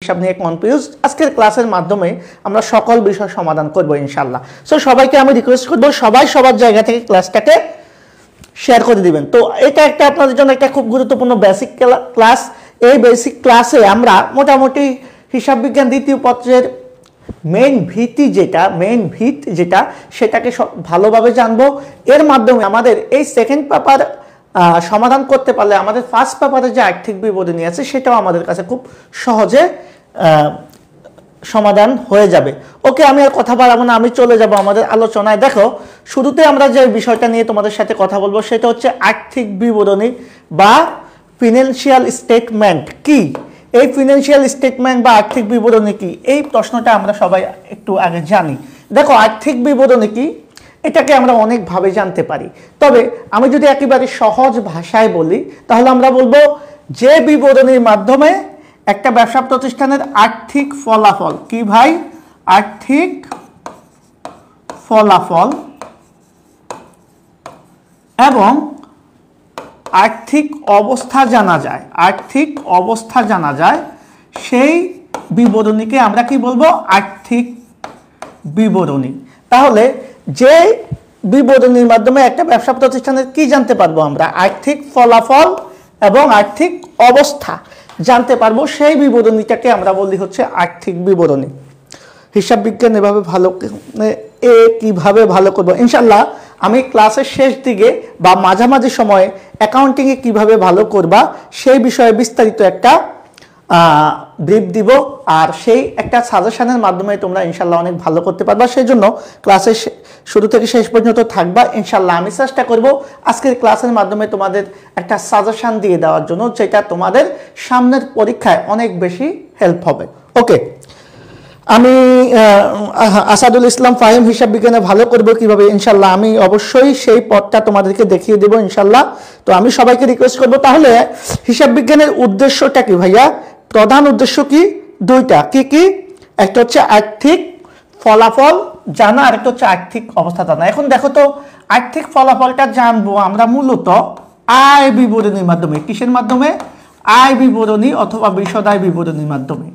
হিসাব নিয়ে কনফিউজ, আজকের ক্লাসের মাধ্যমে আমরা সকল বিষয় সমাধান করব ইনশাআল্লাহ। সো সবাইকে আমি রিকোয়েস্ট করব সবাই সবার জায়গা থেকে ক্লাসটাকে শেয়ার করে দিবেন। তো এটা একটা আপনাদের জন্য একটা খুব গুরুত্বপূর্ণ বেসিক ক্লাস। এই বেসিক ক্লাসে আমরা মোটামুটি হিসাব বিজ্ঞান দ্বিতীয় পত্রের মেইন ভিত যেটা সেটাকে ভালোভাবে জানবো। এর মাধ্যমে আমাদের এই সেকেন্ড পেপার সমাধান করতে পারলে আমাদের ফার্স্ট পেপারে যে আর্থিক বিবরণী আছে সেটাও আমাদের কাছে খুব সহজে সমাধান হয়ে যাবে। ওকে, আমি আর কথা বাড়াবো না, আমি চলে যাব আমাদের আলোচনায়। দেখো, শুরুতে আমরা যে বিষয়টা নিয়ে তোমাদের সাথে কথা বলবো সেটা হচ্ছে আর্থিক বিবরণী বা ফিনান্সিয়াল স্টেটমেন্ট কি। এই ফিনান্সিয়াল স্টেটমেন্ট বা আর্থিক বিবরণী কি, এই প্রশ্নটা আমরা সবাই একটু আগে জানি। দেখো, আর্থিক বিবরণী কি এটাকে আমরা অনেকভাবে জানতে পারি, তবে আমি যদি একেবারে সহজ ভাষায় বলি তাহলে আমরা বলবো যে বিবরণীর মাধ্যমে একটা ব্যবসা প্রতিষ্ঠানের আর্থিক ফলাফল, কি ভাই, আর্থিক ফলাফল এবং আর্থিক অবস্থা জানা যায়, সেই বিবরণীকে আমরা কি বলবো, আর্থিক বিবরণী। তাহলে যে বিবরণীর মাধ্যমে একটা ব্যবসা প্রতিষ্ঠানের কি জানতে পারবো আমরা, আর্থিক ফলাফল এবং আর্থিক অবস্থা জানতে পারবো, সেই বিবরণীটাকে আমরা বলি হচ্ছে আর্থিক বিবরণী। হিসাব বিজ্ঞান কিভাবে ভালো করবো ইনশাল্লাহ আমি ক্লাসের শেষ দিকে বা মাঝামাঝি সময়ে অ্যাকাউন্টিংয়ে কিভাবে ভালো করবা সেই বিষয়ে বিস্তারিত একটা ব্রিফ দিব, আর সেই একটা সাজেশনের মাধ্যমে তোমরা ইনশাল্লাহ অনেক ভালো করতে পারবা। সেই জন্য ক্লাসের শুরু থেকে শেষ পর্যন্ত থাকবা ইনশাল্লাহ। আমি চেষ্টা করব আজকের ক্লাসের মাধ্যমে তোমাদের একটা সাজেশন দিয়ে দেওয়ার জন্য, যেটা তোমাদের সামনের পরীক্ষায় অনেক বেশি হেল্প হবে। ওকে, আমি আসাদুল ইসলাম ফাহিম হিসাব বিজ্ঞানে ভালো করব কিভাবে ইনশাল্লাহ আমি অবশ্যই সেই পথটা তোমাদেরকে দেখিয়ে দেবো ইনশাল্লাহ। তো আমি সবাইকে রিকোয়েস্ট করব, তাহলে হিসাব বিজ্ঞানের উদ্দেশ্যটা কি ভাইয়া, প্রধান উদ্দেশ্য কি, দুইটা, কি একটা হচ্ছে আর্থিক ফলাফল জানা আর একটা হচ্ছে আর্থিক অবস্থা জানা। এখন দেখো তো, আর্থিক ফলাফলটা জানবো আমরা মূলত আয় বিবরণীর মাধ্যমে। কিসের মাধ্যমে, আয় বিবরণী অথবা বিশদ আয় বিবরণীর মাধ্যমে।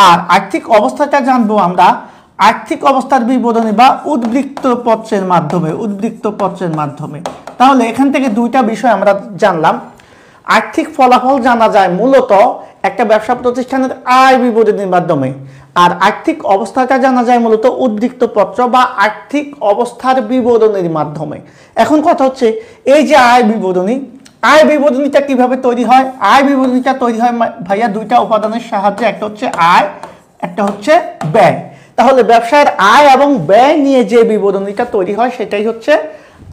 আর আর্থিক অবস্থাটা জানবো আমরা আর্থিক অবস্থার বিবরণী বা উদ্বৃত্ত পত্রের মাধ্যমে। তাহলে এখান থেকে দুইটা বিষয় আমরা জানলাম। আর্থিক ফলাফল জানা যায় মূলত একটা ব্যবসা প্রতিষ্ঠানের আয় বিবরণীর মাধ্যমে, আর আর্থিক অবস্থাটা জানা যায় মূলত উদ্বৃত্ত পত্র বা আর্থিক অবস্থার বিবরণীর মাধ্যমে। এখন কথা হচ্ছে, এই যে আয় বিবরণীটা কিভাবে তৈরি হয়? আয় বিবরণীটা তৈরি হয় ভাইয়া দুইটা উপাদানের সাহায্যে, একটা হচ্ছে আয়, একটা হচ্ছে ব্যয়। তাহলে ব্যবসার আয় এবং ব্যয় নিয়ে যে বিবরণীটা তৈরি হয় সেটাই হচ্ছে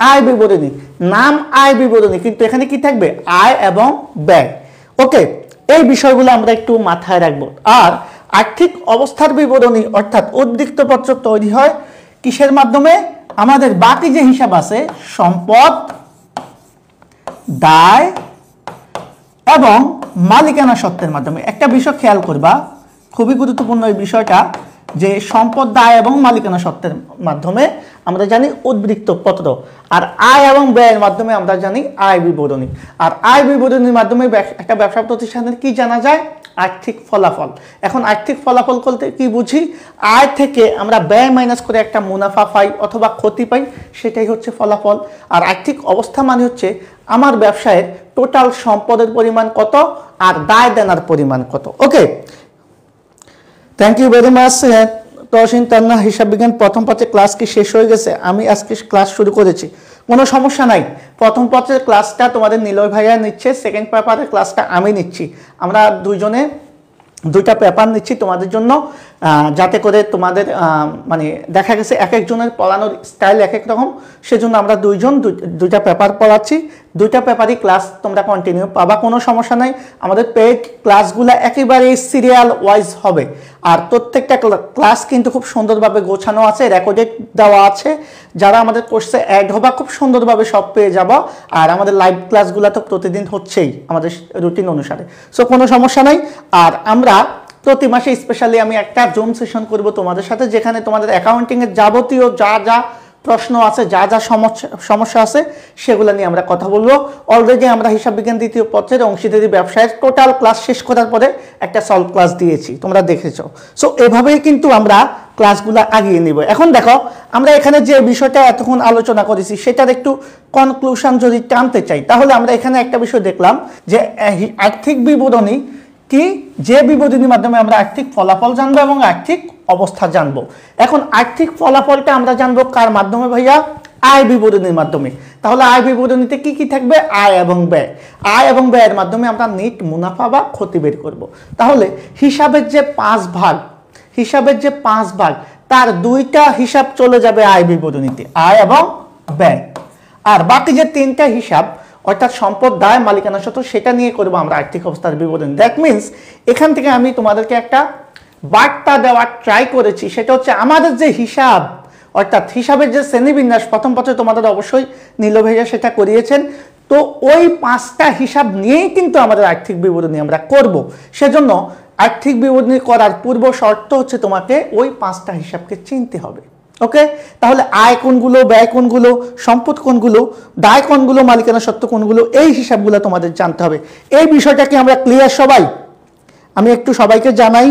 আয় বিবরণী। নাম আয় বিবরণী, কিন্তু এখানে কি থাকবে, আয় এবং ব্যয়। ওকে, এই বিষয়গুলো আমরা একটু মাথায় রাখবো। আর আর্থিক অবস্থার বিবরণী অর্থাৎ উদ্বৃত্ত পত্র তৈরি হয় কিসের মাধ্যমে, আমাদের বাকি যে হিসাব আছে সম্পদ, দায় এবং মালিকানা সত্ত্বের মাধ্যমে। একটা বিষয় খেয়াল করবা, খুবই গুরুত্বপূর্ণ এই বিষয়টা, যে সম্পদ, দায় এবং মালিকানা সত্ত্বের মাধ্যমে আমরা জানি উদ্বৃত্ত পত্র, আর আয় এবং ব্যয়ের মাধ্যমে আমরা জানি আয় বিবরণী। আর আয় বিবরণীর মাধ্যমে একটা ব্যবসা প্রতিষ্ঠানের কি জানা যায়, আর্থিক ফলাফল। এখন আর্থিক ফলাফল বলতে কি বুঝি, আয় থেকে আমরা ব্যয় মাইনাস করে একটা মুনাফা পাই অথবা ক্ষতি পাই, সেটাই হচ্ছে ফলাফল। আর আর্থিক অবস্থা মানে হচ্ছে আমার ব্যবসায়ের টোটাল সম্পদের পরিমাণ কত আর দায় দেনার পরিমাণ কত। Okay, thank you very much Tahsin Tanna. হিসাব বিজ্ঞান প্রথম পত্রের ক্লাস কি শেষ হয়ে গেছে? আমি আজকে ক্লাস শুরু করেছি, কোনো সমস্যা নাই। প্রথম পত্রের ক্লাসটা তোমাদের নিলয় ভাইয়া নিচ্ছে, সেকেন্ড পেপারের ক্লাসটা আমি নিচ্ছি। আমরা দুইজনে দুইটা পেপার নিচ্ছি তোমাদের জন্য, যাতে করে তোমাদের মানে দেখা গেছে এক একজনের পড়ানোর স্টাইল এক এক রকম, সেজন্য আমরা দুইটা পেপার পড়াচ্ছি। দুইটা পেপারই ক্লাস তোমরা কন্টিনিউ পাবা, কোনো সমস্যা নাই। আমাদের পেড ক্লাসগুলো একেবারে সিরিয়াল ওয়াইজ হবে, আর প্রত্যেকটা ক্লাস কিন্তু খুব সুন্দরভাবে গোছানো আছে, রেকর্ডেড দেওয়া আছে। যারা আমাদের কোর্সে অ্যাড হবা খুব সুন্দরভাবে সব পেয়ে যাবা। আর আমাদের লাইভ ক্লাসগুলো তো প্রতিদিন হচ্ছেই আমাদের রুটিন অনুসারে, সো কোনো সমস্যা নাই। আর আমরা প্রতি মাসে স্পেশালি আমি একটা জুম সেশন করব তোমাদের সাথে, যেখানে তোমাদের অ্যাকাউন্টিং এর যাবতীয় যা প্রশ্ন আছে, যা যা সমস্যা আছে সেগুলো নিয়ে আমরা কথা বলবো। অলরেডি আমরা হিসাব বিজ্ঞান দ্বিতীয় পত্রের অংশীদারি ব্যবসায়ের টোটাল ক্লাস শেষ করার পরে একটা সলভ ক্লাস দিয়েছি, তোমরা দেখেছো। সো এভাবেই কিন্তু আমরা ক্লাসগুলো আগিয়ে নিব। এখন দেখো আমরা এখানে যে বিষয়টা এতক্ষণ আলোচনা করেছি সেটার একটু কনক্লুশন যদি টানতে চাই, তাহলে আমরা এখানে একটা বিষয় দেখলাম যে আর্থিক বিবরণী কি, যে বিবরণীর মাধ্যমে আমরা আর্থিক ফলাফল জানবো এবং আর্থিক অবস্থা জানবো। এখন আর্থিক ফলাফলটা আমরা জানবো কার মাধ্যমে ভাইয়া? আয় বিবরণীর মাধ্যমে। তাহলে আয় বিবরণীতে কি কি থাকবে? আয় এবং ব্যয়। আয় এবং ব্যয়ের মাধ্যমে আমরা নেট মুনাফা বা ক্ষতি বের করব। তাহলে হিসাবের যে 5 ভাগ তার 2টা হিসাব চলে যাবে আয় বিবরণীতে, আয় এবং ব্যয়। আর বাকি যে 3টা হিসাব অর্থাৎ সম্পদ, দায়, মালিকানা সত্ত্ব, সেটা নিয়ে করবো আমরা আর্থিক অবস্থার বিবরণী। দ্যাট মিনস এখান থেকে আমি তোমাদেরকে একটা বার্তা দেওয়ার ট্রাই করেছি, সেটা হচ্ছে আমাদের যে হিসাব অর্থাৎ হিসাবের যে শ্রেণীবিন্যাস প্রথম পত্রে তোমাদের অবশ্যই নীল ভাইয়া সেটা করিয়েছেন। তো ওই 5টা হিসাব নিয়েই কিন্তু আমাদের আর্থিক বিবরণী আমরা করব। সেজন্য আর্থিক বিবরণী করার পূর্ব শর্ত হচ্ছে তোমাকে ওই 5টা হিসাবকে চিনতে হবে। ওকে, তাহলে আয় কোনগুলো, ব্যয় কোনগুলো, সম্পদ কোনগুলো, দায় কোনগুলো, মালিকানা সত্ত্ব কোনগুলো, এই হিসাবগুলো তোমাদের জানতে হবে। এই বিষয়টাকে আমরা ক্লিয়ার সবাই? আমি একটু সবাইকে জানাই,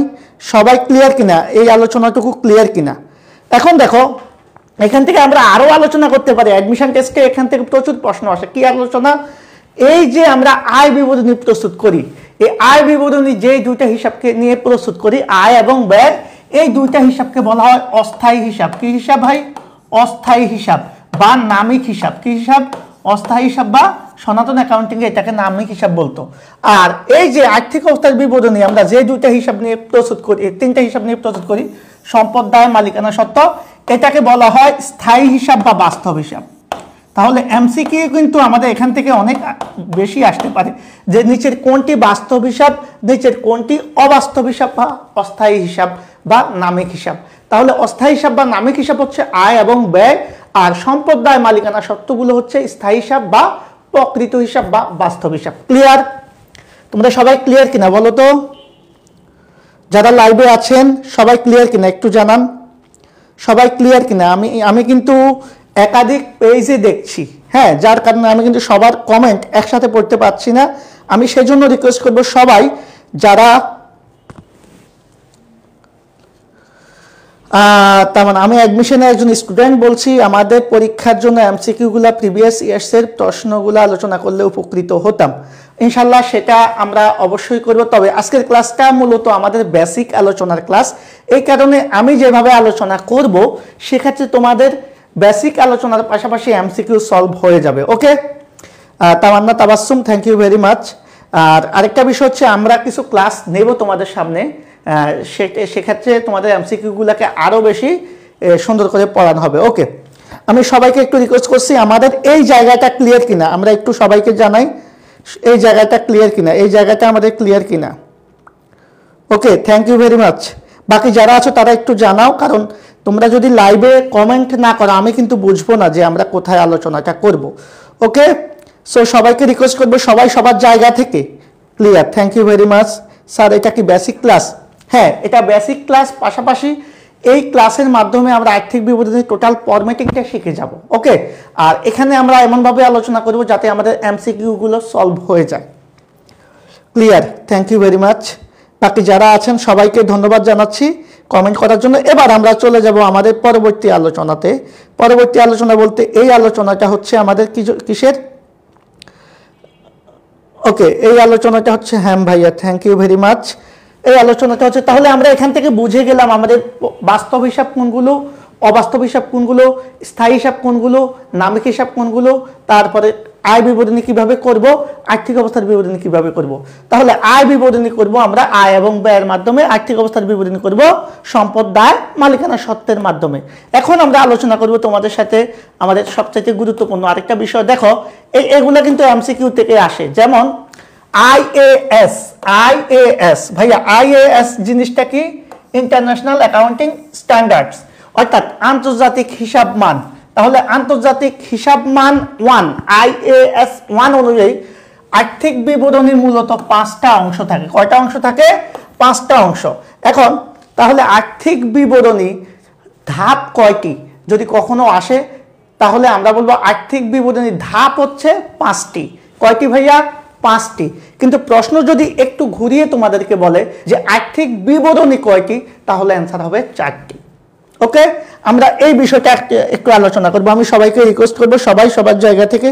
সবাই ক্লিয়ার কিনা, এই আলোচনাটুকু ক্লিয়ার কিনা। এখন দেখো এখান থেকে আমরা আরো আলোচনা করতে পারি। অ্যাডমিশন টেস্টে এখান থেকে প্রচুর প্রশ্ন আসে। কি আলোচনা? এই যে আমরা আয় বিবরণী প্রস্তুত করি, এই আয় বিবরণী যে 2টা হিসাবকে নিয়ে প্রস্তুত করি, আয় এবং ব্যয়, এই 2টা হিসাবকে বলা হয় অস্থায়ী হিসাব। কি হিসাব ভাই? অস্থায়ী হিসাব বা নামিক হিসাব। কি হিসাব? অস্থায়ী হিসাব বা সনাতন অ্যাকাউন্টিং এ এটাকে নামিক হিসাব বলতো। আর এই যে আর্থিক অবস্থার বিবরণী আমরা যে 2টা হিসাব নিয়ে প্রস্তুত করি, 3টা হিসাব নিয়ে প্রস্তুত করি, সম্পদ, দায়, মালিকানা সত্ত্ব, এটাকে বলা হয় স্থায়ী হিসাব বা বাস্তব হিসাব। তাহলে এমসিকিউ কিন্তু আমাদের এখান থেকে অনেক বেশি আসতে পারে যে নিচের কোনটি বাস্তব হিসাব, নিচের কোনটি অবাস্তব হিসাব বা অস্থায়ী হিসাব বা নামিক হিসাব। তাহলে অস্থায়ী হিসাব বা নামিক হিসাব হচ্ছে আয় এবং ব্যয়, আর সম্পদ, দায়, মালিকানা সত্ত্বগুলো হচ্ছে স্থায়ী হিসাব বা প্রকৃত হিসাব বা বাস্তব হিসাব। ক্লিয়ার? তোমরা সবাই ক্লিয়ার কিনা বলো তো? যারা লাইভে আছেন সবাই ক্লিয়ার কিনা একটু জানান। সবাই ক্লিয়ার কিনা? আমি কিন্তু একাধিক পেজে দেখছি, হ্যাঁ, যার কারণে আমি কিন্তু সবার কমেন্ট একসাথে পড়তে পারছি না। আমি সেজন্য রিকোয়েস্ট করব সবাই যারা তার মানে আমি অ্যাডমিশনের একজন স্টুডেন্ট বলছি, আমাদের পরীক্ষার জন্য এমসিকিউগুলো প্রিভিয়াস ইয়ার্সের প্রশ্নগুলো আলোচনা করলে উপকৃত হতাম। ইনশাল্লাহ সেটা আমরা অবশ্যই করব। তবে আজকের ক্লাসটা মূলত আমাদের বেসিক আলোচনার ক্লাস, এই কারণে আমি যেভাবে আলোচনা করব সেক্ষেত্রে তোমাদের বেসিক আলোচনার পাশাপাশি এমসিকিউ সলভ হয়ে যাবে। Okay, Tamanna Tabassum, thank you very much. আর আরেকটা বিষয় হচ্ছে আমরা কিছু ক্লাস নেব তোমাদের সামনে, সেক্ষেত্রে তোমাদের এমসিকিউগুলোকে আরও বেশি সুন্দর করে পড়ানো হবে। ওকে, আমি সবাইকে একটু রিকোয়েস্ট করছি আমাদের এই জায়গাটা ক্লিয়ার কিনা, আমরা একটু সবাইকে জানাই এই জায়গাটা ক্লিয়ার কিনা, এই জায়গাটা আমাদের ক্লিয়ার কিনা। ওকে, থ্যাংক ইউ ভেরি মাচ। বাকি যারা আছো তারা একটু জানাও, কারণ তোমরা যদি লাইভে কমেন্ট না করো আমি কিন্তু বুঝবো না যে আমরা কোথায় আলোচনাটা করব। ওকে, সো সবাইকে রিকোয়েস্ট করবো সবাই সবার জায়গা থেকে clear. Thank you very much. Sir এটা কি বেসিক ক্লাস? হ্যাঁ, এটা বেসিক ক্লাস, পাশাপাশি এই ক্লাসের মাধ্যমে আমরা আর্থিক বিবরণীর টোটাল ফরম্যাটিংটা শিখে যাব। ওকে, আর এখানে আমরা এমনভাবে আলোচনা করব যাতে আমাদের এমসিকিউগুলো সলভ হয়ে যায়। Clear? Thank you very much. বাকি যারা আছেন সবাইকে ধন্যবাদ জানাচ্ছি কমেন্ট করার জন্য। এবার আমরা চলে যাব আমাদের পরবর্তী আলোচনাতে। পরবর্তী আলোচনা বলতে এই আলোচনাটা হচ্ছে আমাদের কিসের? ওকে, এই আলোচনাটা হচ্ছে, হ্যাঁ ভাইয়া থ্যাংক ইউ ভেরি মাচ। এই আলোচনাটা হচ্ছে, তাহলে আমরা এখান থেকে বুঝে গেলাম আমাদের বাস্তব হিসাব কোনগুলো, অবাস্তব হিসাব কোনগুলো, স্থায়ী হিসাব কোনগুলো, নামিক হিসাব কোনগুলো, তারপরে আয় বিবরণী কিভাবে করব, আর্থিক অবস্থার বিবরণী কিভাবে করব। তাহলে আয় বিবরণী করব আমরা আয় এবং ব্যয়ের মাধ্যমে, আর্থিক অবস্থার বিবরণী করব সম্পদ, দায়, মালিকানা সত্ত্বের মাধ্যমে। এখন আমরা আলোচনা করব তোমাদের সাথে আমাদের সবচেয়ে গুরুত্বপূর্ণ আরেকটা বিষয়। দেখো এগুলা কিন্তু এমসিকিউ থেকে আসে, যেমন আইএএস। আইএএস ভাইয়া, আইএএস জিনিসটা কি? ইন্টারন্যাশনাল অ্যাকাউন্টিং স্ট্যান্ডার্ডস, অর্থাৎ আন্তর্জাতিক হিসাব মান। তাহলে আন্তর্জাতিক হিসাব মান 1, আইএএস 1 অনুযায়ী আর্থিক বিবরণীর মূলত 5টা অংশ থাকে। কয়টা অংশ থাকে? 5টা অংশ। এখন তাহলে আর্থিক বিবরণী ধাপ কয়টি যদি কখনো আসে, তাহলে আমরা বলবো আর্থিক বিবরণী ধাপ হচ্ছে 5টি। কয়টি ভাইয়া? 5টি। কিন্তু প্রশ্ন যদি একটু ঘুরিয়ে তোমাদেরকে বলে যে আর্থিক বিবরণী কয়টি, তাহলে অ্যান্সার হবে 4টি। ওকে, আমরা এই বিষয়টা একটু আলোচনা করব। আমি সবাইকে রিকোয়েস্ট করব সবাই সবার জায়গা থেকে,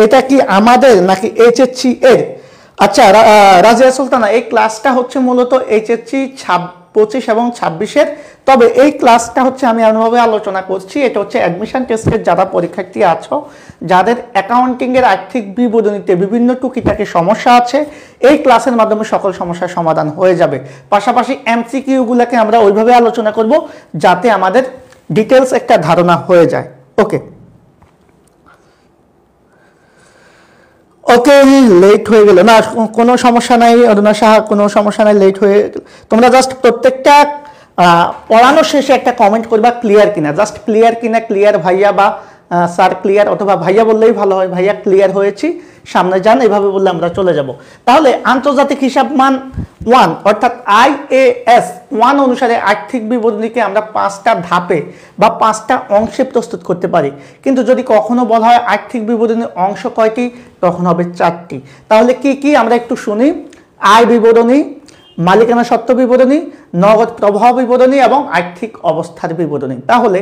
এটা কি আমাদের নাকি এইচএসসি এর? আচ্ছা রাজিয়া সুলতানা, এই ক্লাসটা হচ্ছে মূলত এইচএসসি 25 এবং 26-এর। তবে এই ক্লাসটা হচ্ছে আমি এমনভাবে আলোচনা করছি, এটা হচ্ছে অ্যাডমিশন টেস্টের যারা পরীক্ষার্থী আছো, যাদের অ্যাকাউন্টিংয়ের আর্থিক বিবরণীতে বিভিন্ন টুকিটাকি সমস্যা আছে, এই ক্লাসের মাধ্যমে সকল সমস্যার সমাধান হয়ে যাবে। পাশাপাশি এমসিকিউগুলোকে আমরা ওইভাবে আলোচনা করব যাতে আমাদের ডিটেলস একটা ধারণা হয়ে যায়। ওকে ওকে, লেট হয়ে গেল না, কোনো সমস্যা নাই অরুণা সাহা, কোনো সমস্যা নাই, লেট হয়ে তোমরা জাস্ট প্রত্যেকটা পড়ানোর শেষে একটা কমেন্ট করবা ক্লিয়ার কিনা, জাস্ট ক্লিয়ার কিনা, ক্লিয়ার ভাইয়া বা স্যার ক্লিয়ার, অথবা ভাইয়া বললেই ভালো হয়, ভাইয়া ক্লিয়ার হয়েছি, সামনে যান, এইভাবে বললে আমরা চলে যাব। তাহলে আন্তর্জাতিক হিসাব মান 1 অর্থাৎ IAS 1 অনুসারে আর্থিক বিবরণীকে আমরা 5টা ধাপে বা 5টা অংশে প্রস্তুত করতে পারি। কিন্তু যদি কখনো বলা হয় আর্থিক বিবরণীর অংশ কয়টি, তখন হবে 4টি। তাহলে কি কি আমরা একটু শুনি। আয় বিবরণী, মালিকানা সত্ত্ব বিবরণী, নগদ প্রবাহ বিবরণী এবং আর্থিক অবস্থার বিবরণী। তাহলে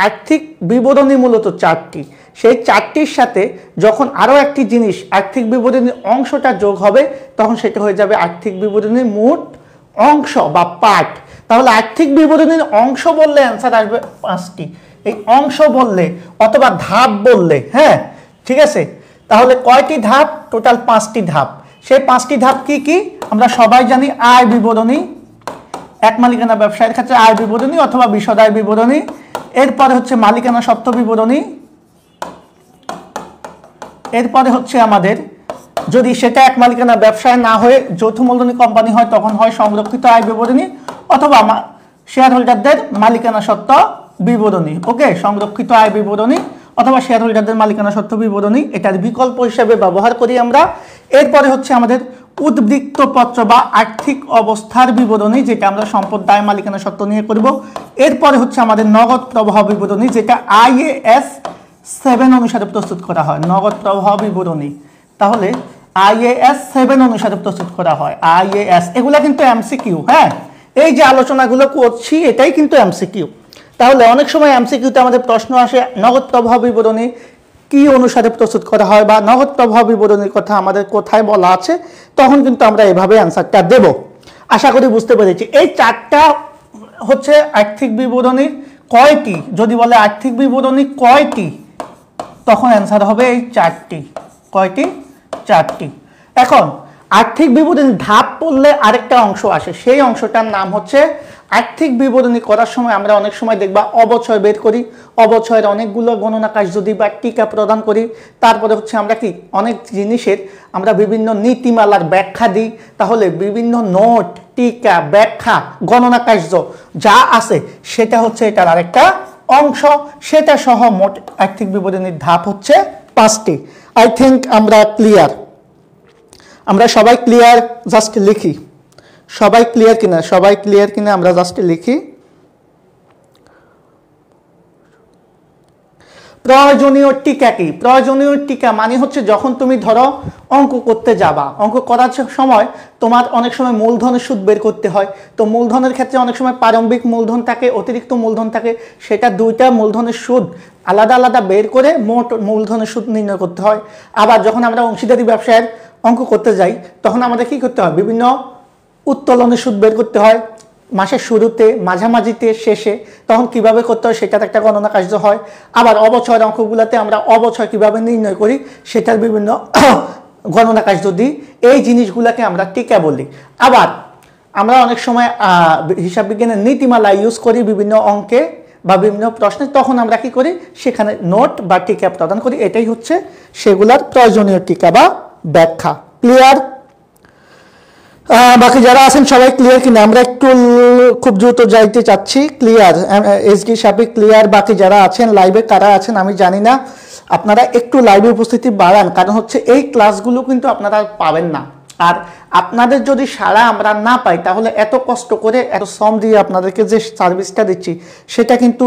আর্থিক বিবরণী মূলত 4টি। সেই 4টির সাথে যখন আরও একটি জিনিস আর্থিক বিবরণীর অংশটা যোগ হবে, তখন সেটা হয়ে যাবে আর্থিক বিবরণীর মোট অংশ বা পার্ট। তাহলে আর্থিক বিবরণীর অংশ বললে অ্যান্সার আসবে 5টি। এই অংশ বললে অথবা ধাপ বললে, হ্যাঁ ঠিক আছে, তাহলে কয়টি ধাপ? টোটাল 5টি ধাপ। সেই 5টি ধাপ কি কি? আমরা সবাই জানি আয় বিবরণী, এক মালিকানা ব্যবসায়ের ক্ষেত্রে আয় বিবরণী অথবা বিশদ আয় বিবরণী, এরপরে হচ্ছে মালিকানা সত্ত্ব বিবরণী, এরপরে হচ্ছে আমাদের যদি সেটা এক মালিকানা ব্যবসায় না হয়ে যৌথ মূলধনী কোম্পানি হয়, তখন হয় সংরক্ষিত আয় বিবরণী অথবা শেয়ার হোল্ডারদের মালিকানা সত্ত্ব বিবরণী। ওকে, সংরক্ষিত আয় বিবরণী অথবা শেয়ার হোল্ডারদের মালিকানা সত্ত্ব বিবরণী, এটার বিকল্প হিসেবে ব্যবহার করি আমরা। এরপরে হচ্ছে আমাদের উদ্বৃত্ত পত্র বা আর্থিক অবস্থার বিবরণী, যেটা আমরা সম্পদ দায় মালিকানা সত্ত্ব নিয়ে করব। এরপরে হচ্ছে আমাদের নগদ প্রবাহ বিবরণী, যেটা IAS 7 অনুসারে প্রস্তুত করা হয়, নগদ প্রবাহ বিবরণী। তাহলে IAS 7 অনুসারে প্রস্তুত করা হয়। IAS এগুলা কিন্তু এমসিকিউ, হ্যাঁ, এই যে আলোচনাগুলো করছি এটাই কিন্তু এমসিকিউ। তাহলে অনেক সময় এমসিকিউতে আমাদের প্রশ্ন আসে নগদ প্রবাহ বিবরণী কি অনুসারে প্রস্তুত করা হয় বা নগদ প্রবাহ বিবরণীর কথা আমাদের কোথায় বলা আছে, তখন কিন্তু আমরা এভাবে অ্যান্সারটা দেব। আশা করি বুঝতে পেরেছি। এই 4টা হচ্ছে আর্থিক বিবরণী কয়টি, যদি বলে আর্থিক বিবরণী কয়টি, তখন অ্যান্সার হবে এই 4টি। কয়টি? 4টি। এখন আর্থিক বিবরণী ধাপ পড়লে আরেকটা অংশ আসে, সেই অংশটার নাম হচ্ছে আর্থিক বিবরণী করার সময় আমরা অনেক সময় দেখবা অবচয় বের করি, অবচয়ের অনেকগুলো গণনা কাজ যদি বা টিকা প্রদান করি, তারপরে হচ্ছে আমরা কি অনেক জিনিসের আমরা বিভিন্ন নীতিমালার ব্যাখ্যা দিই। তাহলে বিভিন্ন নোট, টিকা, ব্যাখ্যা, গণনা কার্য যা আছে সেটা হচ্ছে এটার আরেকটা অংশ, সেটা সহ মোট আর্থিক বিবরণীর ধাপ হচ্ছে 5টি। আই থিঙ্ক আমরা ক্লিয়ার, আমরা সবাই ক্লিয়ার, জাস্ট লিখি সবাই ক্লিয়ার কিনা, সবাই ক্লিয়ার কিনা আমরা জাস্ট লিখি। প্রয়োজনীয় টিকা কি? প্রয়োজনীয় টিকা মানে হচ্ছে যখন তুমি ধরো অঙ্ক করতে যাবা, অঙ্ক করার সময় তোমার অনেক সময় মূলধনের সুদ বের করতে হয়। তো মূলধনের ক্ষেত্রে অনেক সময় প্রারম্ভিক মূলধন থাকে, অতিরিক্ত মূলধন থাকে, সেটা দুইটা মূলধনের সুদ আলাদা আলাদা বের করে মোট মূলধনের সুদ নির্ণয় করতে হয়। আবার যখন আমরা অংশীদারি ব্যবসায়ের অঙ্ক করতে যাই, তখন আমাদের কি করতে হয়? বিভিন্ন উত্তোলনের সুদ বের করতে হয় মাসের শুরুতে, মাঝামাঝিতে, শেষে। তখন কিভাবে করতে হয় সেটার একটা গণনা কার্য হয়। আবার অবচয়ের অঙ্কগুলোতে আমরা অবচয় কিভাবে নির্ণয় করি সেটার বিভিন্ন গণনা কার্য দিই। এই জিনিসগুলোকে আমরা টিকা বলি। আবার আমরা অনেক সময় হিসাব বিজ্ঞানের নীতিমালা ইউজ করি বিভিন্ন অঙ্কে বা বিভিন্ন প্রশ্নে, তখন আমরা কি করি? সেখানে নোট বা টিকা প্রদান করি। এটাই হচ্ছে সেগুলার প্রয়োজনীয় টিকা বা ব্যাখ্যা। ক্লিয়ার? বাকি যারা আছেন সবাই ক্লিয়ার কিনা? আমরা একটু খুব দ্রুত যাইতে চাচ্ছি। ক্লিয়ার? SD সাবিক clear? বাকি যারা আছেন লাইভে কারা আছেন আমি জানি না, আপনারা একটু লাইভে উপস্থিতি বাড়ান, কারণ হচ্ছে এই ক্লাসগুলো কিন্তু আপনারা পাবেন না। আর আপনাদের যদি সাড়া আমরা না পাই তাহলে এত কষ্ট করে এত শ্রম দিয়ে আপনাদেরকে যে সার্ভিসটা দিচ্ছি সেটা কিন্তু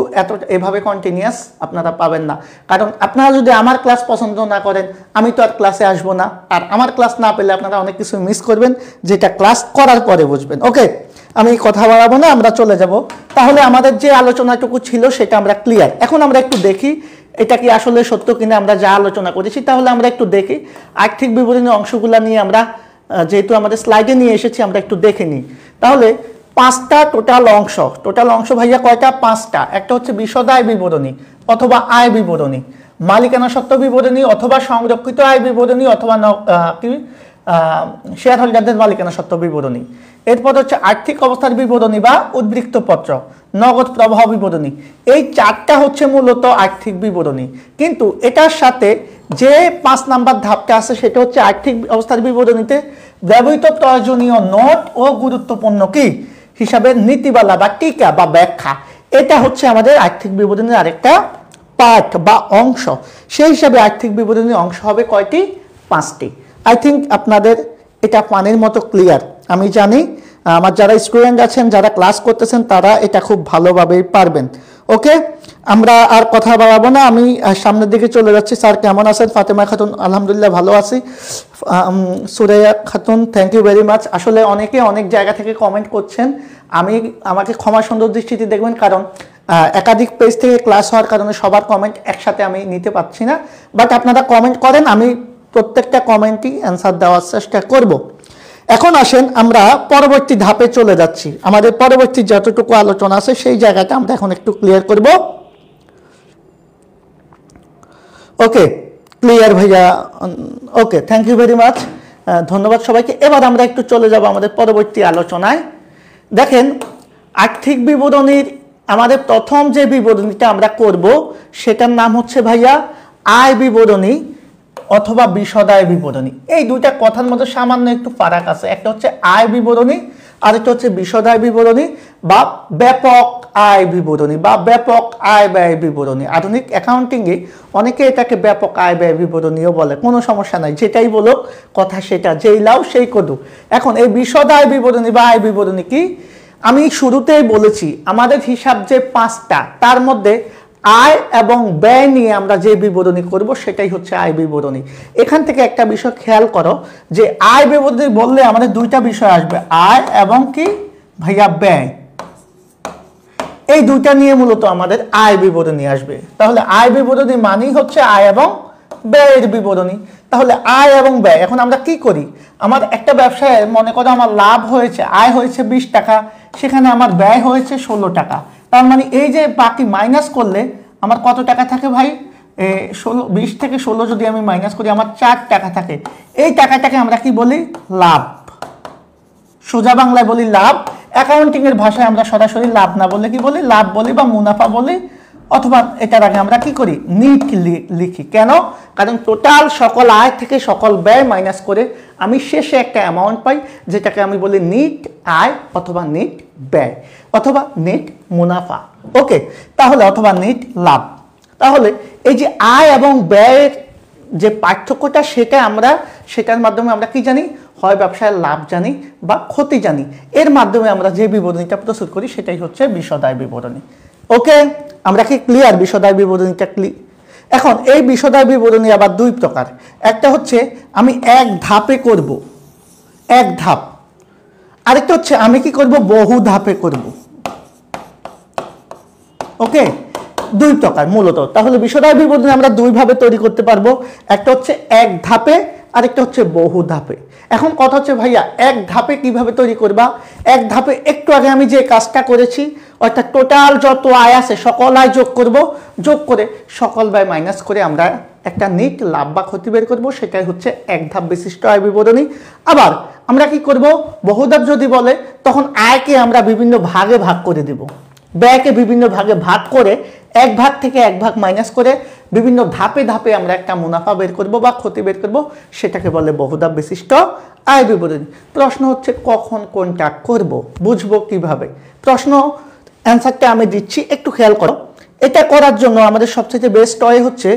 এভাবে কন্টিনিউয়াস আপনারা পাবেন না। কারণ আপনারা যদি আমার ক্লাস পছন্দ না করেন আমি তো আর ক্লাসে আসবো না, আর আমার ক্লাস না পেলে আপনারা অনেক কিছু মিস করবেন যেটা ক্লাস করার পরে বুঝবেন। ওকে, আমি কথা বাড়াবো না, আমরা চলে যাব। তাহলে আমাদের যে আলোচনাটুকু ছিল সেটা আমরা ক্লিয়ার। এখন আমরা একটু দেখি এটা কি আসলে সত্য কিনা আমরা যা আলোচনা করেছি। তাহলে আমরা একটু দেখি আর্থিক বিবরণী অংশগুলো নিয়ে আমরা যেহেতু আমাদের স্লাইডে নিয়ে এসেছি আমরা একটু দেখে নিই। তাহলে 5টা টোটাল অংশ ভাইয়া কয়টা? 5টা। একটা হচ্ছে বিশদ আয় বিবরণী অথবা আয় বিবরণী, মালিকানা সত্ত্ব বিবরণী অথবা সংরক্ষিত আয় বিবরণী অথবা শেয়ার হোল্ডারদের মালিকানা সত্ত্ব বিবরণী। এরপর হচ্ছে আর্থিক অবস্থার বিবরণী বা উদ্বৃত্ত পত্র, নগদ প্রবাহ বিবরণী। এই 4টা হচ্ছে মূলত আর্থিক বিবরণী। কিন্তু এটার সাথে যে 5 নাম্বার ধাপটা আছে সেটা হচ্ছে আর্থিক অবস্থার বিবরণীতে ব্যবহৃত প্রয়োজনীয় নোট ও গুরুত্বপূর্ণ কি হিসাবে নীতিমালা বা টিকা বা ব্যাখ্যা। এটা হচ্ছে আমাদের আর্থিক বিবরণীর আরেকটা পার্ট বা অংশ। সেই হিসাবে আর্থিক বিবরণীর অংশ হবে কয়টি? 5টি। আই থিঙ্ক আপনাদের এটা পানির মতো ক্লিয়ার। আমি জানি আমার যারা স্টুডেন্ট আছেন যারা ক্লাস করতেছেন তারা এটা খুব ভালোভাবেই পারবেন। ওকে, আমরা আর কথা বাড়াবো না, আমি সামনের দিকে চলে যাচ্ছি। স্যার কেমন আছেন? ফাতেমা খাতুন আলহামদুলিল্লাহ ভালো আছি। Suraiya Khatun thank you very much. আসলে অনেকে অনেক জায়গা থেকে কমেন্ট করছেন, আমাকে ক্ষমা সুন্দর দৃষ্টিতে দেখবেন, কারণ একাধিক পেজ থেকে ক্লাস হওয়ার কারণে সবার কমেন্ট একসাথে আমি নিতে পারছি না। বাট আপনারা কমেন্ট করেন, আমি প্রত্যেকটা কমেন্টই অ্যান্সার দেওয়ার চেষ্টা করব। এখন আসেন আমরা পরবর্তী ধাপে চলে যাচ্ছি। আমাদের পরবর্তী যতটুকু আলোচনা আছে সেই জায়গাটা আমরা এখন একটু ক্লিয়ার করব। ওকে, ক্লিয়ার ভাইয়া। ওকে, থ্যাংক ইউ ভেরি মাচ, ধন্যবাদ সবাইকে। এবার আমরা একটু চলে যাব আমাদের পরবর্তী আলোচনায়। দেখেন, আর্থিক বিবরণীর আমাদের প্রথম যে বিবরণীটা আমরা করব সেটার নাম হচ্ছে ভাইয়া আয় বিবরণী অথবা বিশদ আয় বিবরণী। এই দুইটা কথার মধ্যে সামান্য একটু ফারাক আছে। একটা হচ্ছে আয় বিবরণী আর একটা হচ্ছে বিশদ আয় বিবরণী বা ব্যাপক আয় বিবরণী বা ব্যাপক আয় ব্যয় বিবরণী। আধুনিক অ্যাকাউন্টিংয়ে অনেকে এটাকে ব্যাপক আয় ব্যয় বিবরণীও বলে, কোনো সমস্যা নাই, যেটাই বলো কথা সেটা, যেই লাও সেই কদু। এখন এই বিশদ আয় বিবরণী বা আয় বিবরণী কি? আমি শুরুতেই বলেছি আমাদের হিসাব যে 5টা, তার মধ্যে আয় এবং ব্যয় নিয়ে আমরা যে বিবরণী করব সেটাই হচ্ছে আয় বিবরণী। এখান থেকে একটা বিষয় খেয়াল করো যে আয় বিবরণী বললে আমাদের দুইটা বিষয় আসবে, আয় এবং কি ভাইয়া ব্যয়। এই দুইটা নিয়ে মূলত আমাদের আয় বিবরণী আসবে। তাহলে আয় বিবরণী মানেই হচ্ছে আয় এবং ব্যয়ের বিবরণী। তাহলে আয় এবং ব্যয়, এখন আমরা কি করি? আমার একটা ব্যবসায় মনে করো আমার লাভ হয়েছে, আয় হয়েছে 20 টাকা, সেখানে আমার ব্যয় হয়েছে 16 টাকা। তার মানে এই যে বাকি মাইনাস করলে আমার কত টাকা থাকে ভাই? 20 থেকে 16 যদি আমি মাইনাস করি আমার 4 টাকা থাকে। এই টাকাটাকে আমরা কি বলি? লাভ। সোজা বাংলায় বলি লাভ। অ্যাকাউন্টিং এর ভাষায় আমরা সরাসরি লাভ না বলে কি বলি? লাভ বলি বা মুনাফা বলি, অথবা এটার আগে আমরা কি করি? নিট লিখি। কেন? কারণ টোটাল সকল আয় থেকে সকল ব্যয় মাইনাস করে আমি শেষে একটা অ্যামাউন্ট পাই, যেটাকে আমি বলি নিট আয় অথবা নিট ব্যয় অথবা নিট মুনাফা। ওকে, তাহলে অথবা নিট লাভ। তাহলে এই যে আয় এবং ব্যয়ের যে পার্থক্যটা সেটার মাধ্যমে আমরা কি জানি? হয় ব্যবসায় লাভ জানি বা ক্ষতি জানি। এর মাধ্যমে আমরা যে বিবরণীটা প্রস্তুত করি সেটাই হচ্ছে বিশদ আয় বিবরণী। ওকে, আমরা কি ক্লিয়ার? বিশদ আয় বিবরণীটা এখন এই বিশদ আয় বিবরণী আবার 2 প্রকার। একটা হচ্ছে আমি এক ধাপে করব, এক ধাপ। আরেকটা হচ্ছে আমি কি করব? বহু ধাপে করব। ওকে, 2 প্রকার মূলত। তাহলে বিশদ আয় বিবরণী আমরা 2 ভাবে তৈরি করতে পারবো। একটা হচ্ছে এক ধাপে, আরেকটা হচ্ছে বহু ধাপে। এখন কথা হচ্ছে ভাইয়া এক ধাপে কিভাবে তৈরি করবা? এক ধাপে একটু আগে আমি যে কাজটা করেছি, অর্থাৎ টোটাল যত আয় আছে সকল আয় যোগ করব, যোগ করে সকল ব্যয় মাইনাস করে আমরা একটা নিট লাভ বা ক্ষতি বের করব। সেটাই হচ্ছে এক ধাপ বিশিষ্ট আয় বিবরণী। আবার আমরা কি করব? বহু ধাপ যদি বলে তখন আয়কে আমরা বিভিন্ন ভাগে ভাগ করে দেব, ব্যয়কে বিভিন্ন ভাগে ভাগ করে এক ভাগ থেকে এক ভাগ মাইনাস করে বিভিন্ন ধাপে ধাপে আমরা একটা মুনাফা বের করব বা ক্ষতি বের করব, সেটাকে বলে বহুধাপ বিশিষ্ট আয় বিবরণী। প্রশ্ন হচ্ছে কখন কোনটা করব, বুঝবো কিভাবে? প্রশ্ন অ্যান্সারটা আমি দিচ্ছি, একটু খেয়াল করো। এটা করার জন্য আমাদের সবচেয়ে বেস্ট ওয়ে হচ্ছে,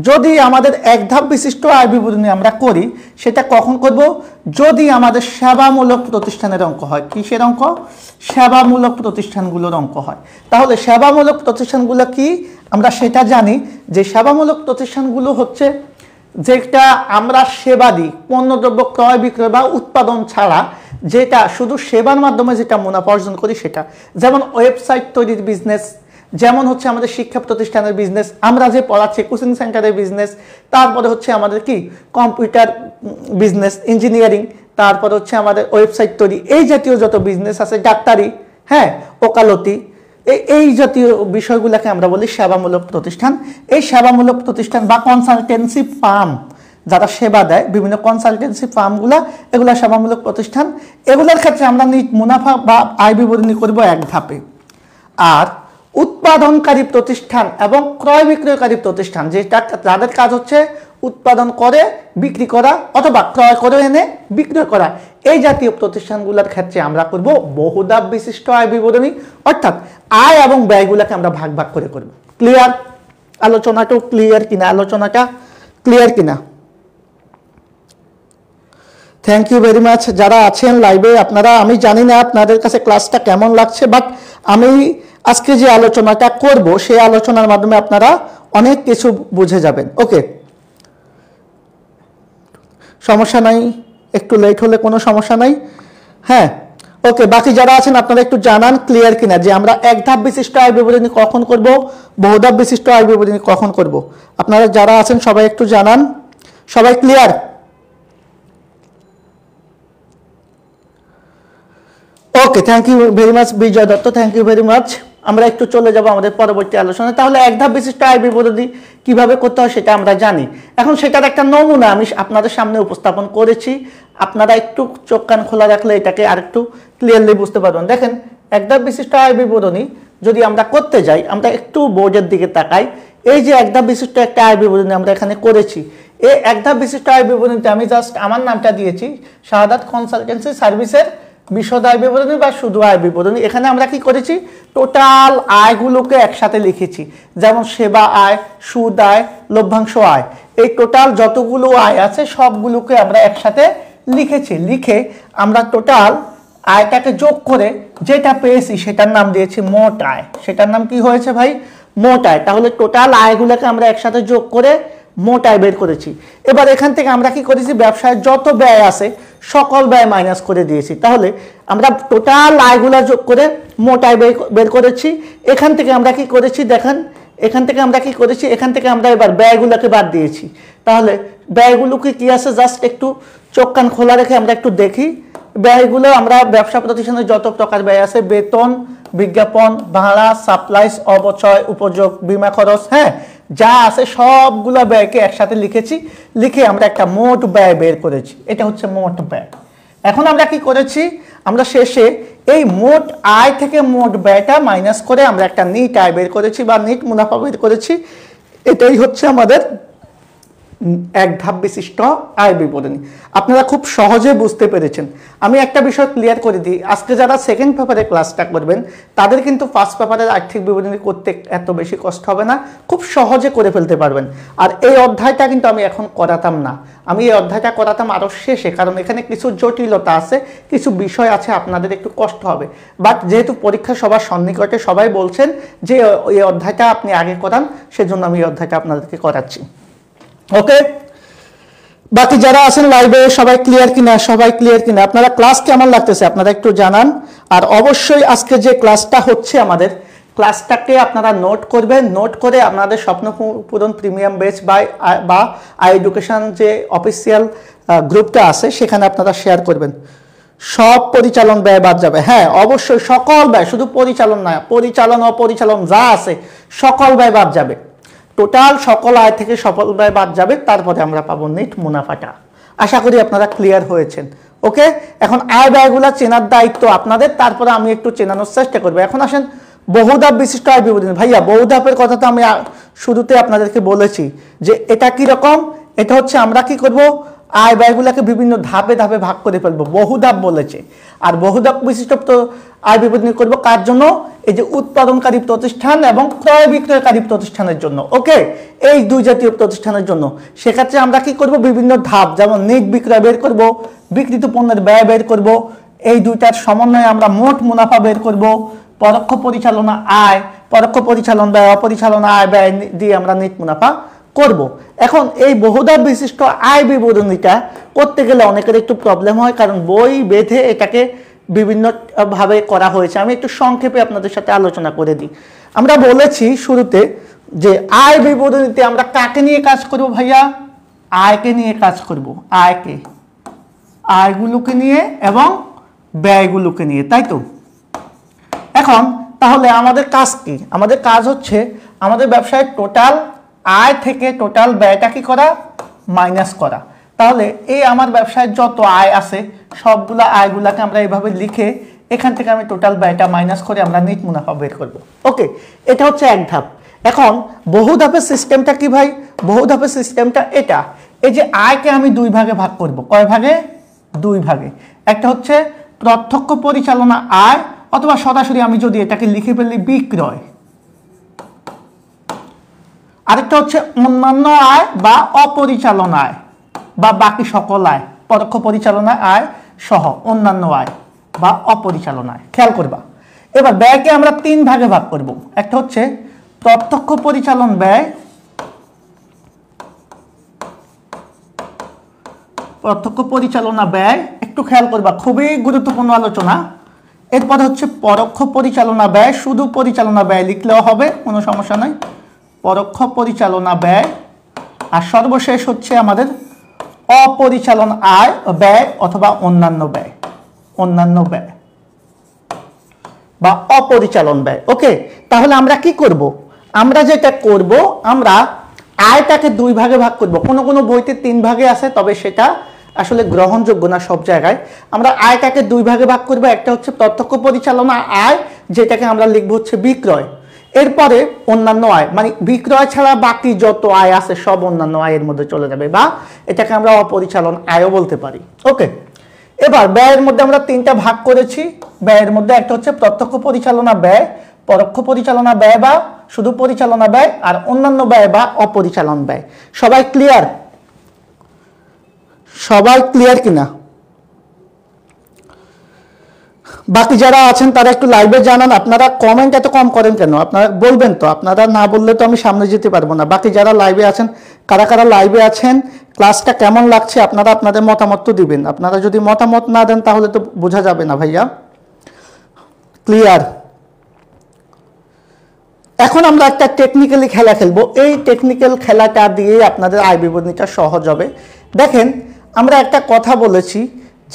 যদি আমাদের এক ধাপ বিশিষ্ট আয় বিবরণী আমরা করি, সেটা কখন করব? যদি আমাদের সেবামূলক প্রতিষ্ঠানের অঙ্ক হয়। কিসের অঙ্ক? সেবামূলক প্রতিষ্ঠানগুলোর অঙ্ক হয়। তাহলে সেবামূলক প্রতিষ্ঠানগুলো কি আমরা সেটা জানি, যে সেবামূলক প্রতিষ্ঠানগুলো হচ্ছে যেটা আমরা সেবা দিই, পণ্যদ্রব্য ক্রয় বিক্রয় বা উৎপাদন ছাড়া যেটা শুধু সেবার মাধ্যমে যেটা মুনাফা অর্জন করি সেটা। যেমন ওয়েবসাইট তৈরির বিজনেস, যেমন হচ্ছে আমাদের শিক্ষা প্রতিষ্ঠানের বিজনেস, আমরা যে পড়াচ্ছি কোচিং সেন্টারের বিজনেস, তারপরে হচ্ছে আমাদের কি কম্পিউটার বিজনেস, ইঞ্জিনিয়ারিং, তারপর হচ্ছে আমাদের ওয়েবসাইট তৈরি, এই জাতীয় যত বিজনেস আছে, ডাক্তারি, হ্যাঁ, ওকালতি, এই জাতীয় বিষয়গুলোকে আমরা বলি সেবামূলক প্রতিষ্ঠান। এই সেবামূলক প্রতিষ্ঠান বা কনসালটেন্সি ফার্ম যারা সেবা দেয়, বিভিন্ন কনসালটেন্সি ফার্মগুলা, এগুলা সেবামূলক প্রতিষ্ঠান। এগুলোর ক্ষেত্রে আমরা মুনাফা বা আয় বিবরণী করব এক ধাপে। আর উৎপাদনকারী প্রতিষ্ঠান এবং ক্রয় বিক্রয়কারী প্রতিষ্ঠান, যেটা তাদের কাজ হচ্ছে উৎপাদন করে বিক্রি করা অথবা ক্রয় করে এনে বিক্রয় করা, এই জাতীয় প্রতিষ্ঠানগুলোর ক্ষেত্রে আমরা করব বহুধাপ বিশিষ্ট আয় বিবরণী, অর্থাৎ আয় এবং ব্যয়গুলোকে আমরা ভাগ ভাগ করে করব। ক্লিয়ার? আলোচনাটাও ক্লিয়ার কিনা? আলোচনাটা ক্লিয়ার কিনা? থ্যাংক ইউ ভেরি মাচ যারা আছেন লাইভে। আপনারা, আমি জানি না আপনাদের কাছে ক্লাসটা কেমন লাগছে, বাট আমি আজকে যে আলোচনাটা করব সেই আলোচনার মাধ্যমে আপনারা অনেক কিছু বুঝে যাবেন। ওকে, সমস্যা নাই, একটু লেট হলে কোনো সমস্যা নাই। হ্যাঁ, ওকে, বাকি যারা আছেন আপনারা একটু জানান ক্লিয়ার কিনা, যে আমরা এক ধাপ বিশিষ্ট আয় বিবরণী কখন করব, বহুধাপ বিশিষ্ট আয় বিবরণী কখন করব। আপনারা যারা আছেন সবাই একটু জানান। সবাই clear? Okay, thank you very much Bijoy Dutta, thank you very much. আমরা একটু চলে যাব আমাদের পরবর্তী আলোচনায়। তাহলে এক ধাপ বিশিষ্ট আয় বিবরণী কিভাবে করতে হয় সেটা আমরা জানি। এখন সেটার একটা নমুনা আমি আপনাদের সামনে উপস্থাপন করেছি, আপনারা একটু চোখ কান খোলা রাখলে এটাকে আরেকটু ক্লিয়ারলি বুঝতে পারবেন। দেখেন, এক ধাপ বিশিষ্ট আয় বিবরণী যদি আমরা করতে যাই, আমরা একটু বোর্ডের দিকে তাকাই। এই যে এক ধাপ বিশিষ্ট একটা আয় বিবরণী আমরা এখানে করেছি, এই এক ধাপ বিশিষ্ট আয় বিবরণীতে আমি জাস্ট আমার নামটা দিয়েছি শাহাদাত কনসালটেন্সি সার্ভিসের বিশদ আয় বিবরণী বা শুধু আয় বিবরণী। এখানে আমরা কি করেছি, টোটাল আয়গুলোকে একসাথে লিখেছি, যেমন সেবা আয়, সুদ আয়, লভ্যাংশ আয়, এই টোটাল যতগুলো আয় আছে সবগুলোকে আমরা একসাথে লিখেছি। লিখে আমরা টোটাল আয়টাকে যোগ করে যেটা পেয়েছি সেটার নাম দিয়েছি মোট আয়। সেটার নাম কি হয়েছে ভাই? মোট আয়। তাহলে টোটাল আয়গুলোকে আমরা একসাথে যোগ করে মোট আয় বের করেছি। এবার এখান থেকে আমরা কি করেছি, ব্যবসায় যত ব্যয় আছে সকল ব্যয় মাইনাস করে দিয়েছি। তাহলে আমরা টোটাল আয়গুলা যোগ করে মোট আয় বের করেছি। এখান থেকে আমরা কি করেছি দেখেন, এখান থেকে আমরা কি করেছি, এখান থেকে আমরা এবার ব্যয়গুলোকে বাদ দিয়েছি। তাহলে ব্যয়গুলোকে কি আছে, জাস্ট একটু চোখ কান খোলা রেখে আমরা একটু দেখি। ব্যয়গুলো আমরা ব্যবসা প্রতিষ্ঠানের যত প্রকার ব্যয় আছে, বেতন, বিজ্ঞাপন, ভাড়া, সাপ্লাইস, অবচয়, উপযোগ, বীমা খরচ, হ্যাঁ, যা আছে সবগুলো ব্যয়কে একসাথে লিখেছি। লিখে আমরা একটা মোট ব্যয় বের করেছি। এটা হচ্ছে মোট ব্যয়। এখন আমরা কি করেছি, আমরা শেষে এই মোট আয় থেকে মোট ব্যয়টা মাইনাস করে আমরা একটা নিট আয় বের করেছি বা নিট মুনাফা বের করেছি। এটাই হচ্ছে আমাদের এক ধাপ বিশিষ্ট আয় বিবরণী। আপনারা খুব সহজে বুঝতে পেরেছেন। আমি একটা বিষয় ক্লিয়ার করে দিই, আজকে যারা সেকেন্ড পেপারে ক্লাসটা করবেন তাদের কিন্তু ফার্স্ট পেপারের আর্থিক বিবরণী করতে এত বেশি কষ্ট হবে না, খুব সহজে করে ফেলতে পারবেন। আর এই অধ্যায়টা কিন্তু আমি এখন করাতাম না, আমি এই অধ্যায়টা করাতাম আরও শেষে, কারণ এখানে কিছু জটিলতা আছে, কিছু বিষয় আছে, আপনাদের একটু কষ্ট হবে। বাট যেহেতু পরীক্ষা সবার সন্নিকটে, সবাই বলছেন যে এই অধ্যায়টা আপনি আগে করান, সেজন্য আমি এই অধ্যায়টা আপনাদেরকে করাচ্ছি। ওকে, বাকি যারা আছেন লাইভে সবাই ক্লিয়ার কিনা? সবাই ক্লিয়ার কিনা? আপনারা ক্লাস কেমন লাগতেছে আপনারা একটু জানান। আর অবশ্যই আজকে যে ক্লাসটা হচ্ছে আমাদের, ক্লাসটাকে আপনারা নোট করবেন, নোট করে আপনাদের স্বপ্ন পূরণ প্রিমিয়াম ব্যাচ বা আই এডুকেশন যে অফিসিয়াল গ্রুপটা আছে সেখানে আপনারা শেয়ার করবেন। সব পরিচালন ব্যয় বাদ যাবে। হ্যাঁ, অবশ্যই সকল ব্যয়, শুধু পরিচালন না, পরিচালন অপরিচালন যা আছে সকল ব্যয় বাদ যাবে। টোটাল সকল আয় থেকে সকল ব্যয় বাদ যাবে, তারপরে আমরা পাবো নেট মুনাফাটা। আশা করি আপনারা ক্লিয়ার হয়েছেন। ওকে, এখন আয় ব্যয়গুলা চেনার দায়িত্ব আপনাদের, তারপরে আমি একটু চেনানোর চেষ্টা করবো। এখন আসেন বহুধাপ বিশিষ্ট আয় বিবরণী। ভাইয়া, বহুধাপের কথা তো আমি শুরুতে আপনাদেরকে বলেছি যে এটা কি রকম, এটা হচ্ছে আমরা কি করব, আয় ব্যয়গুলোকে বিভিন্ন ধাপে ধাপে ভাগ করে ফেলবো, বহুধাপ বলেছে। আর বহুধাপ বিশিষ্ট তো আয় বিবরণী করবো কার জন্য, এই যে উৎপাদনকারী প্রতিষ্ঠান এবং ক্রয় বিক্রয়কারী প্রতিষ্ঠানের জন্য। ওকে, এই দুই জাতীয় প্রতিষ্ঠানের জন্য সেক্ষেত্রে আমরা কি করব, বিভিন্ন ধাপ, যেমন নিট বিক্রয় বের করব, বিক্রিত পণ্যের ব্যয় বের করব, এই দুইটার সমন্বয়ে আমরা মোট মুনাফা বের করব, পরোক্ষ পরিচালনা আয়, পরোক্ষ পরিচালন ব্যয়, অপরিচালনা আয় ব্যয় দিয়ে আমরা নিট মুনাফা করব। এখন এই বহুধাপ বিশিষ্ট আয় বিবরণীটা করতে গেলে অনেকের একটু প্রবলেম হয়, কারণ বই বেঁধে এটাকে বিভিন্ন ভাবে করা হয়েছে। আমি একটু সংক্ষেপে আপনাদের সাথে আলোচনা করে দিই। আমরা বলেছি শুরুতে যে আয় বিবরণীতে আমরা কাকে নিয়ে কাজ করব ভাইয়া, আয়কে নিয়ে কাজ করব, আয়গুলোকে নিয়ে এবং ব্যয়গুলোকে নিয়ে, তাই তো। এখন তাহলে আমাদের কাজ কি, আমাদের কাজ হচ্ছে আমাদের ব্যবসায় টোটাল আয় থেকে টোটাল ব্যয়টা কি করা, মাইনাস করা। তাহলে এই আমার ব্যবসায় যত আয় আছে সবগুলা আয়গুলাকে আমরা এইভাবে লিখে এখান থেকে আমি টোটাল ব্যয়টা মাইনাস করে আমরা নিট মুনাফা বের করব। ওকে, এটা হচ্ছে এক ধাপ। এখন বহু ধাপের সিস্টেমটা কি ভাই, বহু ধাপের সিস্টেমটা এটা, এই যে আয়কে আমি দুই ভাগে ভাগ করব। কয় ভাগে, দুই ভাগে। একটা হচ্ছে প্রত্যক্ষ পরিচালনা আয়, অথবা সরাসরি আমি যদি এটাকে লিখে ফেলি বিক্রয়। আরেকটা হচ্ছে অন্যান্য আয় বা অপরিচালনা আয় বা বাকি সকল আয়, পরোক্ষ পরিচালনা আয় সহ অন্যান্য আয় বা অপরিচালনা আয়। খেয়াল করবা, এবার ব্যয়কে আমরা তিন ভাগে ভাগ করব। একটা হচ্ছে প্রত্যক্ষ পরিচালন ব্যয়, প্রত্যক্ষ পরিচালনা ব্যয়, একটু খেয়াল করবা, খুবই গুরুত্বপূর্ণ আলোচনা। এরপর হচ্ছে পরোক্ষ পরিচালনা ব্যয়, শুধু পরিচালনা ব্যয় লিখলেও হবে, কোনো সমস্যা নাই, পরোক্ষ পরিচালনা ব্যয়। আর সর্বশেষ হচ্ছে আমাদের অপরিচালন আয় ব্যয় অথবা অন্যান্য ব্যয়, অন্যান্য ব্যয় বা অপরিচালন ব্যয়। ওকে, তাহলে আমরা কি করব, আমরা যেটা করব, আমরা আয়টাকে দুই ভাগে ভাগ করব। কোনো কোনো বইতে তিন ভাগে আছে, তবে সেটা আসলে গ্রহণযোগ্য না সব জায়গায়। আমরা আয়টাকে দুই ভাগে ভাগ করব। একটা হচ্ছে প্রত্যক্ষ পরিচালনা আয়, যেটাকে আমরা লিখব হচ্ছে বিক্রয়। এরপরে অন্যান্য আয়, মানে বিক্রয় ছাড়া বাকি যত আয় আছে সব অন্যান্য আয়ের মধ্যে চলে যাবে, বা এটাকে আমরা অপরিচালন আয়ও বলতে পারি। ওকে, এবার ব্যয়ের মধ্যে আমরা তিনটা ভাগ করেছি। ব্যয়ের মধ্যে একটা হচ্ছে প্রত্যক্ষ পরিচালনা ব্যয়, পরোক্ষ পরিচালনা ব্যয় বা শুধু পরিচালনা ব্যয়, আর অন্যান্য ব্যয় বা অপরিচালন ব্যয়। সবাই ক্লিয়ার? সবাই ক্লিয়ার কিনা? বাকি যারা আছেন তারা একটু লাইভে জানান। আপনারা কমেন্ট এত কম করেন কেন? আপনারা বলবেন তো, আপনারা না বললে তো আমি সামনে যেতে পারবো না। বাকি যারা লাইভে আছেন, কারা কারা লাইভে আছেন, ক্লাসটা কেমন লাগছে, আপনারা আপনাদের মতামত তো দিবেন। আপনারা যদি মতামত না দেন তাহলে তো বোঝা যাবে না ভাইয়া। ক্লিয়ার? এখন আমরা একটা টেকনিক্যালি খেলা খেলবো। এই টেকনিক্যাল খেলাটা দিয়ে আপনাদের আয় বিবরণীটা সহজ হবে। দেখেন, আমরা একটা কথা বলেছি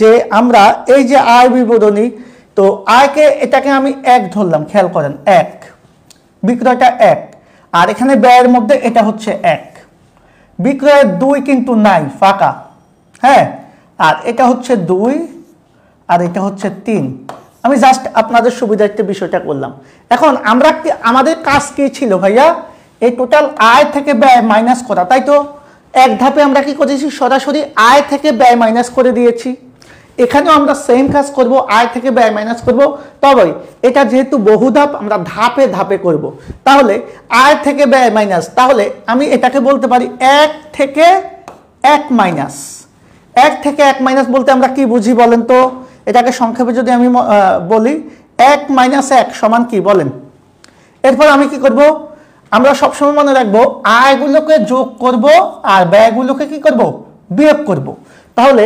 যে আমরা এই যে আয় বিবরণী, তো আয়কে এটাকে আমি এক ধরলাম, খেয়াল করেন, এক, বিক্রয়টা এক, আর এখানে ব্যয়ের মধ্যে এটা হচ্ছে এক। বিক্রয়ের দুই কিন্তু নাই, ফাঁকা, হ্যাঁ, আর এটা হচ্ছে দুই আর এটা হচ্ছে তিন। আমি জাস্ট আপনাদের সুবিধার্থে বিষয়টা করলাম। এখন আমরা কি, আমাদের কাজ কি ছিল ভাইয়া, এই টোটাল আয় থেকে ব্যয় মাইনাস করা, তাই তো। এক ধাপে আমরা কি করেছি, সরাসরি আয় থেকে ব্যয় মাইনাস করে দিয়েছি। এখানেও আমরা সেম কাজ করব, আয় থেকে ব্যয় মাইনাস করব। তবে এটা যেহেতু বহু ধাপ, আমরা ধাপে ধাপে করব। তাহলে আয় থেকে ব্যয় মাইনাস, তাহলে আমি এটাকে বলতে পারি এক থেকে এক মাইনাস। এক থেকে এক মাইনাস বলতে আমরা কি বুঝি বলেন তো? এটাকে সংক্ষেপে যদি আমি বলি, এক মাইনাস এক সমান কি বলেন? এরপর আমি কি করব, আমরা সবসময় মনে রাখবো আয়গুলোকে যোগ করব আর ব্যয়গুলোকে কি করব, বিয়োগ করব। তাহলে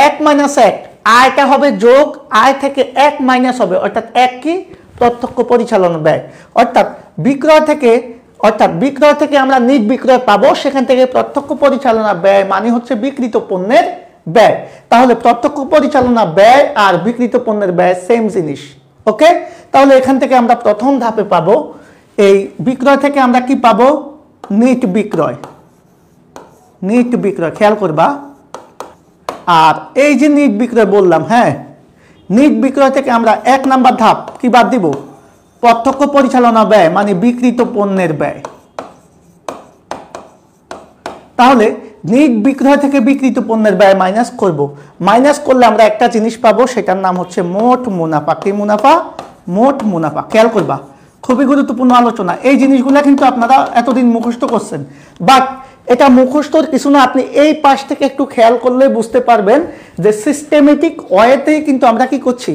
এক মাইনাস এক, আয়টা হবে যোগ, আয় থেকে এক মাইনাস হবে, অর্থাৎ এক কি, প্রত্যক্ষ পরিচালনা ব্যয়। অর্থাৎ বিক্রয় থেকে আমরা নিট বিক্রয় পাবো, সেখান থেকে প্রত্যক্ষ পরিচালনা ব্যয় মানে হচ্ছে বিক্রিত পণ্যের ব্যয়। তাহলে প্রত্যক্ষ পরিচালনা ব্যয় আর বিক্রিত পণ্যের ব্যয় সেম জিনিস। ওকে, তাহলে এখান থেকে আমরা প্রথম ধাপে পাবো, এই বিক্রয় থেকে আমরা কি পাবো, নিট বিক্রয়, নিট বিক্রয়, খেয়াল করবা। আর এই যে নিট বিক্রয় বললাম, হ্যাঁ, নিট বিক্রয় থেকে আমরা এক নাম্বার ধাপ কি বাদ দিব, প্রত্যক্ষ পরিচালনা ব্যয় মানে বিক্রিত পণ্যের ব্যয়। তাহলে নিট বিক্রয় থেকে বিক্রিত পণ্যের ব্যয় মাইনাস করব। মাইনাস করলে আমরা একটা জিনিস পাবো, সেটার নাম হচ্ছে মোট মুনাফা। কি মুনাফা? মোট মুনাফা। খেয়াল করবা, খুবই গুরুত্বপূর্ণ আলোচনা। এই জিনিসগুলো কিন্তু আপনারা এতদিন মুখস্থ করছেন, বাট এটা মুখস্থর কিছু না, আপনি এই পাশ থেকে একটু খেয়াল করলে বুঝতে পারবেন যে সিস্টেমেটিক ওয়েতেই কিন্তু আমরা কি করছি,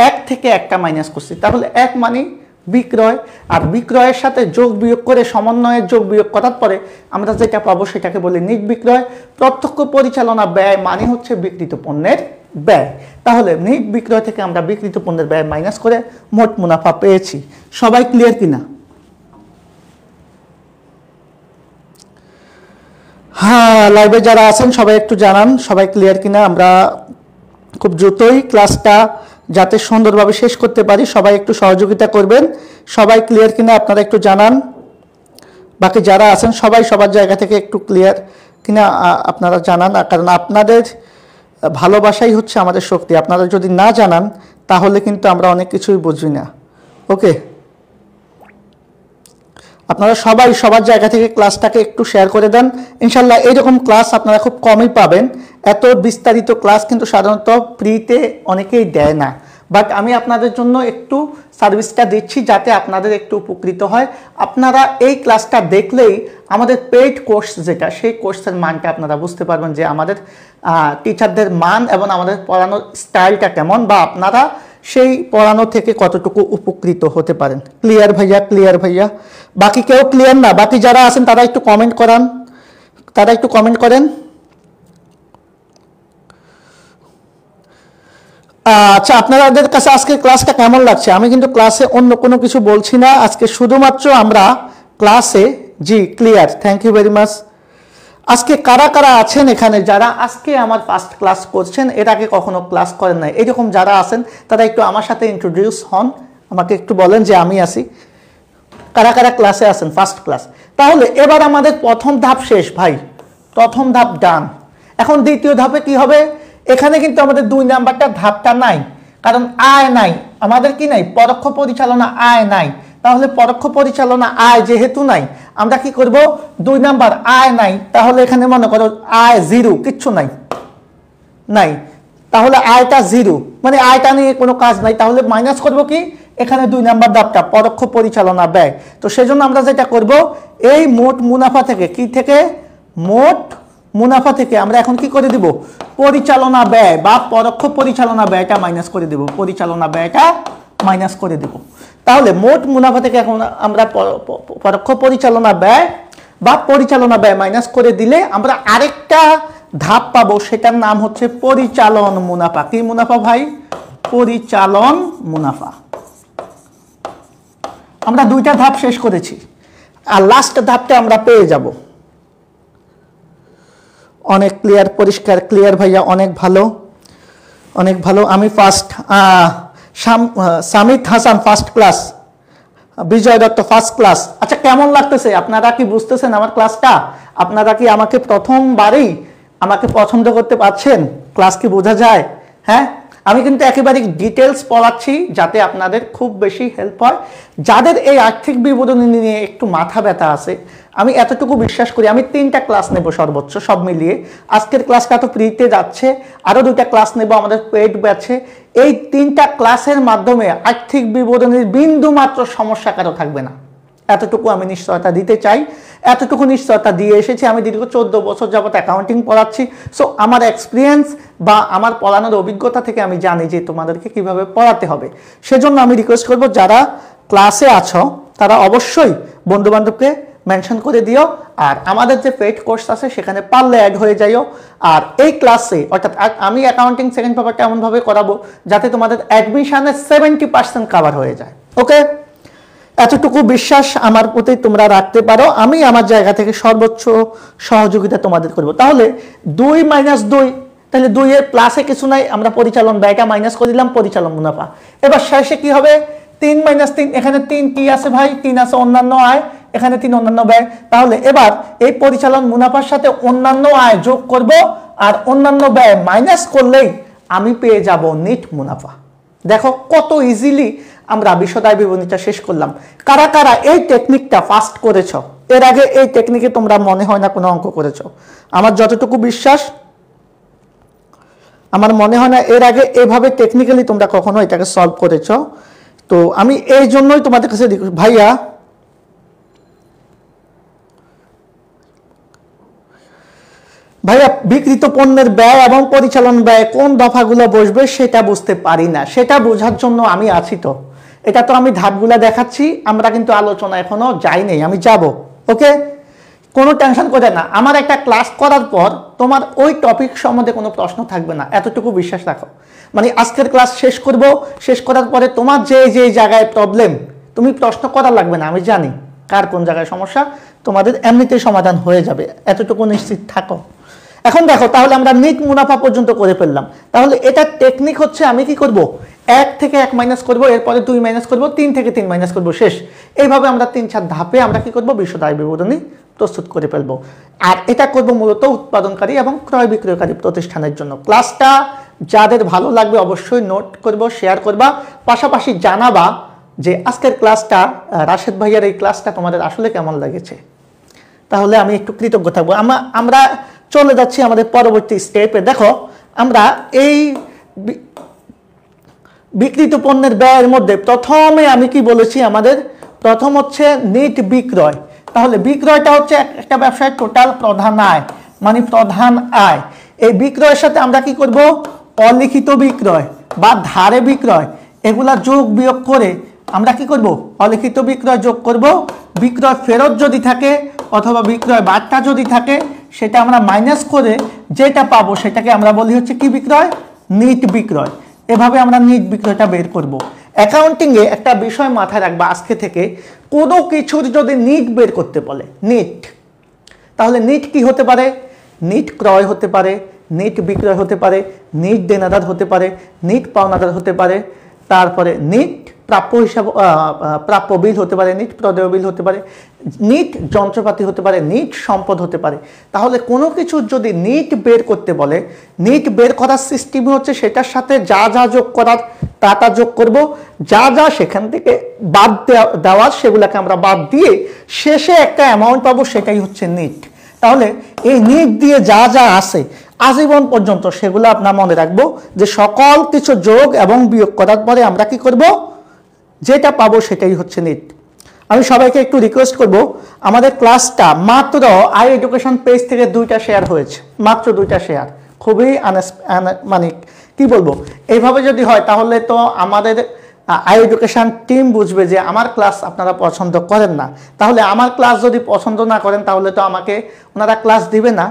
এক থেকে একটা মাইনাস করছি। তাহলে এক মানে বিক্রয়, আর বিক্রয়ের সাথে যোগ বিয়োগ করে সমন্বয়ের যোগ বিয়োগ করার পরে আমরা যেটা পাবো সেটাকে বলি নিট বিক্রয়। প্রত্যক্ষ পরিচালনা ব্যয় মানে হচ্ছে বিক্রিত পণ্যের ব্যয়। তাহলে নিট বিক্রয় থেকে আমরা বিক্রিত পণ্যের ব্যয় মাইনাস করে মোট মুনাফা পেয়েছি। সবাই ক্লিয়ার কিনা? হ্যাঁ, লাইভে যারা আছেন সবাই একটু জানান সবাই ক্লিয়ার কিনা। আমরা খুব দ্রুতই ক্লাসটা যাতে সুন্দরভাবে শেষ করতে পারি, সবাই একটু সহযোগিতা করবেন। সবাই ক্লিয়ার কিনা আপনারা একটু জানান। বাকি যারা আছেন সবাই সবার জায়গা থেকে একটু ক্লিয়ার কিনা আপনারা জানান, কারণ আপনাদের ভালোবাসাই হচ্ছে আমাদের শক্তি। আপনারা যদি না জানান তাহলে কিন্তু আমরা অনেক কিছুই বুঝি না। ওকে, আপনারা সবাই সবার জায়গা থেকে ক্লাসটাকে একটু শেয়ার করে দেন। ইনশাল্লাহ এইরকম ক্লাস আপনারা খুব কমই পাবেন। এত বিস্তারিত ক্লাস কিন্তু সাধারণত ফ্রিতে অনেকেই দেয় না, বাট আমি আপনাদের জন্য একটু সার্ভিসটা দিচ্ছি যাতে আপনাদের একটু উপকৃত হয়। আপনারা এই ক্লাসটা দেখলেই আমাদের পেইড কোর্স যেটা, সেই কোর্সের মানটা আপনারা বুঝতে পারবেন যে আমাদের টিচারদের মান এবং আমাদের পড়ানোর স্টাইলটা কেমন, বা আপনারা সেই পড়ানো থেকে কতটুকু উপকৃত হতে পারেন। ক্লিয়ার ভাইয়া? ক্লিয়ার ভাইয়া? বাকি কেউ ক্লিয়ার না? বাকি যারা আছেন তারা একটু কমেন্ট করেন, তারা একটু কমেন্ট করেন। আচ্ছা, আপনাদের কাছে আজকে ক্লাসটা কেমন লাগছে? আমি কিন্তু ক্লাসে অন্য কোনো কিছু বলছি না, আজকে শুধুমাত্র আমরা ক্লাসে, জি clear, thank you very much. আজকে কারা কারা আছেন এখানে যারা আজকে আমার ফার্স্ট ক্লাস করছেন, এর আগে কখনো ক্লাস করেন নাই, এরকম যারা আছেন তারা একটু আমার সাথে ইন্ট্রোডিউস হন, আমাকে একটু বলেন যে আমি আছি। কারা কারা ক্লাসে আছেন ফার্স্ট ক্লাস? তাহলে এবার আমাদের প্রথম ধাপ শেষ ভাই, প্রথম ধাপ ডান। এখন দ্বিতীয় ধাপে কি হবে? এখানে কিন্তু আমাদের 2 নাম্বারটা ধাপটা নাই, কারণ আয় নাই, আমাদের কি নাই, পরোক্ষ পরিচালনা আয় নাই। তাহলে পরোক্ষ পরিচালনা আয় যেহেতু নাই, আমরা কি করব, 2 নাম্বার আয় নাই, তাহলে এখানে মনে করো আয় জিরো, কিচ্ছু নাই, নাই। তাহলে আয়টা জিরো, মানে আয়টা নিয়ে কোনো কাজ নাই। তাহলে মাইনাস করব কি, এখানে 2 নাম্বার ধাপটা পরোক্ষ পরিচালনা ব্যয়। তো সেজন্য আমরা যেটা করব, এই মোট মুনাফা থেকে, কি থেকে, মোট মুনাফা থেকে আমরা এখন কি করে দিব, পরিচালনা ব্যয় বা পরোক্ষ পরিচালনা ব্যয়টা মাইনাস করে দেব, পরিচালনা ব্যয়টা মাইনাস করে দেব। তাহলে মোট মুনাফা থেকে এখন আমরা পরোক্ষ পরিচালনা ব্যয় বা পরিচালনা ব্যয় মাইনাস করে দিলে আমরা আরেকটা ধাপ পাবো, সেটার নাম হচ্ছে পরিচালন মুনাফা। কি মুনাফা ভাই? পরিচালন মুনাফা। আমরা 2টা ধাপ শেষ করেছি, আর লাস্ট ধাপটা আমরা পেয়ে যাব। অনেক ক্লিয়ার, পরিষ্কার, ক্লিয়ার ভাইয়া, অনেক ভালো, অনেক ভালো। আমি ফার্স্ট, সামিত হাসান ফার্স্ট ক্লাস, বিজয় দত্ত ফার্স্ট ক্লাস। আচ্ছা, কেমন লাগতেছে? আপনারা কি বুঝতেছেন আমার ক্লাসটা? আপনারা কি আমাকে প্রথমবারই আমাকে পছন্দ করতে পারছেন? ক্লাস কি বোঝা যায়? হ্যাঁ, আমি কিন্তু একেবারে ডিটেলস পড়াচ্ছি যাতে আপনাদের খুব বেশি হেল্প হয়। যাদের এই আর্থিক বিবরণী নিয়ে একটু মাথা ব্যথা আছে, আমি এতটুকু বিশ্বাস করি, আমি 3টা ক্লাস নেব সর্বোচ্চ, সব মিলিয়ে। আজকের ক্লাসটা তো ফ্রিতে যাচ্ছে, আরও 2টা ক্লাস নেব আমাদের পেইড ব্যাচে। এই 3টা ক্লাসের মাধ্যমে আর্থিক বিবরণীর বিন্দু মাত্র সমস্যা কারো থাকবে না, এতটুকু আমি নিশ্চয়তা দিতে চাই। এতটুকু নিশ্চয়তা দিয়ে এসেছি। আমি দীর্ঘ 14 বছর যাবত অ্যাকাউন্টিং পড়াচ্ছি। সো আমার এক্সপিরিয়েন্স বা আমার পড়ানোর অভিজ্ঞতা থেকে আমি জানি যে তোমাদেরকে কিভাবে পড়াতে হবে। সেজন্য আমি রিকোয়েস্ট করব, যারা ক্লাসে আছো তারা অবশ্যই বন্ধুবান্ধবকে মেনশন করে দিও, আর আমাদের যে পেইড কোর্স আছে সেখানে পারলে অ্যাড হয়ে যাইও। আর এই ক্লাসে, অর্থাৎ আমি অ্যাকাউন্টিং সেকেন্ড পেপারটা এমনভাবে করাবো যাতে তোমাদের অ্যাডমিশনের 70% কাভার হয়ে যায়। ওকে, এতটুকু বিশ্বাস আমার প্রতি তোমরা রাখতে পারো। আমি আমার জায়গা থেকে সর্বোচ্চ সহযোগিতা তোমাদের করব। তাহলে 2 - 2, তাহলে 2 এর প্লাসে কিছু নাই, আমরা পরিচালন ব্যয়টা মাইনাস করে দিলাম, পরিচালন মুনাফা। এবার শেষে কি হবে, 3 - 3, এখানে 3 কি আছে ভাই, 3 আছে অন্যান্য আয়, এখানে 3 অন্যান্য ব্যয়। তাহলে এবার এই পরিচালন মুনাফার সাথে অন্যান্য আয় যোগ করব, আর অন্যান্য ব্যয় মাইনাস করলেই আমি পেয়ে যাব নিট মুনাফা। দেখো কত ইজিলি আমরা বিশদায় বিবরণীটা শেষ করলাম। কারা কারা এই টেকনিকটা ফার্স্ট করেছো? এর আগে এই টেকনিকে তোমরা মনে হয় না কোনো অঙ্ক করেছো। আমার যতটুকু বিশ্বাস, আমার মনে হয় না এর আগে এভাবে টেকনিক্যালি তোমরা কখনো এটাকে সলভ করেছো। তো আমি এই জন্যই তোমাদের কাছে ভাইয়া বিক্রিত পণ্যের ব্যয় এবং পরিচালন ব্যয় কোন দফাগুলো বসবে সেটা বুঝতে পারি না, সেটা বোঝার জন্য আমি আছি। তো এটা তো আমি ধাপগুলা দেখাচ্ছি, আমরা কিন্তু আলোচনা এখনো যাই নাই, আমি যাব। ওকে, কোনো টেনশন করে না, আমার একটা ক্লাস করার পর তোমার ওই টপিক সম্বন্ধে কোনো প্রশ্ন থাকবে না, এতটুকু বিশ্বাস রাখো। মানে আজকের ক্লাস শেষ করব, শেষ করার পরে তোমার যে যে জায়গায় প্রবলেম তুমি প্রশ্ন করা লাগবে না, আমি জানি কার কোন জায়গায় সমস্যা, তোমাদের এমনিতেই সমাধান হয়ে যাবে, এতটুকু নিশ্চিত থাকো। এখন দেখো, তাহলে আমরা নিট মুনাফা পর্যন্ত করে ফেললাম। তাহলে এটা টেকনিক হচ্ছে, আমি কি করব, 1 থেকে 1 মাইনাস করব, এরপরে 2 মাইনাস করব, 3 থেকে 3 মাইনাস করব, শেষ। এইভাবে আমরা 3-4 ধাপে আমরা কি করব, বিশদ আয় বিবরণী প্রস্তুত করে ফেলবো। আর এটা করব মূলত উৎপাদনকারী এবং ক্রয় বিক্রয়কারী প্রতিষ্ঠানের জন্য। ক্লাসটা যাদের ভালো লাগবে অবশ্যই নোট করব, শেয়ার করবা, পাশাপাশি জানাবা যে আজকের ক্লাসটা, রাশেদ ভাইয়ার এই ক্লাসটা তোমাদের আসলে কেমন লেগেছে। তাহলে আমি একটু কৃতজ্ঞ থাকবো। আমরা চলে যাচ্ছি আমাদের পরবর্তী স্টেপে। দেখো, আমরা এই বিক্রিত পণ্যের ব্যয়ের মধ্যে প্রথমে আমি কি বলেছি, আমাদের প্রথম হচ্ছে নেট বিক্রয়। তাহলে বিক্রয়টা হচ্ছে একটা ব্যবসায় টোটাল প্রধান আয়, মানে প্রধান আয়। এই বিক্রয়ের সাথে আমরা কি করব, অলিখিত বিক্রয় বা ধারে বিক্রয় এগুলা যোগ বিয়োগ করে আমরা কি করব, অলিখিত বিক্রয় যোগ করব। বিক্রয় ফেরত যদি থাকে অথবা বিক্রয় বার্তা যদি থাকে সেটা আমরা মাইনাস করে যেটা পাবো সেটাকে আমরা বলি হচ্ছে কি বিক্রয়, নিট বিক্রয়। এভাবে আমরা নিট বিক্রয়টা বের করব। অ্যাকাউন্টিংয়ে একটা বিষয় মাথায় রাখবা আজকে থেকে, কোনো কিছুর যদি নিট বের করতে বলে, নিট, তাহলে নিট কি হতে পারে, নিট ক্রয় হতে পারে, নিট বিক্রয় হতে পারে, নিট দেনাদার হতে পারে, নিট পাওনাদার হতে পারে, তারপরে নিট প্রাপ্য হিসাব প্রাপ্য বিল হতে পারে, নিট প্রদেয় বিল হতে পারে, নিট যন্ত্রপাতি হতে পারে, নিট সম্পদ হতে পারে। তাহলে কোনো কিছু যদি নিট বের করতে বলে, নিট বের করার সিস্টেম হচ্ছে সেটার সাথে যা যা যোগ করার তা যোগ করব, যা যা সেখান থেকে বাদ দেওয়ার সেগুলোকে আমরা বাদ দিয়ে শেষে একটা অ্যামাউন্ট পাবো, সেটাই হচ্ছে নিট। তাহলে এই নিট দিয়ে যা যা আসে আজীবন পর্যন্ত সেগুলো আপনার মনে রাখবো যে সকল কিছু যোগ এবং বিয়োগ করার পরে আমরা কি করব, যেটা পাবো সেটাই হচ্ছে নিট। আমি সবাইকে একটু রিকোয়েস্ট করব, আমাদের ক্লাসটা মাত্র আই এডুকেশন পেজ থেকে 2টা শেয়ার হয়েছে, মাত্র 2টা শেয়ার, খুবই মানে কি বলবো, এইভাবে যদি হয় তাহলে তো আমাদের আই এডুকেশন টিম বুঝবে যে আমার ক্লাস আপনারা পছন্দ করেন না। তাহলে আমার ক্লাস যদি পছন্দ না করেন তাহলে তো আমাকে ওনারা ক্লাস দিবে না,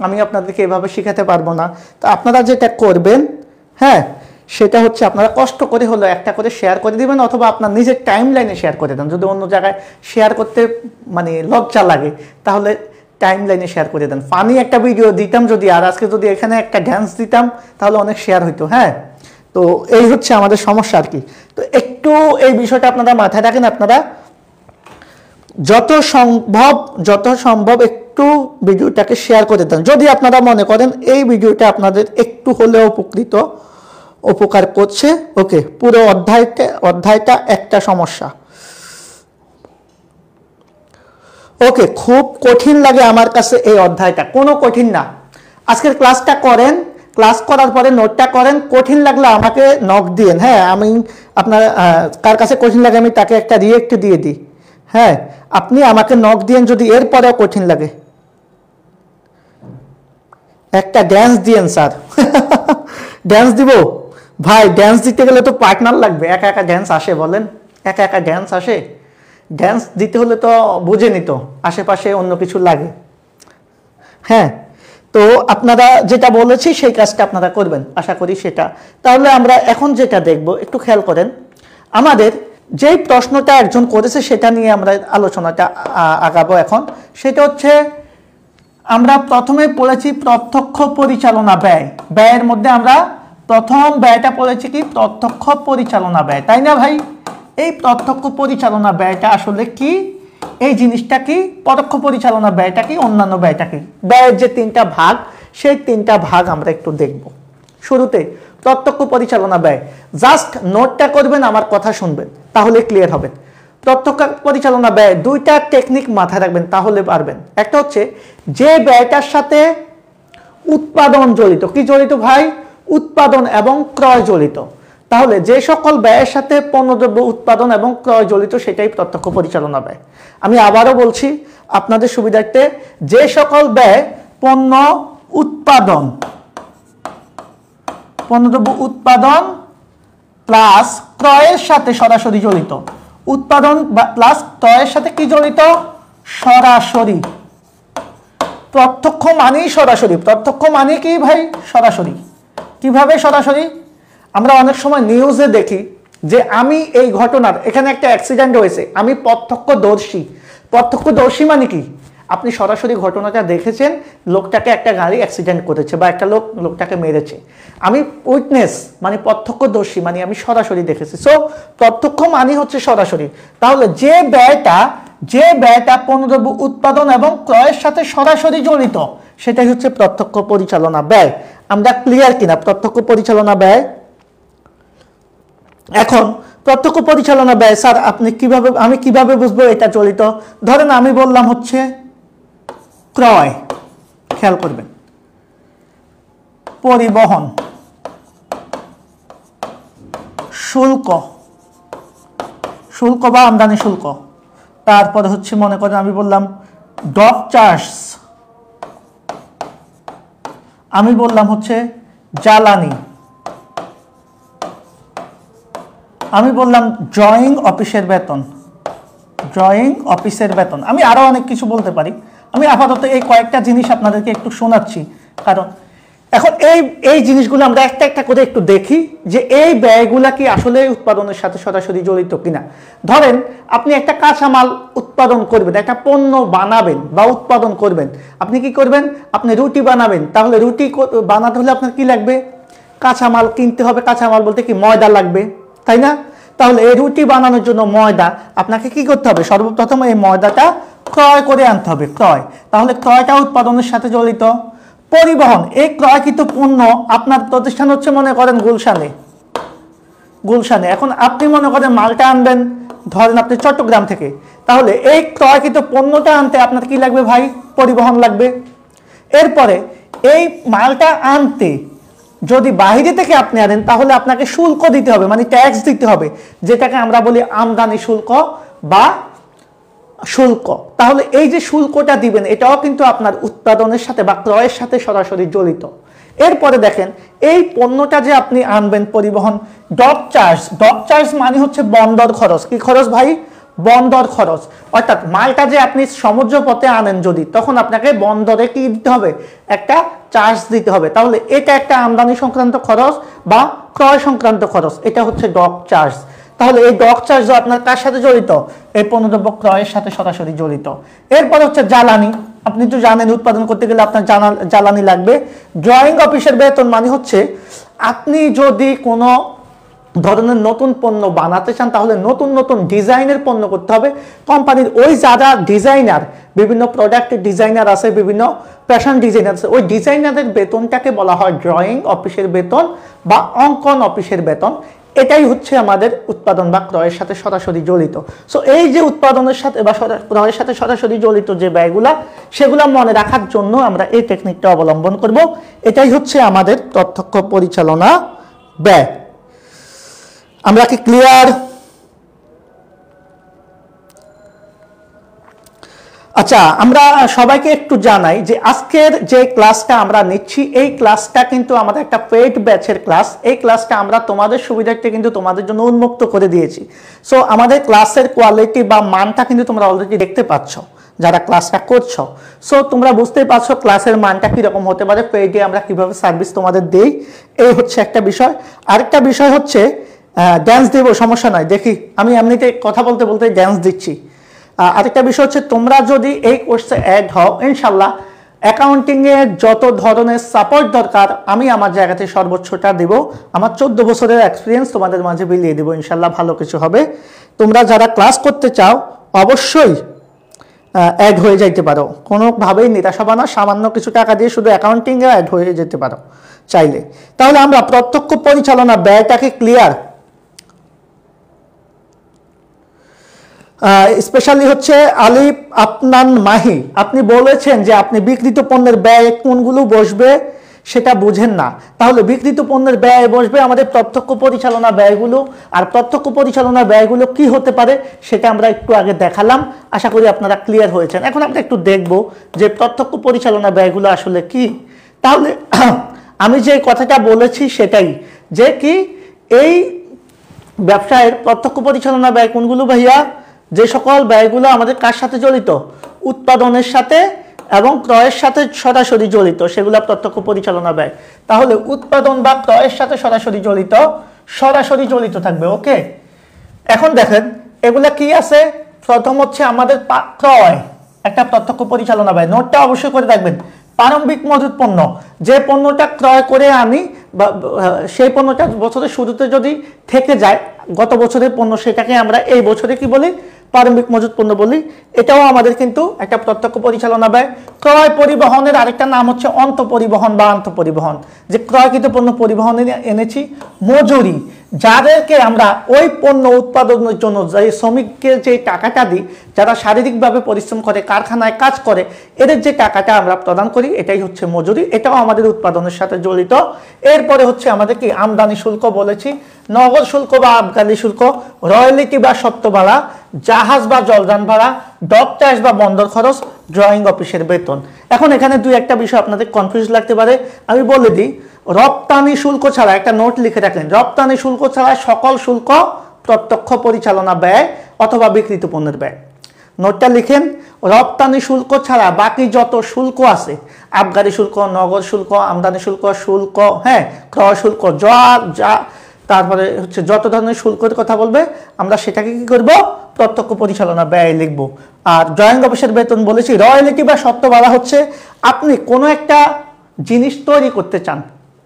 আমি আপনাদেরকে এভাবে শেখাতে পারবো না। তো আপনারা যেটা করবেন, হ্যাঁ, সেটা হচ্ছে আপনারা কষ্ট করে হলো একটা করে শেয়ার করে দিবেন, অথবা আপনার নিজের টাইম লাইনে শেয়ার করে দেন। যদি অন্য জায়গায় শেয়ার করতে মানে লজ্জা লাগে তাহলে টাইম লাইনে শেয়ার করে দেন। ফানি একটা ভিডিও দিতাম যদি, আর আজকে যদি এখানে একটা ড্যান্স দিতাম তাহলে অনেক শেয়ার হইতো। হ্যাঁ, তো এই হচ্ছে আমাদের সমস্যা আর কি। তো একটু এই বিষয়টা আপনারা মাথায় রাখেন, আপনারা যত সম্ভব একটু ভিডিওটাকে শেয়ার করে দেন, যদি আপনারা মনে করেন এই ভিডিওটা আপনাদের একটু হলেও উপকার করছে। ওকে, পুরো অধ্যায়টা একটা সমস্যা। ওকে, খুব কঠিন লাগে আমার কাছে এই অধ্যায়টা, কোনো কঠিন না। আজকের ক্লাসটা করেন, ক্লাস করার পরে নোটটা করেন, কঠিন লাগলে আমাকে নক দিয়েন। হ্যাঁ, আমি আপনার কার কাছে কঠিন লাগে আমি তাকে একটা রিয়েক্ট দিয়ে দিই। হ্যাঁ, আপনি আমাকে নক দিয়েন যদি এরপরেও কঠিন লাগে। একটা ড্যান্স দিয়েন স্যার। ড্যান্স দিব ভাই, ড্যান্স দিতে গেলে তো পার্টনার লাগবে, একা একা ড্যান্স আসে বলেন, একা একা ড্যান্স আসে? ড্যান্স দিতে হলে তো বুঝে নিত আশেপাশে অন্য কিছু লাগে। হ্যাঁ, তো আপনারা যেটা বলেছি সেই কাজটা আপনারা করবেন, আশা করি সেটা। তাহলে আমরা এখন যেটা দেখব একটু খেয়াল করেন, আমাদের যেই প্রশ্নটা একজন করেছে সেটা নিয়ে আমরা আলোচনাটা আগাবো এখন। সেটা হচ্ছে, আমরা প্রথমে পড়েছি প্রত্যক্ষ পরিচালনা ব্যয়, ব্যয়ের মধ্যে আমরা প্রথম ব্যয়টা পড়েছি কি, প্রত্যক্ষ পরিচালনা ব্যয়, তাই না ভাই? এই প্রত্যক্ষ পরিচালনা ব্যয়টা আসলে কি, এই জিনিসটা কি, পরোক্ষ পরিচালনা ব্যয়টা কি, অন্যান্য ব্যয়টা কি, ব্যয়ের যে 3টা ভাগ সেই 3টা ভাগ আমরা একটু দেখব। শুরুতে প্রত্যক্ষ পরিচালনা ব্যয়, জাস্ট নোটটা করবেন, আমার কথা শুনবেন, তাহলে ক্লিয়ার হবেন। প্রত্যক্ষ পরিচালনা ব্যয় 2টা টেকনিক মাথায় রাখবেন, তাহলে পারবেন। একটা হচ্ছে যে ব্যয়টার সাথে উৎপাদন জড়িত, কি জড়িত ভাই, উৎপাদন এবং ক্রয় জড়িত, তাহলে যে সকল ব্যয়ের সাথে পণ্যদ্রব্য উৎপাদন এবং ক্রয় জড়িত সেটাই প্রত্যক্ষ পরিচালনা ব্যয়। আমি আবারও বলছি আপনাদের সুবিধার্থে, যে সকল ব্যয় পণ্যদ্রব্য উৎপাদন প্লাস ক্রয়ের সাথে সরাসরি জড়িত, উৎপাদন প্লাস ক্রয়ের সাথে কি জড়িত? সরাসরি। প্রত্যক্ষ মানেই সরাসরি, প্রত্যক্ষ মানে কি ভাই? সরাসরি। কিভাবে সরাসরি? আমরা অনেক সময় নিউজে দেখি যে আমি এই ঘটনার, এখানে একটা অ্যাক্সিডেন্ট হয়েছে, আমি প্রত্যক্ষদর্শী। প্রত্যক্ষদর্শী মানে কি? আপনি সরাসরি ঘটনাটা দেখেছেন, লোকটাকে একটা গাড়ি অ্যাক্সিডেন্ট করেছে বা একটা লোকটাকে মেরেছে। আমি উইটনেস মানে প্রত্যক্ষদর্শী, মানে আমি সরাসরি দেখেছি। সো প্রত্যক্ষ মানে হচ্ছে সরাসরি। তাহলে যে ব্যয়টা পণ্যদ্রব্য উৎপাদন এবং ক্রয়ের সাথে সরাসরি জড়িত সেটাই হচ্ছে প্রত্যক্ষ পরিচালনা ব্যয়। আমরা ক্লিয়ার কিনা প্রত্যক্ষ পরিচালনা ব্যয়? এখন প্রত্যক্ষ পরিচালনা ব্যয় স্যার আমি কিভাবে বুঝবো এটা জড়িত? ধরেন আমি বললাম হচ্ছে ক্রয়, খেয়াল করবেন, পরিবহন, শুল্ক বা আমদানি শুল্ক, তারপরে হচ্ছে মনে করেন আমি বললাম ডক চার্জ, আমি বললাম হচ্ছে জ্বালানি, আমি বললাম ড্রয়িং অফিসের বেতন, আমি আরো অনেক কিছু বলতে পারি। আমি আপাতত এই কয়েকটা জিনিস আপনাদেরকে একটু শোনাচ্ছি, কারণ এখন এই জিনিসগুলো আমরা একটা একটা করে একটু দেখি যে এই ব্যয়গুলা কি আসলে উৎপাদনের সাথে সরাসরি জড়িত কিনা। ধরেন আপনি একটা কাঁচামাল উৎপাদন করবেন, একটা পণ্য বানাবেন বা উৎপাদন করবেন, আপনি কি করবেন? আপনি রুটি বানাবেন, তাহলে রুটি বানাতে হলে আপনার কি লাগবে? কাঁচামাল কিনতে হবে। কাঁচামাল বলতে কি? ময়দা লাগবে, তাই না? তাহলে এই রুটি বানানোর জন্য ময়দা আপনাকে কি করতে হবে? সর্বপ্রথম এই ময়দাটা ক্রয় করে আনতে হবে, ক্রয়। তাহলে ক্রয়টা উৎপাদনের সাথে জড়িত। পরিবহন, এই ক্রয়কৃত পণ্য আপনার প্রতিষ্ঠান হচ্ছে মনে করেন গুলশানে, এখন আপনি মনে করেন মালটা আনবেন ধরেন আপনি চট্টগ্রাম থেকে, তাহলে এই ক্রয়কৃত পণ্যটা আনতে আপনার কি লাগবে ভাই? পরিবহন লাগবে। এরপরে এই মালটা আনতে যদি বাইরে থেকে আপনি আনেন তাহলে আপনাকে শুল্ক দিতে হবে, মানে ট্যাক্স দিতে হবে, যেটাকে আমরা বলি আমদানি শুল্ক বা শুল্ক। তাহলে এই যে শুল্কটা দিবেন এটাও কিন্তু আপনার উৎপাদনের সাথে বা ক্রয়ের সাথে সরাসরি জড়িত। এরপরে দেখেন এই পণ্যটা যে আপনি আনবেন, পরিবহন, ডক চার্জ মানে হচ্ছে বন্দর খরচ। কি খরচ ভাই? বন্দর খরচ। অর্থাৎ মালটা যে আপনি সমুদ্র পথে আনেন যদি, তখন আপনাকে বন্দরে কি দিতে হবে? একটা চার্জ দিতে হবে। তাহলে এটা একটা আমদানি সংক্রান্ত খরচ বা ক্রয় সংক্রান্ত খরচ, এটা হচ্ছে ডক চার্জ। তাহলে এই ডক চার্জ আপনার কার সাথে জড়িত? এই পণ্যদ্রব্য ক্রয়ের সাথে সরাসরি জড়িত। এরপর হচ্ছে জ্বালানি, আপনি তো জানেন উৎপাদন করতে গেলে আপনার জ্বালানি লাগবে। ড্রয়িং অফিসের বেতন মানে হচ্ছে আপনি যদি কোনো ধরনের নতুন পণ্য বানাতে চান তাহলে নতুন ডিজাইনের পণ্য করতে হবে। কোম্পানির ওই যারা ডিজাইনার, বিভিন্ন প্রোডাক্টের ডিজাইনার আছে, বিভিন্ন ফ্যাশন ডিজাইনার আছে, ওই ডিজাইনারদের বেতনটাকে বলা হয় ড্রয়িং অফিসের বেতন বা অঙ্কন অফিসের বেতন। এটাই হচ্ছে আমাদের উৎপাদন বা ক্রয়ের সাথে সরাসরি জড়িত। সো এই যে উৎপাদনের সাথে বা ক্রয়ের সাথে সরাসরি জড়িত যে ব্যয়গুলা, সেগুলা মনে রাখার জন্য আমরা এই টেকনিকটা অবলম্বন করব। এটাই হচ্ছে আমাদের প্রত্যক্ষ পরিচালনা ব্যয়। আমরা কি ক্লিয়ার? আচ্ছা, আমরা সবাইকে একটু জানাই যে আজকের যে ক্লাসটা আমরা নিচ্ছি এই ক্লাসটা কিন্তু আমাদের একটা পেইড ব্যাচের ক্লাস। এই ক্লাসটা আমরা তোমাদের সুবিধার্থে কিন্তু তোমাদের জন্য উন্মুক্ত করে দিয়েছি। সো আমাদের ক্লাসের কোয়ালিটি বা মানটা কিন্তু তোমরা অলরেডি দেখতে পাচ্ছ যারা ক্লাসটা করছো। সো তোমরা বুঝতেই পারছো ক্লাসের মানটা কিরকম হতে পারে, পেইডে আমরা কিভাবে সার্ভিস তোমাদের দেই, এই হচ্ছে একটা বিষয়। আরেকটা বিষয় হচ্ছে ড্যান্স দেবো, সমস্যা নয়, দেখি আমি এমনিতে কথা বলতে বলতে ড্যান্স দিচ্ছি। আরেকটা বিষয় হচ্ছে তোমরা যদি এই কোর্সে অ্যাড হও, ইনশাল্লাহ অ্যাকাউন্টিংয়ের যত ধরনের সাপোর্ট দরকার আমি আমার জায়গা থেকে সর্বোচ্চটা দেব। আমার 14 বছরের এক্সপিরিয়েন্স তোমাদের মাঝে বিলিয়ে দেবো, ইনশাল্লাহ ভালো কিছু হবে। তোমরা যারা ক্লাস করতে চাও অবশ্যই অ্যাড হয়ে যাইতে পারো, কোনোভাবেই নিরাশ হবে না। সামান্য কিছু টাকা দিয়ে শুধু অ্যাকাউন্টিংয়ে অ্যাড হয়ে যেতে পারো চাইলে। তাহলে আমরা প্রত্যক্ষ পরিচালনা ব্যয়টাকে ক্লিয়ার, স্পেশালি হচ্ছে আলিফ আপনান মাহি, আপনি বলেছেন যে আপনি বিক্রিত পণ্যের ব্যয় কোনগুলো বসবে সেটা বুঝেন না, তাহলে বিক্রিত পণ্যের ব্যয় বসবে আমাদের প্রত্যক্ষ পরিচালনা ব্যয়গুলো। আর প্রত্যক্ষ পরিচালনা ব্যয়গুলো কি হতে পারে সেটা আমরা একটু আগে দেখালাম, আশা করি আপনারা ক্লিয়ার হয়েছেন। এখন আমরা একটু দেখব যে প্রত্যক্ষ পরিচালনা ব্যয়গুলো আসলে কি। তাহলে আমি যে কথাটা বলেছি সেটাই, যে কি এই ব্যবসায়ের প্রত্যক্ষ পরিচালনা ব্যয় কোনগুলো ভাইয়া? যে সকল ব্যয়গুলো আমাদের কার সাথে জড়িত? উৎপাদনের সাথে এবং ক্রয়ের সাথে সরাসরি জড়িত, সেগুলো প্রত্যক্ষ পরিচালনা ব্যয়। তাহলে উৎপাদন বা ক্রয়ের সাথে সরাসরি জড়িত থাকবে। ওকে, এখন দেখেন এগুলা কি আছে। প্রথম হচ্ছে আমাদের ক্রয়, একটা প্রত্যক্ষ পরিচালনা ব্যয়। নোটটা অবশ্যই করে রাখবেন। প্রারম্ভিক মজুত পণ্য, যে পণ্যটা ক্রয় করে আনি বা সেই পণ্যটা বছরের শুরুতে যদি থেকে যায়, গত বছরের পণ্য, সেটাকে আমরা এই বছরে কি বলি? প্রারম্ভিক মজুত পণ্য বলি। এটাও আমাদের কিন্তু একটা প্রত্যক্ষ পরিচালনা ব্যয়। ক্রয় পরিবহনের আরেকটা নাম হচ্ছে অন্তঃপরিবহন বা আন্তঃপরিবহন, যে ক্রয়কৃত পণ্য পরিবহনে এনেছি। মজুরি, যাদেরকে আমরা ওই পণ্য উৎপাদনের জন্য যে শ্রমিককে যে টাকাটা দিই, যারা শারীরিকভাবে পরিশ্রম করে, কারখানায় কাজ করে, এদের যে টাকাটা আমরা প্রদান করি, এটাই হচ্ছে মজুরি। এটাও আমাদের উৎপাদনের সাথে জড়িত। এরপরে হচ্ছে আমাদের কি? আমদানি শুল্ক বলেছি, নগদ শুল্ক বা আবগারি শুল্ক, রয়্যালিটি বা সত্ত্ব ভাড়া, জাহাজ বা জলযান ভাড়া, ডক চার্জ বা বন্দর খরচ, ড্রয়িং অফিসের বেতন। এখন এখানে দুই একটা বিষয় আপনাদের কনফিউজ লাগতে পারে, আমি বলে দিই। রপ্তানি শুল্ক ছাড়া, একটা নোট লিখে রাখেন, রপ্তানি শুল্ক ছাড়া সকল শুল্ক প্রত্যক্ষ পরিচালনা ব্যয় অথবা বিক্রিত পণ্যের ব্যয়। নোটটা লিখেন, রপ্তানি শুল্ক ছাড়া বাকি যত শুল্ক আছে, আবগারি শুল্ক, নগদ শুল্ক, আমদানি শুল্ক, হ্যাঁ, ক্রয় শুল্ক, যা তারপরে হচ্ছে যত ধরনের শুল্কের কথা বলবে, আমরা সেটাকে কি করব? প্রত্যক্ষ পরিচালনা ব্যয় লিখব। আর ড্রয়িং অফিসের বেতন বলেছি। রয়্যালিটি বা সত্ত্ব ভাড়া হচ্ছে আপনি কোনো একটা জিনিস তৈরি করতে চান,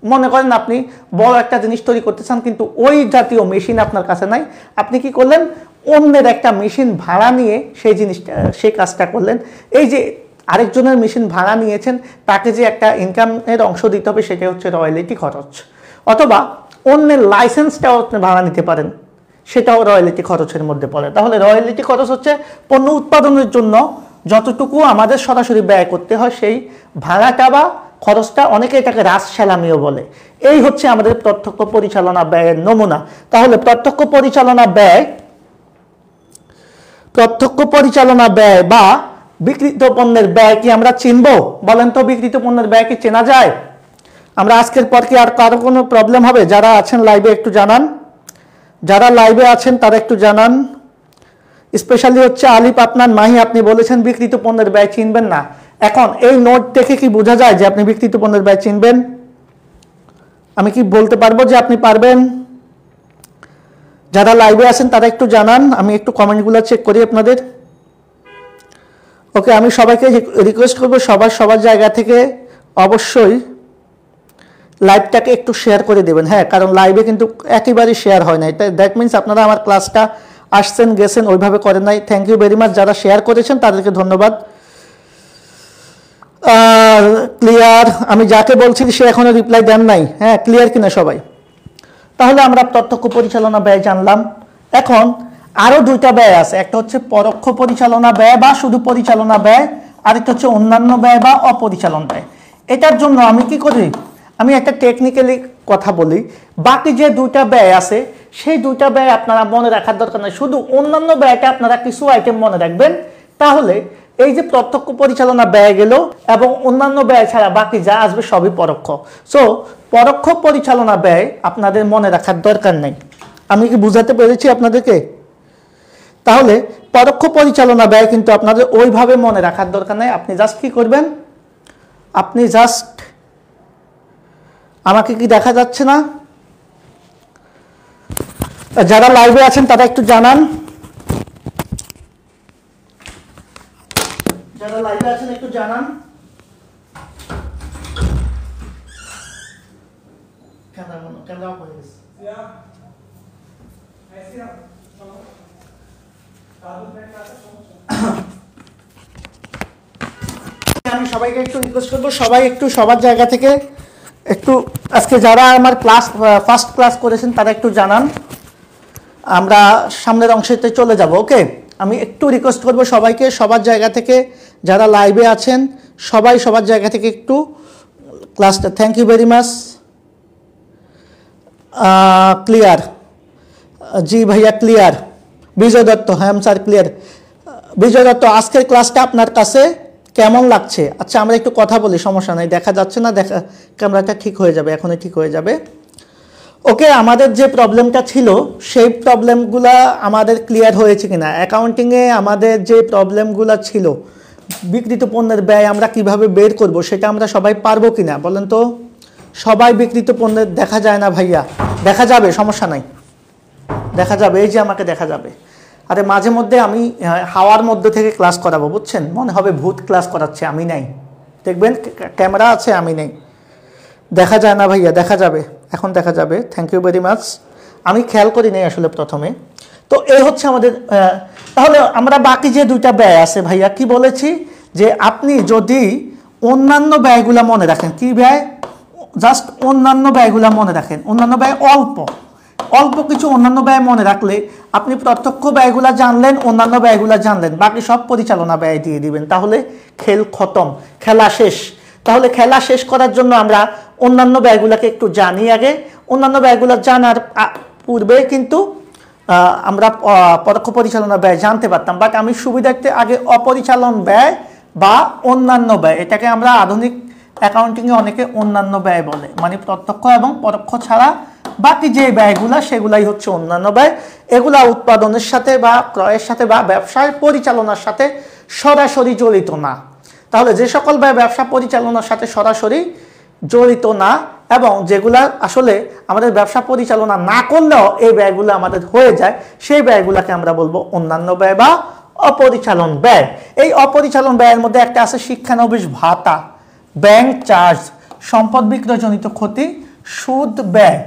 মনে করেন আপনি বড় একটা জিনিস তৈরি করতে চান, কিন্তু ওই জাতীয় মেশিন আপনার কাছে নাই, আপনি কি করলেন? অন্যের একটা মেশিন ভাড়া নিয়ে সেই কাজটা করলেন। এই যে আরেকজনের মেশিন ভাড়া নিয়েছেন, তাকে যে একটা ইনকামের অংশ দিতে হবে, সেটা হচ্ছে রয়্যালিটি খরচ। অথবা অন্যের লাইসেন্সটাও আপনি ভাড়া নিতে পারেন, সেটাও রয়্যালিটি খরচের মধ্যে পড়ে। তাহলে রয়্যালিটি খরচ হচ্ছে পণ্য উৎপাদনের জন্য যতটুকু আমাদের সরাসরি ব্যয় করতে হয়, সেই ভাড়াটা বা খরচটা, অনেকে এটাকে রাস সালামিও বলে। এই হচ্ছে আমাদের প্রত্যক্ষ পরিচালনা ব্যয়ের নমুনা। তাহলে প্রত্যক্ষ পরিচালনা ব্যয় বা বিক্রিত পণ্যের ব্যয় কি আমরা চিনব? বলেন তো, বিক্রিত পণ্যের ব্যয় কি চেনা যায়? আমরা আজকের পর কি আর কারো কোনো প্রবলেম হবে? যারা আছেন লাইভে একটু জানান, যারা লাইভে আছেন তারা একটু জানান। স্পেশালি হচ্ছে আলিফ আপনার মাহি, আপনি বলেছেন বিক্রিত পণ্যের ব্যয় চিনবেন না। এখন এই নোট দেখে কি বোঝা যায় যে আপনি বিক্রিত পণ্যের ব্যয় চিনবেন? আমি কি বলতে পারবো যে আপনি পারবেন? যারা লাইভে আছেন তারা একটু জানান, আমি একটু কমেন্টগুলো চেক করি আপনাদের। ওকে, আমি সবাইকে রিকোয়েস্ট করবো সবার জায়গা থেকে অবশ্যই লাইভটাকে একটু শেয়ার করে দেবেন। হ্যাঁ, কারণ লাইভে কিন্তু একেবারেই শেয়ার হয় না। এটা দ্যাট মিনস আপনারা আমার ক্লাসটা আসছেন গেছেন, ওইভাবে করেন নাই। Thank you very much. যারা শেয়ার করেছেন তাদেরকে ধন্যবাদ। ক্লিয়ার, আমি যাকে বলছি সে এখনো রিপ্লাই দেন নাই। হ্যাঁ, ক্লিয়ার কিনা সবাই? তাহলে আমরা প্রত্যক্ষ পরিচালনা ব্যয় জানলাম। এখন আরো দুইটা ব্যয় আছে, একটা হচ্ছে পরোক্ষ পরিচালনা ব্যয় বা শুধু পরিচালনা ব্যয়, আরেকটা হচ্ছে অন্যান্য ব্যয় বা অপরিচালন ব্যয়। এটার জন্য আমি কি করি? আমি একটা টেকনিক্যালি কথা বলি। বাকি যে দুইটা ব্যয় আছে, সেই দুইটা ব্যয় আপনারা মনে রাখার দরকার নেই, শুধু অন্যান্য ব্যয়টা আপনারা কিছু আইটেম মনে রাখবেন। তাহলে এই যে প্রত্যক্ষ পরিচালনা ব্যয় গেল এবং অন্যান্য ব্যয় ছাড়া বাকি যা আসবে সবই পরোক্ষ। সো পরোক্ষ পরিচালনা ব্যয় আপনাদের মনে রাখার দরকার নেই। আমি কি বুঝাতে পেরেছি আপনাদেরকে? তাহলে পরোক্ষ পরিচালনা ব্যয় কিন্তু আপনাদের ওইভাবে মনে রাখার দরকার নেই। আপনি জাস্ট কি করবেন? আপনি জাস্ট, আমাকে কি দেখা যাচ্ছে না? যারা লাইভে আছেন তারা একটু জানান, যারা লাইভে আছেন একটু জানান। ক্যামেরা অফ হয়ে গেছে। আমি সবাইকে একটু রিকোয়েস্ট করবো, সবাই একটু সবার জায়গা থেকে একটু, আজকে যারা আমার ফার্স্ট ক্লাস করেছেন তারা একটু জানান। আমরা সামনের অংশেতে চলে যাব। ওকে, আমি একটু রিকোয়েস্ট করবো সবাইকে সবার জায়গা থেকে, যারা লাইভে আছেন সবাই সবার জায়গা থেকে একটু ক্লাসটা। Thank you very much. Clear, জি ভাইয়া ক্লিয়ার। বিজয় দত্ত, হ্যাঁ স্যার ক্লিয়ার। বিজয় দত্ত, আজকের ক্লাসটা আপনার কাছে কেমন লাগছে? আচ্ছা আমরা একটু কথা বলি, সমস্যা নাই। দেখা যাচ্ছে না, দেখা ক্যামেরাটা ঠিক হয়ে যাবে, এখনই ঠিক হয়ে যাবে। ওকে, আমাদের যে প্রবলেমটা ছিল সেই প্রবলেমগুলো আমাদের ক্লিয়ার হয়েছে কিনা? অ্যাকাউন্টিংয়ে আমাদের যে প্রবলেমগুলো ছিল, বিক্রিত পণ্যের ব্যয় আমরা কিভাবে বের করব সেটা আমরা সবাই পারবো কিনা বলেন তো? সবাই বিক্রিত পণ্যের দেখা যায় না ভাইয়া, দেখা যাবে, সমস্যা নাই, দেখা যাবে। এই যে আমাকে দেখা যাবে। আরে মাঝে মধ্যে আমি হাওয়ার মধ্যে থেকে ক্লাস করাবো, বুঝছেন? মনে হবে ভূত ক্লাস করাচ্ছে, আমি নাই। দেখবেন ক্যামেরা আছে, আমি নেই। দেখা যায় না ভাইয়া, দেখা যাবে, এখন দেখা যাবে। Thank you very much. আমি খেয়াল করি নাই আসলে প্রথমে। তো এই হচ্ছে আমাদের। তাহলে আমরা বাকি যে দুইটা ব্যয় আছে ভাইয়া, কি বলেছি যে আপনি যদি অন্যান্য ব্যয়গুলা মনে রাখেন, কি ব্যয়? জাস্ট অন্যান্য ব্যয়গুলা মনে রাখেন। অন্যান্য ব্যয় অল্প অল্প কিছু অন্যান্য ব্যয় মনে রাখলে আপনি প্রত্যক্ষ ব্যয়গুলা জানলেন, অন্যান্য ব্যয়গুলা জানলেন, বাকি সব পরিচালনা ব্যয় দিয়ে দিবেন। তাহলে খেল খতম, খেলা শেষ। তাহলে খেলা শেষ করার জন্য আমরা অন্যান্য ব্যয়গুলোকে একটু জানি আগে। অন্যান্য ব্যয়গুলো জানার পূর্বে কিন্তু আমরা পরোক্ষ পরিচালনা ব্যয় জানতে পারতাম, বাট আমি সুবিধার্থে আগে অপরিচালন ব্যয় বা অন্যান্য ব্যয়, এটাকে আমরা আধুনিক অ্যাকাউন্টিংয়ে অনেকে অন্যান্য ব্যয় বলে, মানে প্রত্যক্ষ এবং পরোক্ষ ছাড়া বাকি যে ব্যয়গুলো সেগুলাই হচ্ছে অন্যান্য ব্যয়। এগুলা উৎপাদনের সাথে বা ক্রয়ের সাথে বা ব্যবসায় পরিচালনার সাথে সরাসরি জড়িত না। তাহলে যে সকল ব্যয় ব্যবসা পরিচালনার সাথে সরাসরি জড়িত না এবং যেগুলা আসলে আমাদের ব্যবসা পরিচালনা না করলেও এই ব্যয়গুলো আমাদের হয়ে যায়, সেই ব্যয়গুলোকে আমরা বলবো অন্যান্য ব্যয় বা অপরিচালন ব্যয়। এই অপরিচালন ব্যয়ের মধ্যে একটা আছে শিক্ষানবিশ ভাতা, ব্যাংক চার্জ, সম্পদ বিক্রয়জনিত ক্ষতি, সুদ ব্যয়।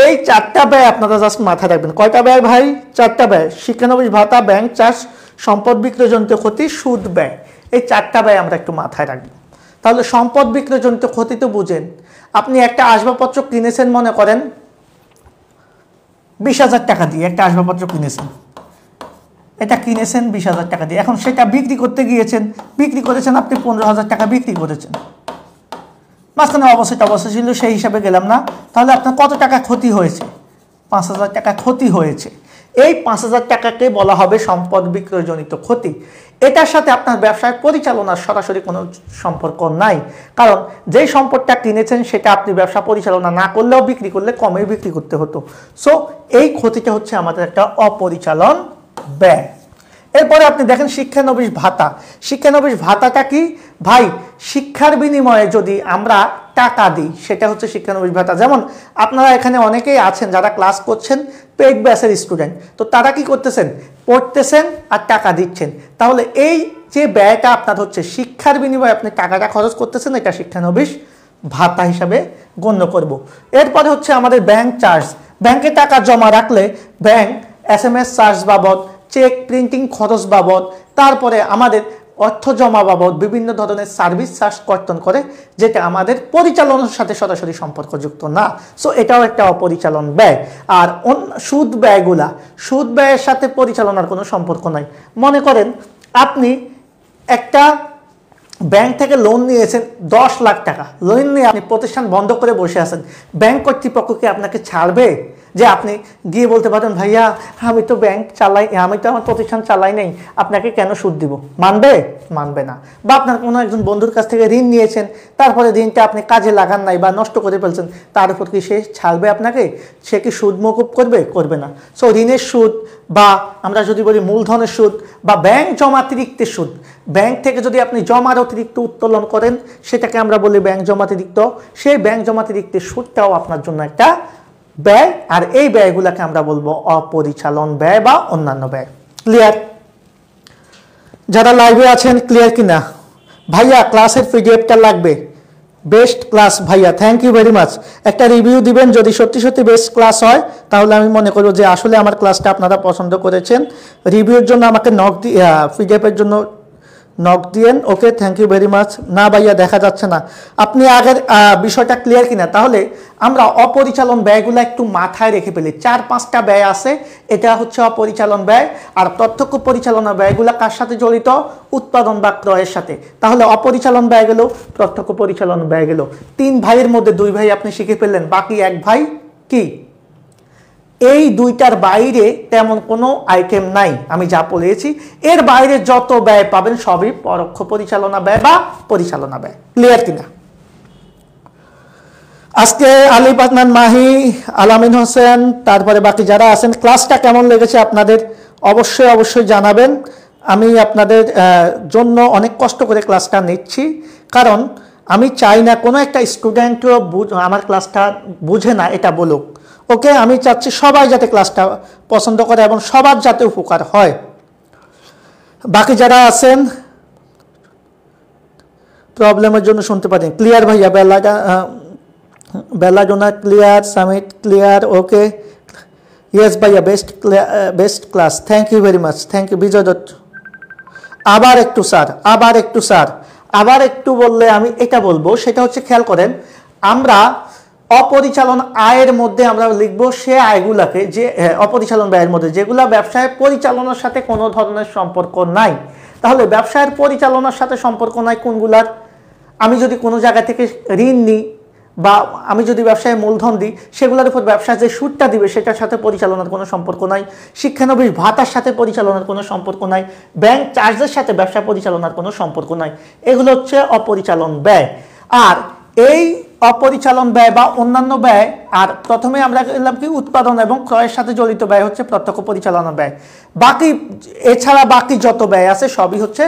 এই চারটা ব্যয় আপনারা জাস্ট মাথায় রাখবেন। কয়টা ব্যয় ভাই? চারটা ব্যয়। শিক্ষানবিশ ভাতা, ব্যাংক চার্জ, সম্পদ বিক্রয়জনিত ক্ষতি, সুদ ব্যয়। এই চারটা ব্যয় আমরা একটু মাথায় রাখবো। তাহলে সম্পদ বিক্রয়জনিত ক্ষতি তো বুঝেন, আপনি একটা আসবাবপত্র কিনেছেন, মনে করেন 20,000 টাকা দিয়ে একটা আসবাবপত্র কিনেছেন, এটা কিনেছেন 20,000 টাকা দিয়ে, এখন সেটা বিক্রি করতে গিয়েছেন, বিক্রি করেছেন আপনি 15,000 টাকা বিক্রি করেছেন, মাঝখানে অবশ্যই ছিল, সেই হিসাবে গেলাম না। তাহলে আপনার কত টাকা ক্ষতি হয়েছে? 5,000 টাকা ক্ষতি হয়েছে। এই 5,000 টাকাকে বলা হবে সম্পদ বিক্রয়জনিত ক্ষতি। এটার সাথে আপনার ব্যবসায় পরিচালনার সরাসরি কোনো সম্পর্ক নাই, কারণ যেই সম্পদটা কিনেছেন সেটা আপনি ব্যবসা পরিচালনা না করলেও বিক্রি করলে কমে বিক্রি করতে হতো। সো এই ক্ষতিটা হচ্ছে আমাদের একটা অপরিচালন ব্যয়। এরপরে আপনি দেখেন শিক্ষানবিশ ভাতা। শিক্ষানবিশ ভাতাটা কি ভাই? শিক্ষার বিনিময়ে যদি আমরা টাকা দিই সেটা হচ্ছে শিক্ষানবিশ ভাতা। যেমন আপনারা এখানে অনেকেই আছেন যারা ক্লাস করছেন পেইড ব্যাচের স্টুডেন্ট, তো তারা কি করতেছেন? পড়তেছেন আর টাকা দিচ্ছেন। তাহলে এই যে ব্যয়টা আপনার হচ্ছে শিক্ষার বিনিময়ে আপনি টাকাটা খরচ করতেছেন, এটা শিক্ষানবিশ ভাতা হিসাবে গণ্য করব। এরপরে হচ্ছে আমাদের ব্যাংক চার্জ। ব্যাংকে টাকা জমা রাখলে ব্যাংক SMS চার্জ বাবদ, চেক প্রিন্টিং খরচ বাবদ, তারপরে আমাদের অর্থ জমা বাবদ বিভিন্ন ধরনের সার্ভিস চার্জ কর্তন করে, যেটা আমাদের পরিচালনার সাথে সরাসরি সম্পর্কযুক্ত না। সো এটাও একটা অপরিচালন ব্যয়। আর সুদ ব্যয়গুলা, সুদ ব্যয়ের সাথে পরিচালনার কোনো সম্পর্ক নাই। মনে করেন আপনি একটা ব্যাংক থেকে লোন নিয়েছেন 10 লাখ টাকা, লোন নিয়ে আপনি প্রতিষ্ঠান বন্ধ করে বসে আছেন, ব্যাংক কর্তৃপক্ষ কি আপনাকে ছাড়বে যে আপনি গিয়ে বলতে পারেন ভাইয়া আমি তো ব্যাংক চালাই, আমি তো আমার প্রতিষ্ঠান চালাই নাই, আপনাকে কেন সুদ দিব? মানবে? মানবে না। বা আপনার কোনো একজন বন্ধুর কাছ থেকে ঋণ নিয়েছেন, তারপরে ঋণটা আপনি কাজে লাগান নাই বা নষ্ট করে ফেলছেন, তার উপর কি সে ছাড়বে আপনাকে? সে কি সুদ মকুব করবে? করবে না। সো ঋণের সুদ বা আমরা যদি বলি মূলধনের সুদ বা ব্যাংক জমাতিরিক্তের সুদ, ব্যাংক থেকে যদি আপনি জমার অতিরিক্ত উত্তোলন করেন সেটাকে আমরা বলি ব্যাংক জমাতিরিক্ত, সেই ব্যাংক জমাতিরিক্তের সুদটাও আপনার জন্য একটা ব্যয়। আর এই ব্যয়গুলোকে আমরা বলবো অপরিচালন ব্যয় বা অন্যান্য ব্যয়। ক্লিয়ার? যারা লাইভে আছেন ক্লিয়ার কিনা? ভাইয়া ক্লাসের পিডিএফটা লাগবে, বেস্ট ক্লাস ভাইয়া, থ্যাংক ইউ ভেরি মাচ। একটা রিভিউ দিবেন, যদি সত্যি সত্যি বেস্ট ক্লাস হয় তাহলে আমি মনে করব যে আসলে আমার ক্লাসটা আপনারা পছন্দ করেছেন। রিভিউর জন্য আমাকে নক পিডিএফের জন্য নক দিয়েন। ওকে, থ্যাংক ইউ ভেরি মাচ। না ভাইয়া দেখা যাচ্ছে না, আপনি আগের বিষয়টা ক্লিয়ার কিনা। তাহলে আমরা অপরিচালন ব্যয়গুলো একটু মাথায় রেখে ফেলি। 4-5টা ব্যয় আছে, এটা হচ্ছে অপরিচালন ব্যয়। আর প্রত্যক্ষ পরিচালনা ব্যয়গুলো কার সাথে জড়িত? উৎপাদন বা ক্রয়ের সাথে। তাহলে অপরিচালন ব্যয় গেল, প্রত্যক্ষ পরিচালন ব্যয় গেল। 3 ভাইয়ের মধ্যে 2 ভাই আপনি শিখে ফেললেন, বাকি 1 ভাই কি? এই দুইটার বাইরে তেমন কোনো আইটেম নাই আমি যা বলেছি। এর বাইরে যত ব্যয় পাবেন সবই পরোক্ষ পরিচালনা ব্যয় বা পরিচালনা ব্যয়। ক্লিয়ার কিনা? আজকে আলিফ আদনান মাহি, আলামিন হোসেন, তারপরে বাকি যারা আছেন, ক্লাসটা কেমন লেগেছে আপনাদের অবশ্যই অবশ্যই জানাবেন। আমি আপনাদের জন্য অনেক কষ্ট করে ক্লাসটা নিচ্ছি, কারণ আমি চাই না কোনো একটা স্টুডেন্টও আমার ক্লাসটা বুঝে না এটা বলুক। ওকে, আমি চাচ্ছি সবাই যাতে ক্লাসটা পছন্দ করে এবং সবার যাতে উপকার হয়। বাকি যারা আছেন প্রবলেমের জন্য শুনতে পারেন। ক্লিয়ার ভাইয়া? Belladonna clear, Samit clear. Okay, yes ভাইয়া, best class, thank you very much, thank you. Bijoy Dutta, আবার একটু স্যার, আবার একটু বললে আমি এটা বলবো, সেটা হচ্ছে খেয়াল করেন, আমরা অপরিচালন আয়ের মধ্যে আমরা লিখব সে আয়গুলাকে, যে অপরিচালন ব্যয়ের মধ্যে যেগুলা ব্যবসায় পরিচালনার সাথে কোনো ধরনের সম্পর্ক নাই। তাহলে ব্যবসায়ের পরিচালনার সাথে সম্পর্ক নাই কোনগুলার? আমি যদি কোনো জায়গা থেকে ঋণ নিই বা আমি যদি ব্যবসায় মূলধন দিই, সেগুলোর উপর ব্যবসায় যে সুদটা দিবে সেটার সাথে পরিচালনার কোনো সম্পর্ক নাই। শিক্ষানবিশ ভাতার সাথে পরিচালনার কোনো সম্পর্ক নাই। ব্যাংক চার্জের সাথে ব্যবসা পরিচালনার কোনো সম্পর্ক নাই। এগুলো হচ্ছে অপরিচালন ব্যয়। আর এই অপরিচালন ব্যয় বা অন্যান্য ব্যয়, আর প্রথমে আমরা বললাম কি উৎপাদন এবং ক্রয়ের সাথে জড়িত ব্যয় হচ্ছে প্রত্যক্ষ পরিচালনা ব্যয়। বাকি এছাড়া বাকি যত ব্যয় আছে সবই হচ্ছে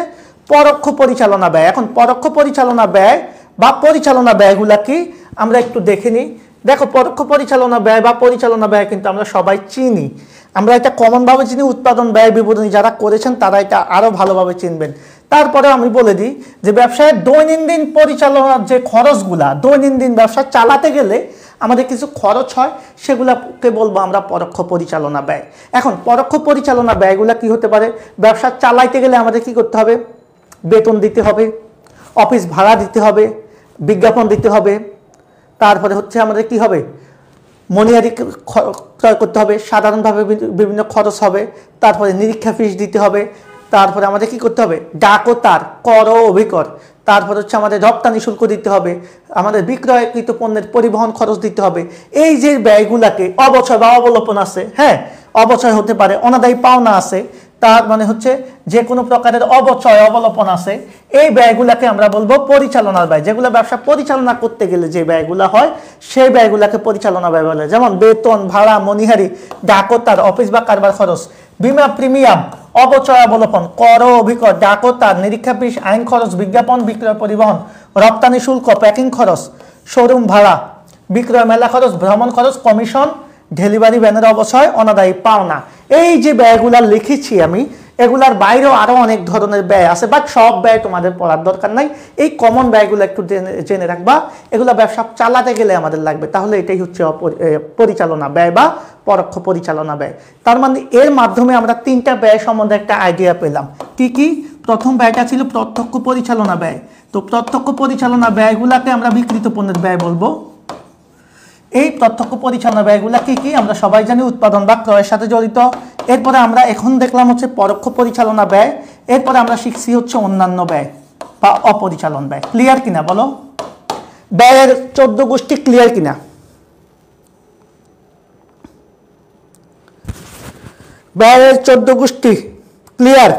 পরোক্ষ পরিচালনা ব্যয়। এখন পরোক্ষ পরিচালনা ব্যয় বা পরিচালনা ব্যয়গুলা কি আমরা একটু দেখে নিই। দেখো, পরোক্ষ পরিচালনা ব্যয় বা পরিচালনা ব্যয় কিন্তু আমরা সবাই চিনি, আমরা এটা কমনভাবে চিনি। উৎপাদন ব্যয় বিবরণী যারা করেছেন তারা এটা আরও ভালোভাবে চিনবেন। তারপরে আমি বলে দিই যে ব্যবসায়ের দৈনন্দিন পরিচালনার যে খরচগুলা, দৈনন্দিন ব্যবসা চালাতে গেলে আমাদের কিছু খরচ হয়, সেগুলোকে বলবো আমরা পরোক্ষ পরিচালনা ব্যয়। এখন পরোক্ষ পরিচালনা ব্যয়গুলা কি হতে পারে? ব্যবসা চালাইতে গেলে আমাদের কি করতে হবে? বেতন দিতে হবে, অফিস ভাড়া দিতে হবে, বিজ্ঞাপন দিতে হবে, তারপরে হচ্ছে আমাদের কি হবে? মনিহারি ক্রয় করতে হবে, সাধারণভাবে বিভিন্ন খরচ হবে, তারপরে নিরীক্ষা ফিস দিতে হবে, তারপরে আমাদের কি করতে হবে? ডাক ও তার কর ও অভিকর, তারপরে হচ্ছে আমাদের রপ্তানি শুল্ক দিতে হবে, আমাদের বিক্রয়কৃত পণ্যের পরিবহন খরচ দিতে হবে। এই যে ব্যয়গুলাকে অবচয় বা অবলোপন আছে, হ্যাঁ অবচয় হতে পারে, অনাদায়ী পাওনা আছে, তার মানে হচ্ছে যে কোনো প্রকারের অবচয় অবলোপন আছে, এই ব্যয়গুলাকে আমরা বলবো পরিচালনার ব্যয়। যেগুলো ব্যবসা পরিচালনা করতে গেলে যে ব্যয়গুলা হয় সেই ব্যয়গুলাকে পরিচালনা ব্যয় বলে। যেমন বেতন, ভাড়া, মনিহারি, ডাকতার, অফিস বা কারবার খরচ, বিমা প্রিমিয়াম, অবচয় অবলোপন, কর ও অভিকর, ডাকতার, নিরীক্ষা ফিস, আইন খরচ, বিজ্ঞাপন, বিক্রয় পরিবহন, রপ্তানি শুল্ক, প্যাকিং খরচ, শোরুম ভাড়া, বিক্রয় মেলা খরচ, ভ্রমণ খরচ, কমিশন, ডেলিভারি ভ্যানের অবচয়, অনাদায়ী পাওনা। এই যে ব্যয়গুলা লিখেছি আমি, এগুলার বাইরেও আরও অনেক ধরনের ব্যয় আছে, বাট সব ব্যয় তোমাদের পড়ার দরকার নাই। এই কমন ব্যয়গুলো একটু জেনে রাখবা, এগুলো ব্যবসা চালাতে গেলে আমাদের লাগবে। তাহলে এটাই হচ্ছে পরিচালনা ব্যয় বা পরোক্ষ পরিচালনা ব্যয়। তার মানে এর মাধ্যমে আমরা 3টা ব্যয় সম্বন্ধে একটা আইডিয়া পেলাম। কি কি? প্রথম ব্যয়টা ছিল প্রত্যক্ষ পরিচালনা ব্যয়। তো প্রত্যক্ষ পরিচালনা ব্যয়গুলাকে আমরা বিক্রিত পণ্যের ব্যয় বলবো। এই প্রত্যক্ষ পরিচালনা ব্যয়গুলা কি কি? আমরা সবাই জানি উৎপাদন বা ক্রয়ের সাথে জড়িত। এরপরে আমরা এখন দেখলাম হচ্ছে পরোক্ষ পরিচালনা ব্যয়। এরপরে আমরা শিখছি হচ্ছে অন্যান্য ব্যয় বা অপরিচালন ব্যয়। ক্লিয়ার কিনা বলো? ব্যয়ের 14 গোষ্ঠী ক্লিয়ার কিনা? ব্যয়ের 14 গোষ্ঠী ক্লিয়ার?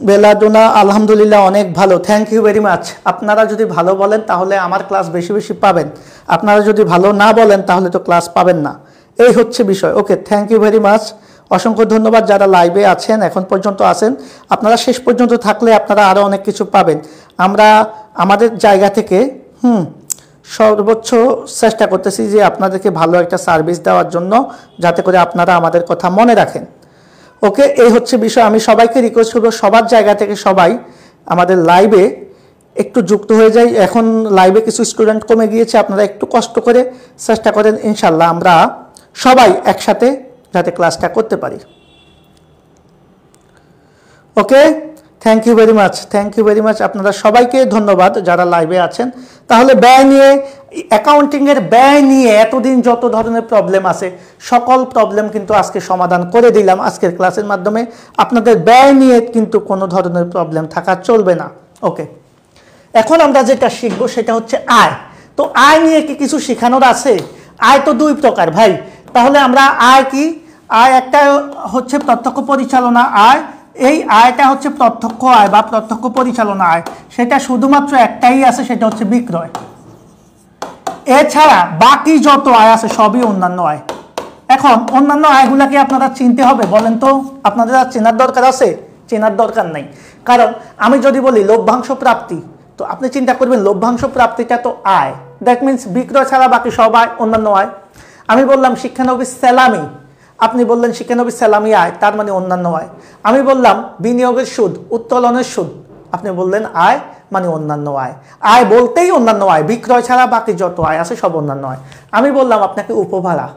বেলাডোনা আলহামদুলিল্লাহ অনেক ভালো, থ্যাংক ইউ ভেরি মাচ। আপনারা যদি ভালো বলেন তাহলে আমার ক্লাস বেশি বেশি পাবেন, আপনারা যদি ভালো না বলেন তাহলে তো ক্লাস পাবেন না, এই হচ্ছে বিষয়। ওকে, থ্যাংক ইউ ভেরি মাচ, অসংখ্য ধন্যবাদ যারা লাইভে আছেন এখন পর্যন্ত আছেন। আপনারা শেষ পর্যন্ত থাকলে আপনারা আরও অনেক কিছু পাবেন। আমরা আমাদের জায়গা থেকে সর্বোচ্চ চেষ্টা করতেছি যে আপনাদেরকে ভালো একটা সার্ভিস দেওয়ার জন্য, যাতে করে আপনারা আমাদের কথা মনে রাখেন। ওকে, এই হচ্ছে বিষয়। আমি সবাইকে রিকোয়েস্ট করবো সবার জায়গা থেকে সবাই আমাদের লাইভে একটু যুক্ত হয়ে যাই। এখন লাইভে কিছু স্টুডেন্ট কমে গিয়েছে, আপনারা একটু কষ্ট করে চেষ্টা করেন, ইনশাল্লাহ আমরা সবাই একসাথে যাতে ক্লাসটা করতে পারি। ওকে, থ্যাংক ইউ ভেরি মাচ আপনারা সবাইকে ধন্যবাদ যারা লাইভে আছেন। তাহলে ব্যয় নিয়ে, অ্যাকাউন্টিংয়ের ব্যয় নিয়ে এতদিন যত ধরনের প্রবলেম আছে সকল প্রবলেম কিন্তু আজকে সমাধান করে দিলাম আজকের ক্লাসের মাধ্যমে। আপনাদের ব্যয় নিয়ে কিন্তু কোনো ধরনের প্রবলেম থাকা চলবে না। ওকে, এখন আমরা যেটা শিখবো সেটা হচ্ছে আয়। তো আয় নিয়ে কি কিছু শেখানোর আছে? আয় তো দুই প্রকার ভাই। তাহলে আমরা আয় কি, আয় একটা হচ্ছে প্রত্যক্ষ পরিচালনা আয়, এই আয়টা হচ্ছে প্রত্যক্ষ আয় বা প্রত্যক্ষ পরিচালনা আয়, সেটা শুধুমাত্র একটাই আছে, সেটা হচ্ছে বিক্রয়। এছাড়া বাকি যত আয় আছে সবই অন্যান্য আয়। এখন অন্যান্য আয়গুলাকে আপনারা চিনতে হবে, বলেন তো আপনাদের আর চেনার দরকার আছে? চেনার দরকার নাই। কারণ আমি যদি বলি লভ্যাংশ প্রাপ্তি, তো আপনি চিন্তা করবেন লভ্যাংশ প্রাপ্তিটা তো আয়, দ্যাট মিনস বিক্রয় ছাড়া বাকি সব আয় অন্যান্য আয়। আমি বললাম শিক্ষানবিশ স্যালামি, আপনি বললেন শিক্ষানবিশ স্যালামি আয়, তার মানে অন্যান্য আয়। আমি বললাম বিনিয়োগের সুদ, উত্তোলনের সুদ, আপনি বললেন আয়, মানে অন্যান্য আয়। আয় বলতেই অন্যান্য আয়, বিক্রয় ছাড়া বাকি যত আয় আছে সব অন্যান্য আয়। আমি বললাম আপনাকে উপভাড়া,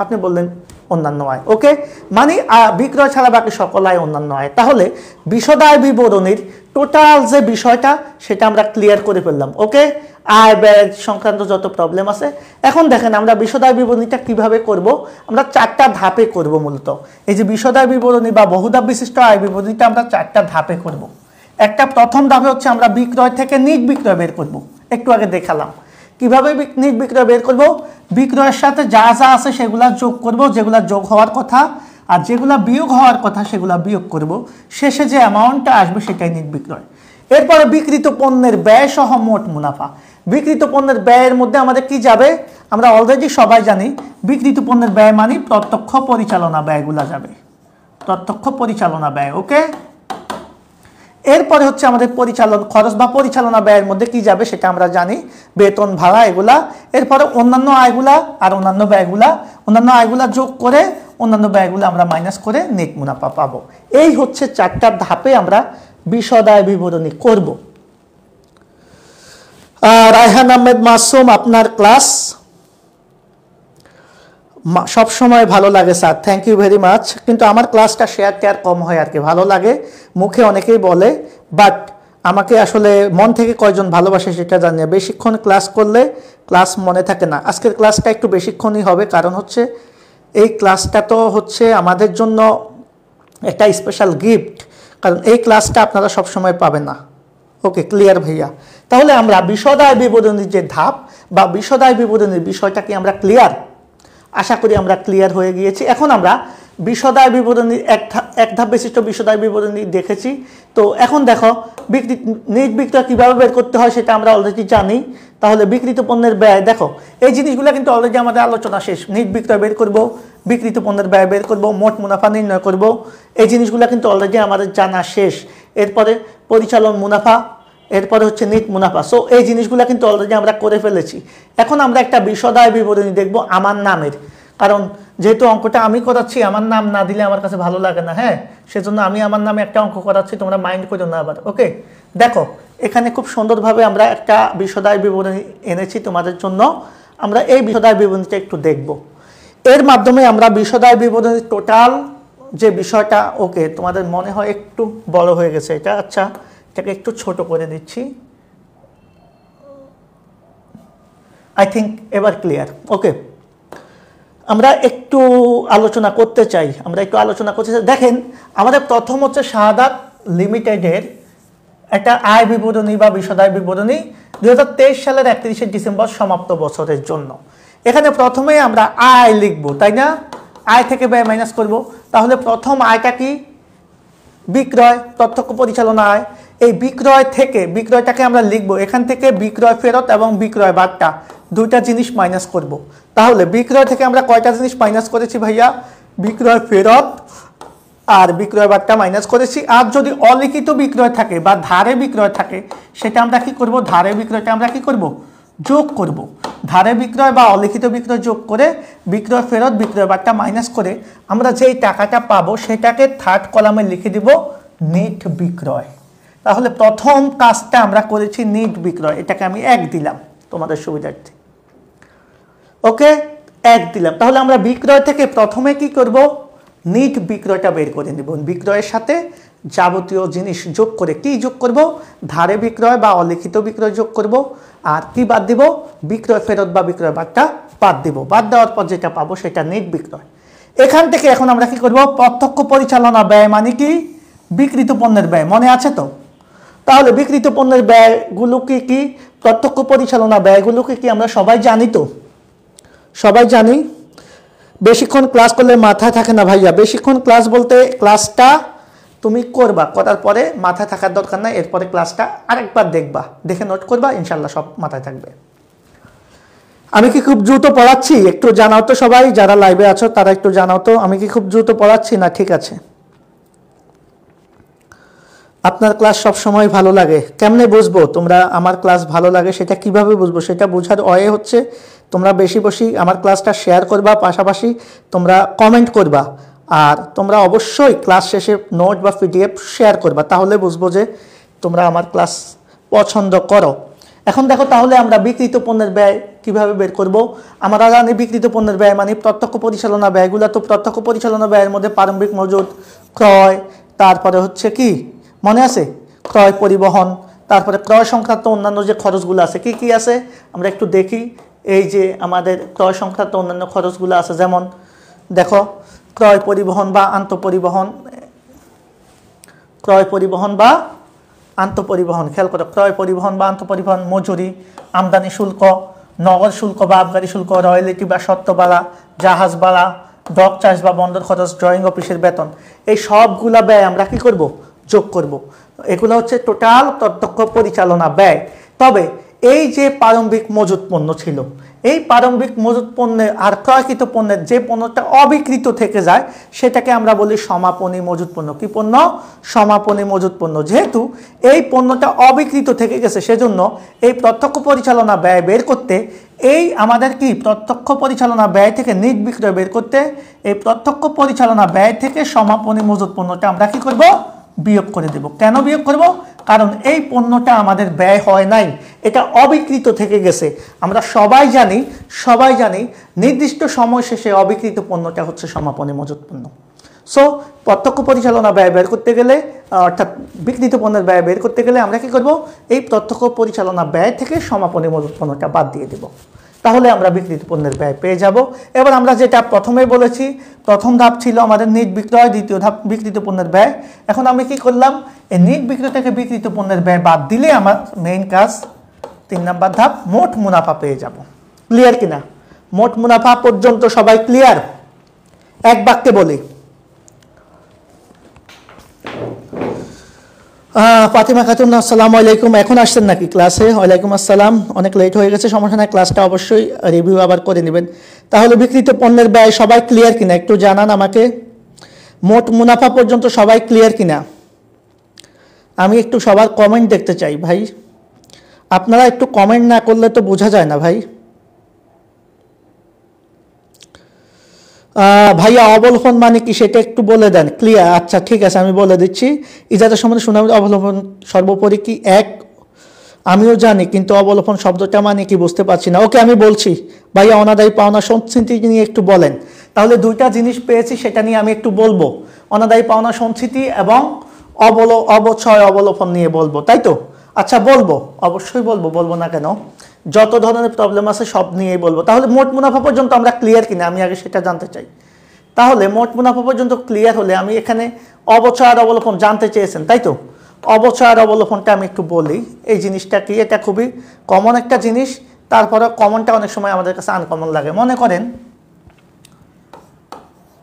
আপনি বললেন অন্যান্য আয়। ওকে, মানে বিক্রয় ছাড়া বাকি সকল আয় অন্যান্য আয়। তাহলে বিশদায় বিবরণীর টোটাল যে বিষয়টা সেটা আমরা ক্লিয়ার করে ফেললাম। ওকে, আয় ব্যয় সংক্রান্ত যত প্রবলেম আছে। এখন দেখেন আমরা বিশদায় বিবরণীটা কিভাবে করব, আমরা চারটা ধাপে করব। মূলত এই যে বিশদায় বিবরণী বা বহুধাপ বিশিষ্ট আয় বিবরণীটা আমরা চারটা ধাপে করব। একটা প্রথম ধাপে হচ্ছে আমরা বিক্রয় থেকে নিট বিক্রয় বের করব, একটু আগে দেখালাম কিভাবে নিট বিক্রয় বের করব। বিক্রয়ের সাথে যা যা আছে সেগুলা যোগ করব, যেগুলা যোগ হওয়ার কথা, আর যেগুলা বিয়োগ হওয়ার কথা সেগুলা বিয়োগ করব। শেষে যে অ্যামাউন্টটা আসবে সেটাই নিট বিক্রয়। এরপরে বিক্রিত পণ্যের ব্যয় সহ মোট মুনাফা। বিক্রিত পণ্যের ব্যয়ের মধ্যে আমাদের কি যাবে, আমরা অলরেডি সবাই জানি বিক্রিত পণ্যের ব্যয় মানে প্রত্যক্ষ পরিচালনা ব্যয়গুলা যাবে, প্রত্যক্ষ পরিচালনা ব্যয়। ওকে, এরপরে হচ্ছে আমাদের পরিচালন খরচ বা পরিচালনা ব্যয়ের মধ্যে কি যাবে সেটা আমরা জানি, বেতন ভাড়া এগুলা। এরপরে অন্যান্য আয়গুলা আর অন্যান্য ব্যয়গুলা, অন্যান্য আয়গুলা যোগ করে অন্যান্য ব্যয়গুলো আমরা মাইনাস করে নেট মুনাফা পাবো। এই হচ্ছে চারটা ধাপে আমরা বিশদায় বিবরণী করব। রায়হান আহমেদ মাসুম, আপনার ক্লাস সব সময় ভালো লাগে sir, thank you very much. কিন্তু আমার ক্লাসটা শেয়ার টেয়ার কম হয় আর কি, ভালো লাগে মুখে অনেকেই বলে, বাট আমাকে আসলে মন থেকে কয়জন ভালোবাসে সেটা জানি না। বেশিক্ষণ ক্লাস করলে ক্লাস মনে থাকে না। আজকের ক্লাসটা একটু বেশিক্ষণই হবে, কারণ হচ্ছে এই ক্লাসটা তো হচ্ছে আমাদের জন্য একটা স্পেশাল গিফট, কারণ এই ক্লাসটা আপনারা সবসময় পাবেন না। ওকে, ক্লিয়ার ভাইয়া? তাহলে আমরা বিশদায় বিবরণীর যে ধাপ বা বিশদায় বিবরণীর বিষয়টা কি আমরা ক্লিয়ার? আশা করি আমরা ক্লিয়ার হয়ে গিয়েছি। এখন আমরা বিশদায় বিবরণী এক ধাপ বিশিষ্ট বিশদায় বিবরণী দেখেছি। তো এখন দেখো নিট বিক্রয় কীভাবে বের করতে হয় সেটা আমরা অলরেডি জানি। তাহলে বিক্রিত পণ্যের ব্যয়, দেখো এই জিনিসগুলো কিন্তু অলরেডি আমাদের আলোচনা শেষ। নিট বিক্রয় বের করব, বিক্রিত পণ্যের ব্যয় বের করব, মোট মুনাফা নির্ণয় করব, এই জিনিসগুলো কিন্তু অলরেডি আমাদের জানা শেষ। এরপরে পরিচালন মুনাফা, এরপরে হচ্ছে নিট মুনাফা। সো এই জিনিসগুলো কিন্তু অলরেডি আমরা করে ফেলেছি। এখন আমরা একটা বিশদায় বিবরণী দেখব আমার নামের, কারণ যেহেতু অঙ্কটা আমি করাচ্ছি, আমার নাম না দিলে আমার কাছে ভালো লাগে না। হ্যাঁ, সেজন্য আমি আমার নামে একটা অঙ্ক করাচ্ছি, তোমরা মাইন্ড করো না আবার। ওকে, দেখো এখানে খুব সুন্দরভাবে আমরা একটা বিশদায় বিবরণী এনেছি তোমাদের জন্য। আমরা এই বিশদায় বিবরণীটা একটু দেখব, এর মাধ্যমে আমরা বিশদায় বিবরণীর টোটাল যে বিষয়টা, ওকে তোমাদের মনে হয় একটু বড় হয়ে গেছে এটা, আচ্ছা এটাকে একটু ছোট করে দিচ্ছি। আই থিঙ্ক এবার ক্লিয়ার। ওকে, আমরা একটু আলোচনা করতে চাই, দেখেন আমাদের প্রথম হচ্ছে শাহাদাত লিমিটেডের একটা আয় বিবরণী বা বিশদায় বিবরণী 2023 সালের 31শে ডিসেম্বর সমাপ্ত বছরের জন্য। এখানে প্রথমে আমরা আয় লিখব, তাই না? আয় থেকে ব্যয় মাইনাস করব। তাহলে প্রথম আয়টা কি? বিক্রয়, প্রত্যক্ষ পরিচালনা আয়। এই বিক্রয় থেকে, বিক্রয়টাকে আমরা লিখব, এখান থেকে বিক্রয় ফেরত এবং বিক্রয় বাদটা দুইটা জিনিস মাইনাস করব। তাহলে বিক্রয় থেকে আমরা কয়টা জিনিস মাইনাস করেছি ভাইয়া? বিক্রয় ফেরত আর বিক্রয় বাদটা মাইনাস করেছি। আর যদি অলিখিত বিক্রয় থাকে বা ধারে বিক্রয় থাকে সেটা আমরা কি করব? ধারে বিক্রয়টা আমরা কি করব? যোগ করব। ধারে বিক্রয় বা অলিখিত বিক্রয় যোগ করে বিক্রয় ফেরত বিক্রয় বাদটা মাইনাস করে আমরা যেই টাকাটা পাবো সেটাকে থার্ড কলামে লিখে দিব নেট বিক্রয়। তাহলে প্রথম কাজটা আমরা করেছি নেট বিক্রয়, এটাকে আমি 1 দিলাম তোমাদের সুবিধার্থে। ওকে, 1 দিলাম। তাহলে আমরা বিক্রয় থেকে প্রথমে কি করব? নিট বিক্রয়টা বের করে নেব। বিক্রয়ের সাথে যাবতীয় জিনিস যোগ করে কি যোগ করব, ধারে বিক্রয় বা অলিখিত বিক্রয় যোগ করব, আর কি বাদ দিব, বিক্রয় ফেরত বা বিক্রয় বাদটা বাদ দিব। বাদ দেওয়ার পর যেটা পাবো সেটা নেট বিক্রয়। এখান থেকে এখন আমরা কি করব, প্রত্যক্ষ পরিচালনা ব্যয় মানে কি, বিক্রিত পণ্যের ব্যয়, মনে আছে তো? তাহলে বিক্রিত পণ্যের ব্যয়গুলোকে কি, প্রত্যক্ষ পরিচালনা ব্যয়গুলোকে কি আমরা সবাই জানি তো? সবাই জানি। বেশিক্ষণ ক্লাস করলে মাথায় থাকে না ভাইয়া। বেশিক্ষণ ক্লাস বলতে ক্লাসটা তুমি করবা, করার পরে মাথায় থাকার দরকার নাই, এরপরে ক্লাসটা আরেকবার দেখবা, দেখে নোট করবা, ইনশাল্লাহ সব মাথায় থাকবে। আমি কি খুব দ্রুত পড়াচ্ছি? একটু জানাও তো সবাই, যারা লাইভে আছো তারা একটু জানাও তো আমি কি খুব দ্রুত পড়াচ্ছি না ঠিক আছে? আপনার ক্লাস সব সময় ভালো লাগে, কেমনে বুঝবো তোমরা আমার ক্লাস ভালো লাগে? সেটা কিভাবে বুঝবো? সেটা বোঝার ওয়ে হচ্ছে তোমরা বেশি বেশি আমার ক্লাসটা শেয়ার করবা, পাশাপাশি তোমরা কমেন্ট করবা, আর তোমরা অবশ্যই ক্লাস শেষে নোট বা পিডিএফ শেয়ার করবা, তাহলে বুঝবো যে তোমরা আমার ক্লাস পছন্দ করো। এখন দেখো, তাহলে আমরা বিক্রিত পণ্যের ব্যয় কিভাবে বের করব? আমরা জানি বিক্রিত পণ্যের ব্যয় মানে প্রত্যক্ষ পরিচালনা ব্যয়গুলো। তো প্রত্যক্ষ পরিচালনা ব্যয়ের মধ্যে প্রারম্ভিক মজুত, ক্রয়, তারপরে হচ্ছে কি মনে আছে, ক্রয় পরিবহন, তারপরে ক্রয় সংক্রান্ত অন্যান্য যে খরচগুলো আছে, কি কি আছে আমরা একটু দেখি। এই যে আমাদের ক্রয় সংক্রান্ত অন্যান্য খরচগুলো আছে, যেমন দেখো ক্রয় পরিবহন বা আন্তঃপরিবহন, ক্রয় পরিবহন বা আন্তঃপরিবহন, খেয়াল করো, ক্রয় পরিবহন বা আন্তঃপরিবহন, মজুরি, আমদানি শুল্ক, নগর শুল্ক বা আবগারি শুল্ক, রয়্যালিটি বা সত্ত্ব ভাড়া, জাহাজ ভাড়া, ডক চার্জ বা বন্দর খরচ, ড্রয়িং অফিসের বেতন, এই সবগুলা ব্যয় আমরা কি করব, যোগ করব। এগুলো হচ্ছে টোটাল প্রত্যক্ষ পরিচালনা ব্যয়। তবে এই যে প্রারম্ভিক মজুত পণ্য ছিল, এই প্রারম্ভিক মজুত পণ্যের আর ক্রয়কৃত পণ্যের যে পণ্যটা অবিকৃত থেকে যায় সেটাকে আমরা বলি সমাপনী মজুত পণ্য। কি পণ্য? সমাপনী মজুত পণ্য। যেহেতু এই পণ্যটা অবিকৃত থেকে গেছে, সেজন্য এই প্রত্যক্ষ পরিচালনা ব্যয় বের করতে, এই আমাদের কি প্রত্যক্ষ পরিচালনা ব্যয় থেকে নিট বিক্রয় বের করতে, এই প্রত্যক্ষ পরিচালনা ব্যয় থেকে সমাপনী মজুত পণ্যটা আমরা কি করব, বিয়োগ করে দেব। কেন বিয়োগ করব? কারণ এই পণ্যটা আমাদের ব্যয় হয় নাই, এটা অবিকৃত থেকে গেছে। আমরা সবাই জানি নির্দিষ্ট সময় শেষে অবিকৃত পণ্যটা হচ্ছে সমাপনী মজুত পণ্য। সো প্রত্যক্ষ পরিচালনা ব্যয় বের করতে গেলে, অর্থাৎ বিকৃত পণ্যের ব্যয় বের করতে গেলে আমরা কি করব, এই প্রত্যক্ষ পরিচালনা ব্যয় থেকে সমাপনী মজুত পণ্যটা বাদ দিয়ে দেব, তাহলে আমরা বিকৃত পণ্যের ব্যয় পেয়ে যাব। এবার আমরা যেটা প্রথমে বলেছি, প্রথম ধাপ ছিল আমাদের নিট বিক্রয়, দ্বিতীয় ধাপ বিকৃত পণ্যের ব্যয়। এখন আমি কি করলাম, এই নিট বিক্রয় থেকে বিকৃত পণ্যের ব্যয় বাদ দিলে আমার মেইন কাজ 3 নম্বর ধাপ, মোট মুনাফা পেয়ে যাব। ক্লিয়ার কিনা? মোট মুনাফা পর্যন্ত সবাই ক্লিয়ার? এক বাক্যে বলি। ফাতিমা খাতুন, আসসালামু আলাইকুম। এখন আসছেন নাকি ক্লাসে? ওয়ালাইকুম আসসালাম। অনেক লেট হয়ে গেছে, সমস্যা নাই, ক্লাসটা অবশ্যই রিভিউ আবার করে নেবেন। তাহলে বিকৃত পণ্যের ব্যয় সবাই ক্লিয়ার কিনা একটু জানান আমাকে। মোট মুনাফা পর্যন্ত সবাই ক্লিয়ার কিনা? আমি একটু সবার কমেন্ট দেখতে চাই ভাই। আপনারা একটু কমেন্ট না করলে তো বোঝা যায় না ভাই। ভাইয়া অবলোপন মানে কি সেটা একটু বলে দেন। ক্লিয়ার? আচ্ছা ঠিক আছে, আমি বলে দিচ্ছি। ইজাদের সম্বন্ধে শুনে অবলোপন সর্বোপরি কি এক, আমিও জানি, কিন্তু অবলোপন শব্দটা মানে কি বুঝতে পারছি না। ওকে, আমি বলছি। ভাইয়া অনাদায়ী পাওনা সঞ্চিতি নিয়ে একটু বলেন। তাহলে দুইটা জিনিস পেয়েছি, সেটা নিয়ে আমি একটু বলবো। অনাদায়ী পাওনা সঞ্চিতি এবং অবচয় অবলোপন নিয়ে বলবো, তাই তো? আচ্ছা বলবো, অবশ্যই বলবো, বলবো না কেন। যত ধরনের প্রবলেম আছে সব নিয়েই বলবো। তাহলে মোট মুনাফা পর্যন্ত আমরা ক্লিয়ার কিনা আমি আগে সেটা জানতে চাই। তাহলে মোট মুনাফা পর্যন্ত ক্লিয়ার হলে আমি এখানে অবচয় আর অবলোপন জানতে চেয়েছেন, তাই তো? অবচয় আর অবলোপনটা আমি একটু বলি। এই জিনিসটা কি, এটা খুবই কমন একটা জিনিস, তারপরে কমনটা অনেক সময় আমাদের কাছে আনকমন লাগে। মনে করেন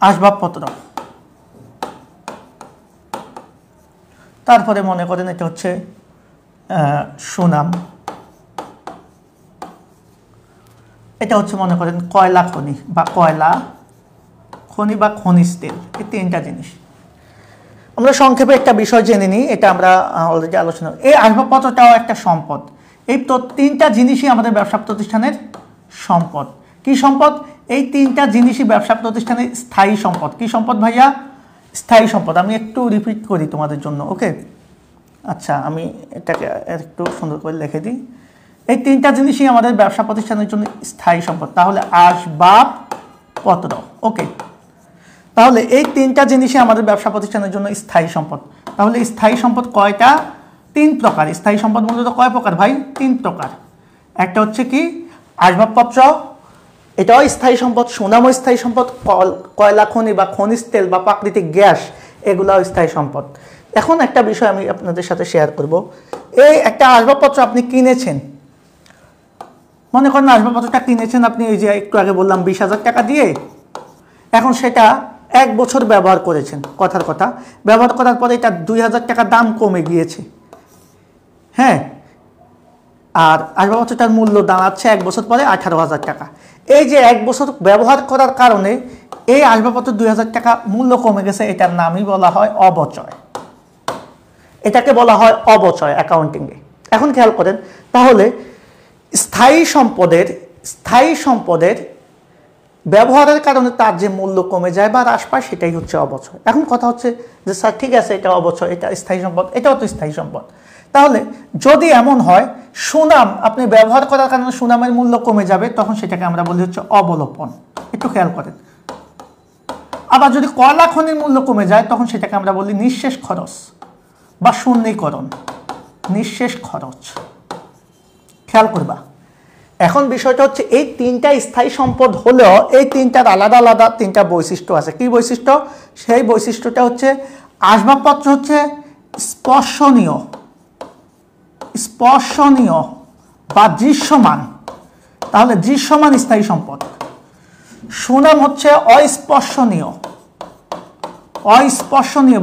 আসবাবপত্র, তারপরে মনে করেন এটা হচ্ছে সুনাম, এটা হচ্ছে মনে করেন কয়লা খনি বা কয়লা খনি বা খনিজ তেল, এই তিনটা জিনিস। আমরা সংক্ষেপে একটা বিষয় জেনে নিই, এটা আমরা অলরেডি আলোচনা। এই আসবাবপত্রটাও একটা সম্পদ। এই তো তিনটা জিনিসই আমাদের ব্যবসা প্রতিষ্ঠানের সম্পদ। কি সম্পদ? এই তিনটা জিনিসই ব্যবসা প্রতিষ্ঠানের স্থায়ী সম্পদ। কি সম্পদ ভাইয়া? স্থায়ী সম্পদ। আমি একটু রিপিট করি তোমাদের জন্য, ওকে? আচ্ছা, আমি এটাকে একটু সুন্দর করে লিখে দিই। এই তিনটা জিনিসই আমাদের ব্যবসা প্রতিষ্ঠানের জন্য স্থায়ী সম্পদ। তাহলে আসবাবপত্র, ওকে? তাহলে এই তিনটা জিনিসই আমাদের ব্যবসা প্রতিষ্ঠানের জন্য স্থায়ী সম্পদ। তাহলে স্থায়ী সম্পদ কয়টা? 3 প্রকার। স্থায়ী সম্পদ মূলত কয় প্রকার ভাই? 3 প্রকার। একটা হচ্ছে কি আসবাবপত্র, এটাও স্থায়ী সম্পদ। সুনামও স্থায়ী সম্পদ। কয়লা খনি বা খনিজ তেল বা প্রাকৃতিক গ্যাস এগুলাও স্থায়ী সম্পদ। এখন একটা বিষয় আমি আপনাদের সাথে শেয়ার করব। এই একটা আসবাবপত্র আপনি কিনেছেন, মনে করেন আসবাবপত্রটা কিনেছেন আপনি ওই যে একটু আগে বললাম 20,000 টাকা দিয়ে। এখন সেটা 1 বছর ব্যবহার করেছেন, কথার কথা ব্যবহার করার পরে এটা 2,000 টাকা দাম কমে গিয়েছে, হ্যাঁ, আর আসবাবপত্রটার মূল্য দাঁড়াচ্ছে 1 বছর পরে 18,000 টাকা। এই যে 1 বছর ব্যবহার করার কারণে এই আসবাবপত্র 2,000 টাকা মূল্য কমে গেছে, এটার নামই বলা হয় অবচয়। এটাকে বলা হয় অবচয় অ্যাকাউন্টিংয়ে। এখন খেয়াল করেন, তাহলে স্থায়ী সম্পদের ব্যবহারের কারণে তার যে মূল্য কমে যায় বা হ্রাস পায় সেটাই হচ্ছে অবচয়। এখন কথা হচ্ছে যে স্যার ঠিক আছে এটা অবচয়, এটা স্থায়ী সম্পদ, এটাও তো স্থায়ী সম্পদ। তাহলে যদি এমন হয় সুনাম আপনি ব্যবহার করার কারণে সুনামের মূল্য কমে যাবে, তখন সেটাকে আমরা বলি হচ্ছে অবলোপন। একটু খেয়াল করেন। আবার যদি কয়লা খনির মূল্য কমে যায় তখন সেটাকে আমরা বলি নিঃশেষ খরচ বা শূন্যীকরণ, নিঃশেষ খরচ। খেয়াল করবা। এখন বিষয়টা হচ্ছে এই 3টা স্থায়ী সম্পদ হলেও এই 3টার আলাদা আলাদা 3টা বৈশিষ্ট্য আছে। কি বৈশিষ্ট্য? সেই বৈশিষ্ট্যটা হচ্ছে আসবাবপত্র হচ্ছে স্পর্শনীয় বা দৃশ্যমান, তাহলে দৃশ্যমান স্থায়ী সম্পদ। সুনাম হচ্ছে অস্পর্শনীয়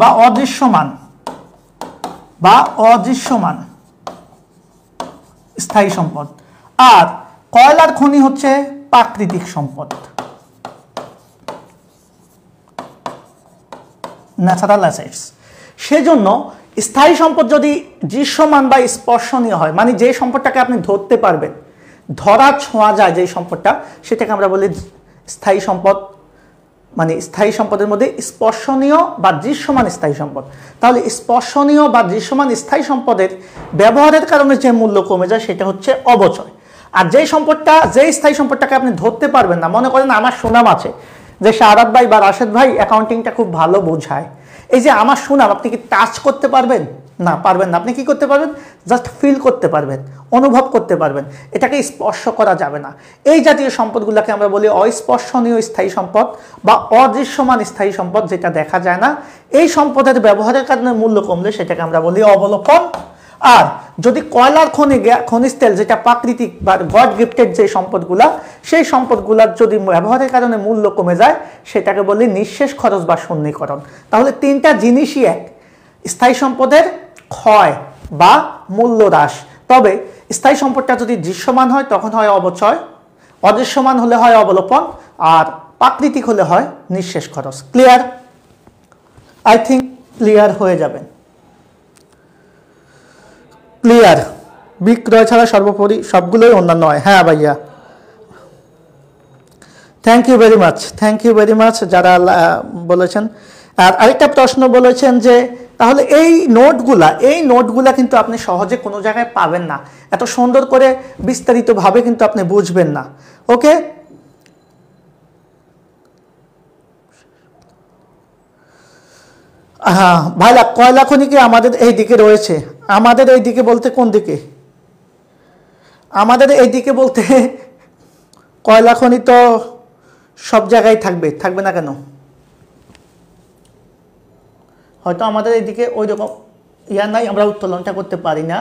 বা অদৃশ্যমান স্থায়ী সম্পদ। আর কয়লার খনি হচ্ছে প্রাকৃতিক সম্পদ, ন্যাচারাল অ্যাসেটস। সেজন্য স্থায়ী সম্পদ যদি দৃশ্যমান বা স্পর্শনীয় হয়, মানে যে সম্পদটাকে আপনি ধরতে পারবেন, ধরা ছোঁয়া যায় যে সম্পদটা, সেটাকে আমরা বলি স্থায়ী সম্পদ। মানে স্থায়ী সম্পদের মধ্যে স্পর্শনীয় বা দৃশ্যমান স্থায়ী সম্পদ। তাহলে স্পর্শনীয় বা দৃশ্যমান স্থায়ী সম্পদের ব্যবহারের কারণে যে মূল্য কমে যায় সেটা হচ্ছে অবচয়। আর যে স্থায়ী সম্পদটাকে আপনি ধরতে পারবেন না, মনে করেন আমার সুনাম আছে যে শাহাদাত ভাই বা রাশেদ ভাই অ্যাকাউন্টিংটা খুব ভালো বোঝায়, এই যে আমার সুনাম আপনি কি টাচ করতে পারবেন? না, পারবেন না। আপনি কি করতে পারবেন? জাস্ট ফিল করতে পারবেন, অনুভব করতে পারবেন, এটাকে স্পর্শ করা যাবে না। এই জাতীয় সম্পদগুলোকে আমরা বলি অস্পর্শনীয় স্থায়ী সম্পদ বা অদৃশ্যমান স্থায়ী সম্পদ, যেটা দেখা যায় না। এই সম্পদের ব্যবহারের কারণে মূল্য কমলে সেটাকে আমরা বলি অবলোপন। আর যদি কয়লার খনিজ তেল, যেটা প্রাকৃতিক বা গড গিফটেড যে সম্পদগুলা, সেই সম্পদগুলার যদি ব্যবহারের কারণে মূল্য কমে যায় সেটাকে বলি নিঃশেষ খরচ বা শূন্যীকরণ। তাহলে 3টা জিনিসই এক। স্থায়ী সম্পদের ক্ষয় বা মূল্য হ্রাস, তবে স্থায়ী সম্পদটা যদি দৃশ্যমান হয় তখন হয় অবচয়, অদৃশ্যমান হলে হয় অবলোপন, আর প্রাকৃতিক হলে হয় নিঃশেষ খরচ। ক্লিয়ার? আই থিঙ্ক ক্লিয়ার হয়ে যাবেন। ক্লিয়ার? বিক্রয় ছাড়া সর্বোপরি সবগুলোই অন্যান্য হয়। হ্যাঁ ভাইয়া, থ্যাংক ইউ ভেরি মাচ যারা বলেছেন। আর আরেকটা প্রশ্ন বলেছেন যে তাহলে এই নোটগুলা কিন্তু আপনি সহজে কোনো জায়গায় পাবেন না, এত সুন্দর করে বিস্তারিতভাবে কিন্তু আপনি বুঝবেন না। ওকে, হ্যাঁ ভাইলা, কয়লা খনি কি আমাদের এই দিকে রয়েছে? আমাদের এই দিকে বলতে কোন দিকে? আমাদের এই দিকে বলতে কয়লা খনি তো সব জায়গায় থাকবে না কেন? হয়তো আমাদের এইদিকে ওই রকম নাই, আমরা উত্তোলনটা করতে পারি না।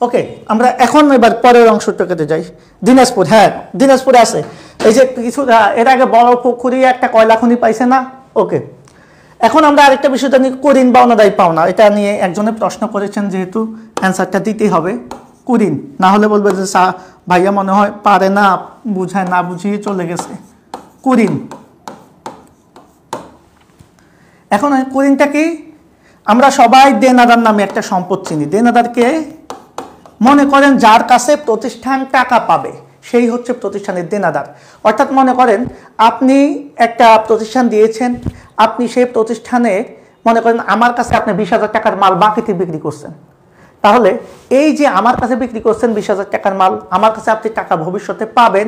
ওকে, আমরা এখন এবার পরের অংশটাতে যাই। দিনাজপুর, হ্যাঁ দিনাজপুরে আছে এই যে কিছু এর আগে বড় পুকুরি একটা কয়লা খনি পাইছে না। ওকে, এখন আমরা আরেকটা বিষয় জানি, কুরিন বা অনাদায়ী পাওনা। এটা নিয়ে একজনে প্রশ্ন করেছেন, যেহেতু অ্যান্সারটা দিতেই হবে। কুরিন না হলে বলবে যে ভাইয়া মনে হয় পারে না, বুঝায় না বুঝিয়ে চলে গেছে। কুরিন, এখন কুরিনটা কি? আমরা সবাই দেনাদার নামে একটা সম্পদ চিনি। দেনাদারকে মনে করেন যার কাছে প্রতিষ্ঠান টাকা পাবে সেই হচ্ছে প্রতিষ্ঠানের দেনাদার। অর্থাৎ মনে করেন আপনি একটা প্রতিষ্ঠান দিয়েছেন, আপনি সেই প্রতিষ্ঠানে মনে করেন আমার কাছে আপনি 20,000 টাকার মাল বাকিতে বিক্রি করছেন। তাহলে এই যে আমার কাছে বিক্রি করছেন 20,000 টাকার মাল, আমার কাছে আপনি টাকা ভবিষ্যতে পাবেন,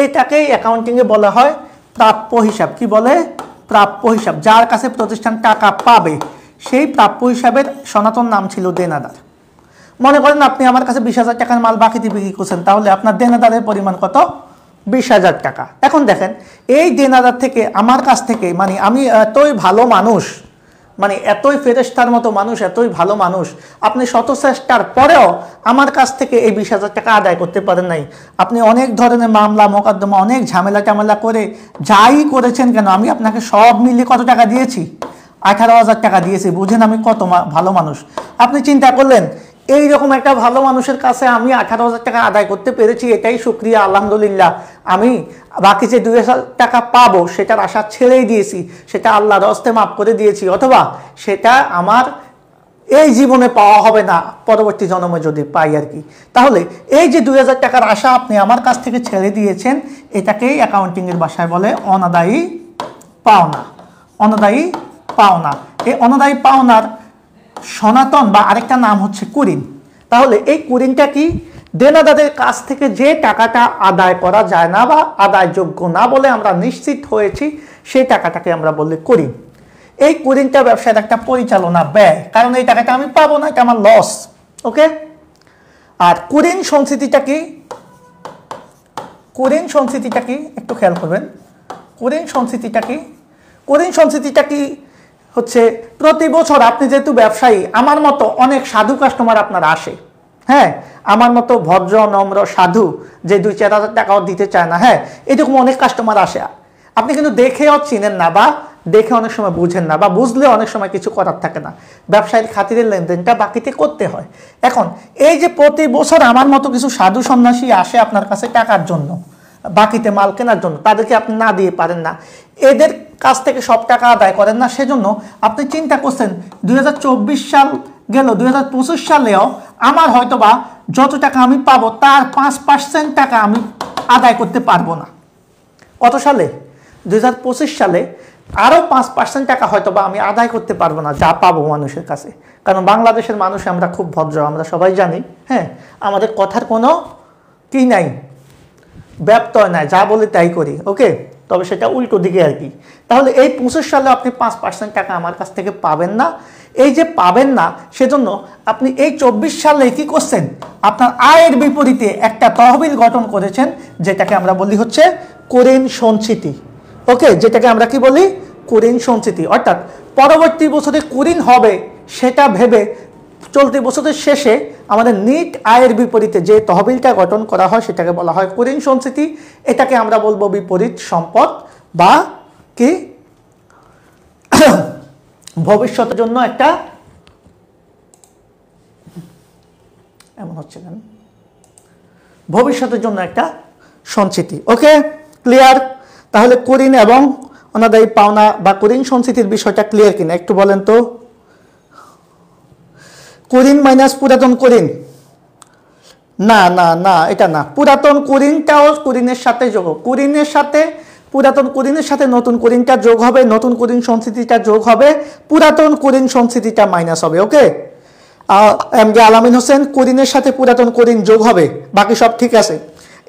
এটাকেই অ্যাকাউন্টিংয়ে বলা হয় প্রাপ্য হিসাব। কি বলে? প্রাপ্য হিসাব, যার কাছে প্রতিষ্ঠান টাকা পাবে সেই প্রাপ্য হিসাবের সনাতন নাম ছিল দেনাদার। মনে করেন আপনি আমার কাছে 20,000 টাকার মাল বাকিতে বিক্রি করছেন, তাহলে আপনার দেনাদারের পরিমাণ কত? 20,000 টাকা। এখন দেখেন এই দেনাদার থেকে আমার কাছ থেকে, মানে আমি এতই ভালো মানুষ, মানে এতই ফেরেশতার মতো মানুষ, এতই ভালো মানুষ, আপনি শত চেষ্টার পরেও আমার কাছ থেকে এই 20,000 টাকা আদায় করতে পারেন নাই। আপনি অনেক ধরনের মামলা মোকদ্দমা, অনেক ঝামেলা টামেলা করে যাই করেছেন কেন, আমি আপনাকে সব মিলিয়ে কত টাকা দিয়েছি? 18,000 টাকা দিয়েছি। বুঝেন আমি কত ভালো মানুষ। আপনি চিন্তা করলেন এইরকম একটা ভালো মানুষের কাছে আমি 18,000 টাকা আদায় করতে পেরেছি, এটাই শুকরিয়া, আলহামদুলিল্লাহ। আমি বাকি যে 2,000 টাকা পাবো সেটার আশা ছেড়েই দিয়েছি, সেটা আল্লাহর হস্তে মাফ করে দিয়েছি, অথবা সেটা আমার এই জীবনে পাওয়া হবে না, পরবর্তী জন্মে যদি পাই আর কি। তাহলে এই যে 2,000 টাকার আশা আপনি আমার কাছ থেকে ছেড়ে দিয়েছেন, এটাকেই অ্যাকাউন্টিংয়ের ভাষায় বলে অনাদায়ী পাওনা। অনাদায়ী পাওনা। এই অনাদায়ী পাওনার সনাতন বা আরেকটা নাম হচ্ছে কুরিন। তাহলে এই কুরিনটা কি? দেনাদারের কাছ থেকে যে টাকাটা আদায় করা যায় না বা আদায়যোগ্য না বলে আমরা নিশ্চিত হয়েছি, সেই টাকাটাকে আমরা বলি কুরিন। এই কুরিনটা ব্যবসায়ের একটা পরিচালনা ব্যয়, কারণ এই টাকাটা আমি পাবো না, এটা আমার লস। ওকে। আর কুরিন সংস্কৃতিটা কি? কুরিন সংস্কৃতিটা কি একটু খেয়াল করবেন। কুরিন সংস্কৃতিটা কি? কুরিন সংস্কৃতিটা কি হচ্ছে, প্রতি বছর আপনি যেহেতু ব্যবসায়ী, আমার মতো অনেক সাধু কাস্টমার আপনার আসে। হ্যাঁ, আমার মতো ভদ্র নম্র সাধু যে 2-4 হাজার টাকাও দিতে চায় না, হ্যাঁ, এরকম অনেক কাস্টমার আসে। আপনি কিন্তু দেখেও চিনেন না, বা দেখে অনেক সময় বুঝেন না, বা বুঝলে অনেক সময় কিছু করার থাকে না। ব্যবসায়ীর খাতিরের লেনদেনটা বাকিতে করতে হয়। এখন এই যে প্রতি বছর আমার মতো কিছু সাধু সন্ন্যাসী আসে আপনার কাছে টাকার জন্য, বাকিতে মাল কেনার জন্য, তাদেরকে আপনি না দিয়ে পারেন না, এদের কাছ থেকে সব টাকা আদায় করেন না। সেজন্য আপনি চিন্তা করছেন 2024 সাল গেল, 2025 সালেও আমার হয়তোবা যত টাকা আমি পাবো তার 5% টাকা আমি আদায় করতে পারবো না। কত সালে? 2025 সালে আরও 5% টাকা হয়তোবা আমি আদায় করতে পারবো না যা পাবো মানুষের কাছে। কারণ বাংলাদেশের মানুষ আমরা খুব ভদ্র, আমরা সবাই জানি। হ্যাঁ, আমাদের কথার কোনো কি নাই, ব্যত্যয় নাই, যা বলি তাই করি। ওকে, তবে সেটা উল্টো দিকে আর কি। তাহলে এই 25 সালে আপনি 5% টাকা আমার কাছ থেকে পাবেন না। এই যে পাবেন না, সেজন্য আপনি এই 24 সালে কি করছেন? আপনার আয়ের বিপরীতে একটা তহবিল গঠন করেছেন, যেটাকে আমরা বলি হচ্ছে কুরিন সঞ্চিতি। ওকে, যেটাকে আমরা কি বলি? কুরিন সঞ্চিতি। অর্থাৎ পরবর্তী বছরে কুরিন হবে সেটা ভেবে চলতি বছরের শেষে আমাদের নিট আয়ের বিপরীতে যে তহবিলটা গঠন করা হয় সেটাকে বলা হয় কুরিন সঞ্চিতি। এটাকে আমরা বলবো বিপরীত সম্পদ, বা কি ভবিষ্যতের জন্য একটা, এমন হচ্ছে কেন, ভবিষ্যতের জন্য একটা সঞ্চিতি। ওকে, ক্লিয়ার? তাহলে কুরিন এবং অনাদায়ী পাওনা বা কুরিন সঞ্চিতির বিষয়টা ক্লিয়ার কিনা একটু বলেন তো। কুরিন মাইনাস পুরাতন কুরিন, না না না, এটা না। পুরাতন কুরিনটাও কুরিনের সাথে যোগ, কুরিনের সাথে পুরাতন কুরিনের সাথে নতুন কুরিনটা যোগ হবে, নতুন কুরিন সঞ্চিতিটা যোগ হবে, পুরাতন কুরিন সঞ্চিতিটা মাইনাস হবে। ওকে, এম কে আলামিন হোসেন, কুরিনের সাথে পুরাতন কুরিন যোগ হবে, বাকি সব ঠিক আছে।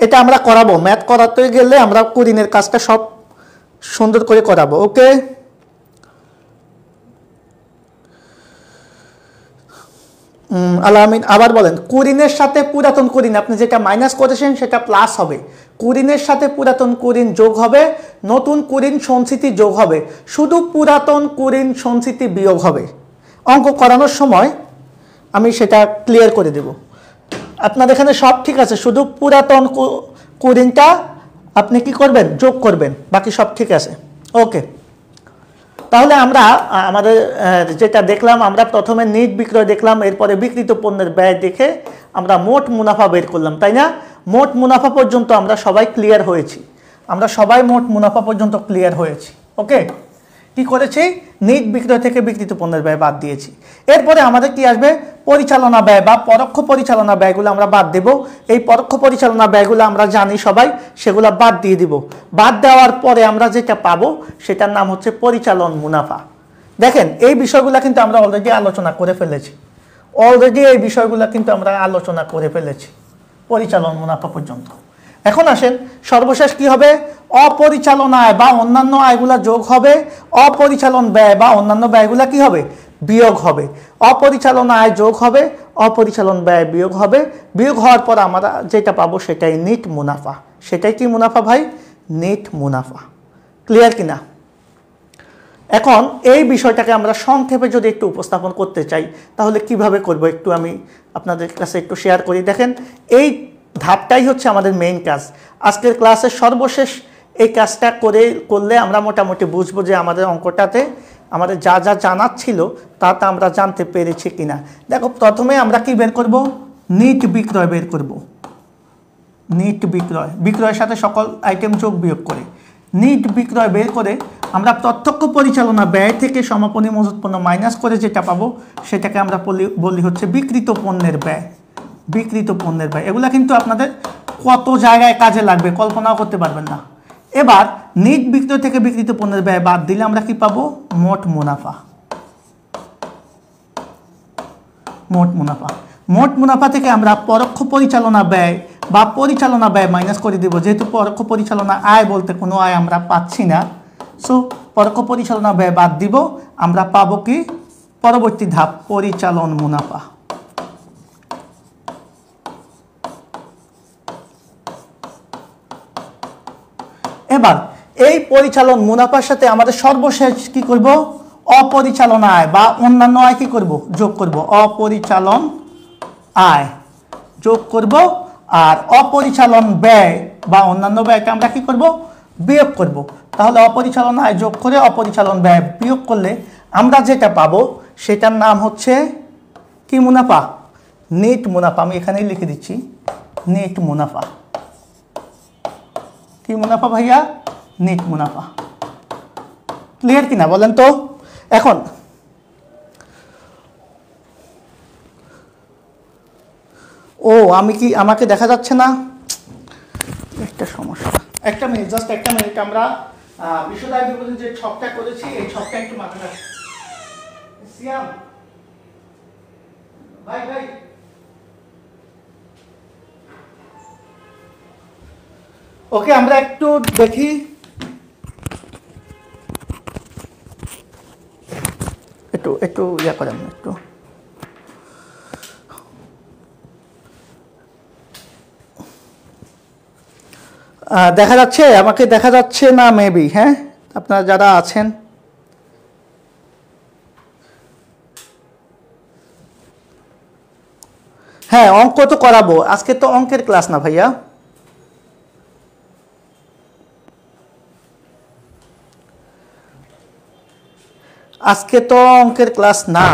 এটা আমরা করাবো, ম্যাথ করাতে গেলে আমরা কুরিনের কাজটা সব সুন্দর করে করাবো। ওকে, আলামিন আবার বলেন, কুরিনের সাথে পুরাতন কুরিন আপনি যেটা মাইনাস করেছেন সেটা প্লাস হবে, কুরিনের সাথে পুরাতন কুরিন যোগ হবে, নতুন কুরিন সঞ্চিতি যোগ হবে, শুধু পুরাতন কুরিন সঞ্চিতি বিয়োগ হবে। অঙ্ক করানোর সময় আমি সেটা ক্লিয়ার করে দেব। আপনার এখানে সব ঠিক আছে, শুধু পুরাতন কুরিনটা আপনি কি করবেন? যোগ করবেন, বাকি সব ঠিক আছে। ওকে, তাহলে আমরা আমাদের যেটা দেখলাম, আমরা প্রথমে নিট বিক্রয় দেখলাম, এরপরে বিক্রিত পণ্যের ব্যয় দেখে আমরা মোট মুনাফা বের করলাম, তাই না? মোট মুনাফা পর্যন্ত আমরা সবাই ক্লিয়ার হয়েছি, আমরা সবাই মোট মুনাফা পর্যন্ত ক্লিয়ার হয়েছি। ওকে, কি করেছি? নিট বিক্রয় থেকে বিক্রিত পণ্যের ব্যয় বাদ দিয়েছি। এরপরে আমাদের কি আসবে? পরিচালনা ব্যয় বা পরোক্ষ পরিচালনা ব্যয়গুলো আমরা বাদ দেব। এই পরোক্ষ পরিচালনা ব্যয়গুলো আমরা জানি সবাই, সেগুলো বাদ দিয়ে দিব। বাদ দেওয়ার পরে আমরা যেটা পাবো সেটার নাম হচ্ছে পরিচালন মুনাফা। দেখেন এই বিষয়গুলো কিন্তু আমরা অলরেডি আলোচনা করে ফেলেছি, এই বিষয়গুলো কিন্তু আমরা আলোচনা করে ফেলেছি পরিচালন মুনাফা পর্যন্ত। এখন আসেন সর্বশেষ কি হবে? অপরিচালন আয় বা অন্যান্য আয়গুলা যোগ হবে, অপরিচালন ব্যয় বা অন্যান্য ব্যয়গুলা কি হবে, বিয়োগ হবে। অপরিচালন আয় যোগ হবে, অপরিচালন ব্যয় বিয়োগ হবে, বিয়োগ হওয়ার পর আমরা যেটা পাবো সেটাই নেট মুনাফা। সেটাই কি মুনাফা ভাই, নেট মুনাফা। ক্লিয়ার কিনা? এখন এই বিষয়টাকে আমরা সংক্ষেপে যদি একটু উপস্থাপন করতে চাই তাহলে কিভাবে করব একটু আমি আপনাদের কাছে একটু শেয়ার করি। দেখেন, এই ধাপটাই হচ্ছে আমাদের মেইন কাজ। আজকের ক্লাসের সর্বশেষ এই কাজটা করলে আমরা মোটামুটি বুঝবো যে আমাদের অঙ্কটাতে আমাদের যা যা জানার ছিল তা আমরা জানতে পেরেছি কিনা। দেখো, প্রথমে আমরা কি বের করব, নিট বিক্রয় বের করব। নিট বিক্রয়, বিক্রয়ের সাথে সকল আইটেম যোগ বিয়োগ করে নিট বিক্রয় বের করে আমরা প্রত্যক্ষ পরিচালনা ব্যয় থেকে সমাপনী মজুত পণ্য মাইনাস করে যেটা পাবো সেটাকে আমরা বলি হচ্ছে বিক্রিত পণ্যের ব্যয়। বিক্রিত পণ্যের ব্যয়, এগুলা কিন্তু আপনাদের কত জায়গায় কাজে লাগবে কল্পনাও করতে পারবেন না। এবার নিট বিক্রয় থেকে বিক্রিত পণ্যের ব্যয় বাদ দিলে আমরা কি পাবো, মোট মুনাফা। মোট মুনাফা, মোট মুনাফা থেকে আমরা পরোক্ষ পরিচালনা ব্যয় বা পরিচালনা ব্যয় মাইনাস করে দিব। যেহেতু পরোক্ষ পরিচালনা আয় বলতে কোনো আয় আমরা পাচ্ছি না, সো পরোক্ষ পরিচালনা ব্যয় বাদ দিব, আমরা পাবো কি পরবর্তী ধাপ, পরিচালন মুনাফা। এবার এই পরিচালন মুনাফার সাথে আমাদের সর্বশেষ কি করব, অপরিচালন আয় বা অন্যান্য আয় কি করব, যোগ করব। অপরিচালন আয় যোগ করব, আর অপরিচালন ব্যয় বা অন্যান্য ব্যয়কে আমরা কি করব, বিয়োগ করব। তাহলে অপরিচালন আয় যোগ করে অপরিচালন ব্যয় বিয়োগ করলে আমরা যেটা পাবো সেটার নাম হচ্ছে কি মুনাফা, নেট মুনাফা। আমি এখানেই লিখে দিচ্ছি নেট মুনাফা। কি মুনাফা ভাইয়া, নেট মুনাফা। ক্লিয়ার কিনা বলেন তো? এখন ও আমি কি, আমাকে দেখা যাচ্ছে না, একটা সমস্যা। একটা মিনিট, জাস্ট একটা মিনিট। আমরা বিশদায় বিপরীত যে ছকটা করেছি এই ছকটা একটু মাথায় রাখছি। সিয়াম ভাই ভাই, ওকে আমরা একটু দেখি, একটু একটু ইয়া করেন একটু। দেখা যাচ্ছে, আমাকে দেখা যাচ্ছে না মেবি? হ্যাঁ, আপনারা যারা আছেন, হ্যাঁ অঙ্ক তো করাবো, আজকে তো অঙ্কের ক্লাস না ভাইয়া। আজকে তো অঙ্কের ক্লাস না।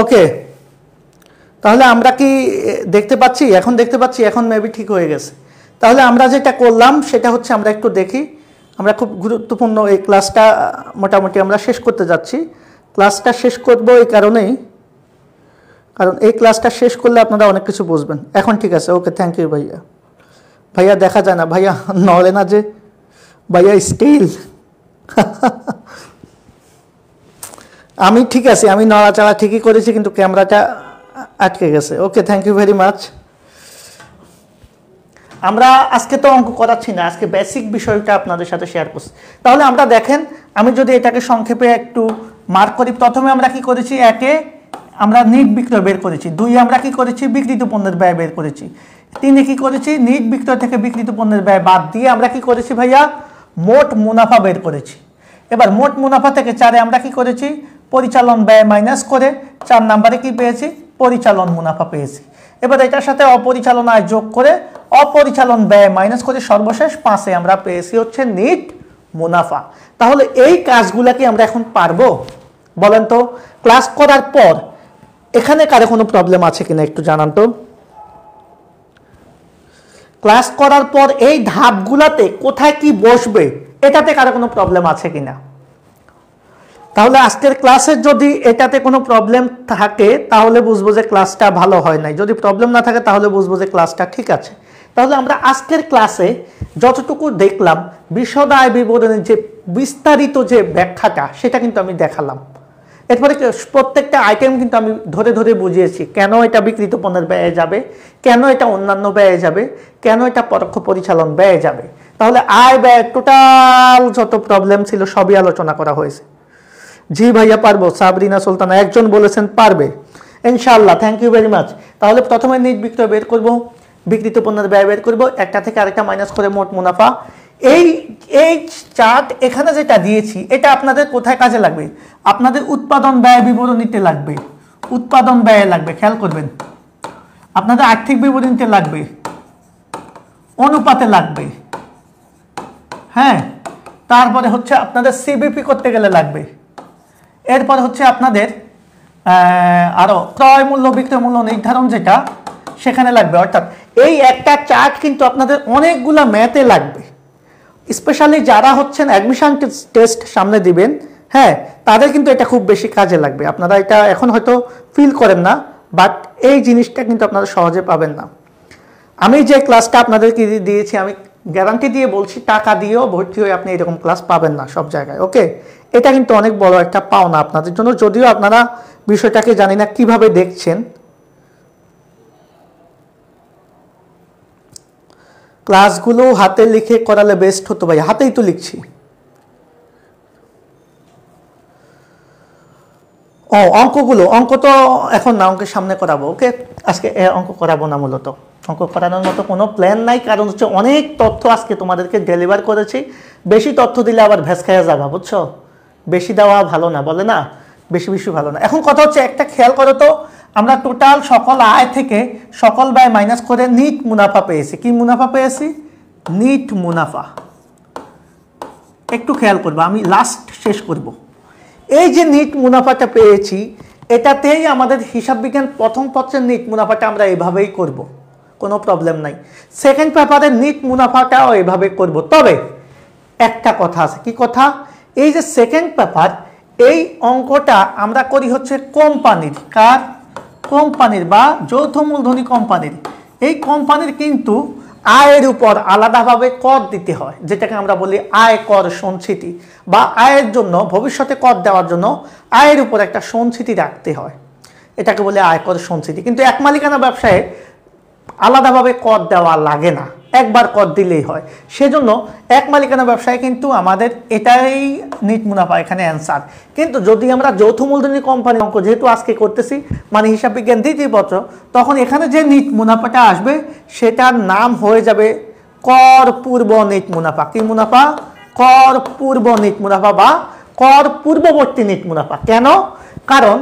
ওকে, তাহলে আমরা কি দেখতে পাচ্ছি? এখন দেখতে পাচ্ছি, এখন মেবি ঠিক হয়ে গেছে। তাহলে আমরা যেটা করলাম সেটা হচ্ছে, আমরা একটু দেখি। আমরা খুব গুরুত্বপূর্ণ এই ক্লাসটা মোটামুটি আমরা শেষ করতে যাচ্ছি। ক্লাসটা শেষ করব এই কারণেই, কারণ এই ক্লাসটা শেষ করলে আপনারা অনেক কিছু বুঝবেন। এখন ঠিক আছে, ওকে, থ্যাংক ইউ ভাইয়া। ভাইয়া দেখা যায় না, ভাইয়া নড়ে না যে, ভাইয়া স্টিল। আমি ঠিক আছে, আমি নড়াচড়া ঠিকই করেছি কিন্তু ক্যামেরাটা আটকে গেছে। ওকে, থ্যাংক ইউ ভেরি মাচ। আমরা আজকে তো অঙ্ক করাচ্ছি না, আজকে বেসিক বিষয়টা আপনাদের সাথে শেয়ার করছি। তাহলে আমরা দেখেন, আমি যদি এটাকে সংক্ষেপে একটু মার্ক করি, প্রথমে আমরা কি করেছি, একে আমরা নিট বিক্রয় বের করেছি, দুই আমরা কি করেছি, বিক্রিত পণ্যের ব্যয় বের করেছি, তিনে কি করেছি, নিট বিক্রয় থেকে বিক্রিত পণ্যের ব্যয় বাদ দিয়ে আমরা কি করেছি ভাইয়া, মোট মুনাফা বের করেছি। এবার মোট মুনাফা থেকে চারে আমরা কি করেছি, পরিচালন ব্যয় মাইনাস করে 4 নম্বরে কি পেয়েছি, পরিচালন মুনাফা পেয়েছি। এবার এটার সাথে অপরিচালন আয় যোগ করে অপরিচালন ব্যয় মাইনাস করে সর্বশেষ 5-এ আমরা পেয়েছি হচ্ছে নেট মুনাফা। তাহলে এই কাজগুলা কি আমরা এখন পারবো বলেন তো? ক্লাস করার পর এখানে কারো কোনো প্রবলেম আছে কিনা একটু জানান তো। ক্লাস করার পর এই ধাপগুলাতে কোথায় কি বসবে এটাতে কারো কোনো প্রবলেম আছে কিনা? তাহলে আজকের ক্লাসের যদি এটাতে কোনো প্রবলেম থাকে তাহলে বুঝবো যে ক্লাসটা ভালো হয় নাই, যদি প্রবলেম না থাকে তাহলে বুঝবো যে ক্লাসটা ঠিক আছে। তাহলে আমরা আজকের ক্লাসে যতটুকু দেখলাম বিশদ আয় বিবরণের যে বিস্তারিত যে ব্যাখ্যাটা সেটা কিন্তু আমি দেখালাম। এরপরে প্রত্যেকটা আইটেম কিন্তু আমি ধরে ধরে বুঝিয়েছি, কেন এটা বিক্রিত পণ্যের ব্যয়ে যাবে, কেন এটা অন্যান্য ব্যয়ে যাবে, কেন এটা পরোক্ষ পরিচালন ব্যয়ে যাবে। তাহলে আয় ব্যয় টোটাল যত প্রবলেম ছিল সবই আলোচনা করা হয়েছে। জি ভাইয়া পারবো, সাবরিনা সুলতানা একজন বলেছেন পারবে, ইনশাআল্লাহ, থ্যাংক ইউ ভেরি মাচ। তাহলে প্রথমে নিট বিক্রয় বের করব, বিক্রিত পণ্যের ব্যয় বের করব, একটা থেকে আরেকটা মাইনাস করে মোট মুনাফা। এই চার্ট এখানে যেটা দিয়েছি এটা আপনাদের কোথায় কাজে লাগবে? আপনাদের উৎপাদন ব্যয় বিবরণীতে লাগবে, উৎপাদন ব্যয় লাগবে, খেয়াল করবেন। আপনাদের আর্থিক বিবরণীতে লাগবে, অনুপাতে লাগবে, হ্যাঁ। তারপরে হচ্ছে আপনাদের সিবিপি করতে গেলে লাগবে। এরপর হচ্ছে আপনাদের আরো ক্রয় মূল্য বিক্রয় মূল্য নির্ধারণ যেটা সেখানে লাগবে। অর্থাৎ এই একটা চার্ট কিন্তু আপনাদের অনেকগুলা ম্যাথে লাগবে, স্পেশালি যারা হচ্ছেন অ্যাডমিশন টেস্ট সামনে দিবেন, হ্যাঁ, তাদের কিন্তু এটা খুব বেশি কাজে লাগবে। আপনারা এটা এখন হয়তো ফিল করেন না, বাট এই জিনিসটা কিন্তু আপনারা সহজে পাবেন না। আমি যে ক্লাসটা আপনাদেরকে দিয়েছি, আমি গ্যারান্টি দিয়ে বলছি, টাকা দিয়েও ভর্তি হয়ে আপনি এরকম ক্লাস পাবেন না সব জায়গায়, ওকে। এটা কিন্তু অনেক বড় একটা পাওনা আপনাদের জন্য, যদিও আপনারা বিষয়টাকে জানি না কিভাবে দেখছেন। ক্লাসগুলো হাতে লিখে করালে বেস্ট হতো ভাই, হাতেই তো লিখছি। ও অঙ্ক তো এখন না, অঙ্কের সামনে করাবো, ওকে। আজকে অঙ্ক করাবো না, মূলত অঙ্ক করানোর মতো কোনো প্ল্যান নাই, কারণ হচ্ছে অনেক তথ্য আজকে তোমাদেরকে ডেলিভার করেছি। বেশি তথ্য দিলে আবার ভ্যাস খাইয়া যাবা, বুঝছো? বেশি দেওয়া ভালো না, বলে না, বেশি ভালো না। এখন কথা হচ্ছে, একটা খেয়াল করো তো, আমরা টোটাল সকল আয় থেকে সকল ব্যয় মাইনাস করে নিট মুনাফা পেয়েছি। কি মুনাফা পেয়েছি? নিট মুনাফা। একটু খেয়াল করবো, আমি লাস্ট শেষ করব। এই যে নিট মুনাফাটা পেয়েছি, এটাতেই আমাদের হিসাব বিজ্ঞান প্রথম পত্রের নিট মুনাফাটা আমরা এভাবেই করব, কোনো প্রবলেম নাই। সেকেন্ড পেপারের নিট মুনাফাটাও এভাবে করব। তবে একটা কথা আছে, কি কথা? এই যে সেকেন্ড পেপার, এই অঙ্কটা আমরা করি হচ্ছে কোম্পানির, কার? কোম্পানির বা যৌথ মূলধনী কোম্পানির। এই কোম্পানির কিন্তু আয়ের উপর আলাদাভাবে কর দিতে হয়, যেটাকে আমরা বলি আয় কর সঞ্চিতি, বা আয়ের জন্য ভবিষ্যতে কর দেওয়ার জন্য আয়ের উপর একটা সঞ্চিতি রাখতে হয়, এটাকে বলে আয়কর সঞ্চিতি। কিন্তু এক মালিকানা ব্যবসায় আলাদাভাবে কর দেওয়া লাগে না, একবার কর দিলেই হয়। সেজন্য এক মালিকানা ব্যবসায় কিন্তু আমাদের এটাই নিট মুনাফা এখানে অ্যান্সার। কিন্তু যদি আমরা যৌথ মূলধনী কোম্পানি অঙ্ক যেহেতু আজকে করতেছি, মানে হিসাব বিজ্ঞান দ্বিতীয় পত্র, তখন এখানে যে নিট মুনাফাটা আসবে সেটার নাম হয়ে যাবে কর পূর্ব নিট মুনাফা। কি মুনাফা? কর পূর্ব নিট মুনাফা বা কর পূর্ববর্তী নিট মুনাফা। কেন? কারণ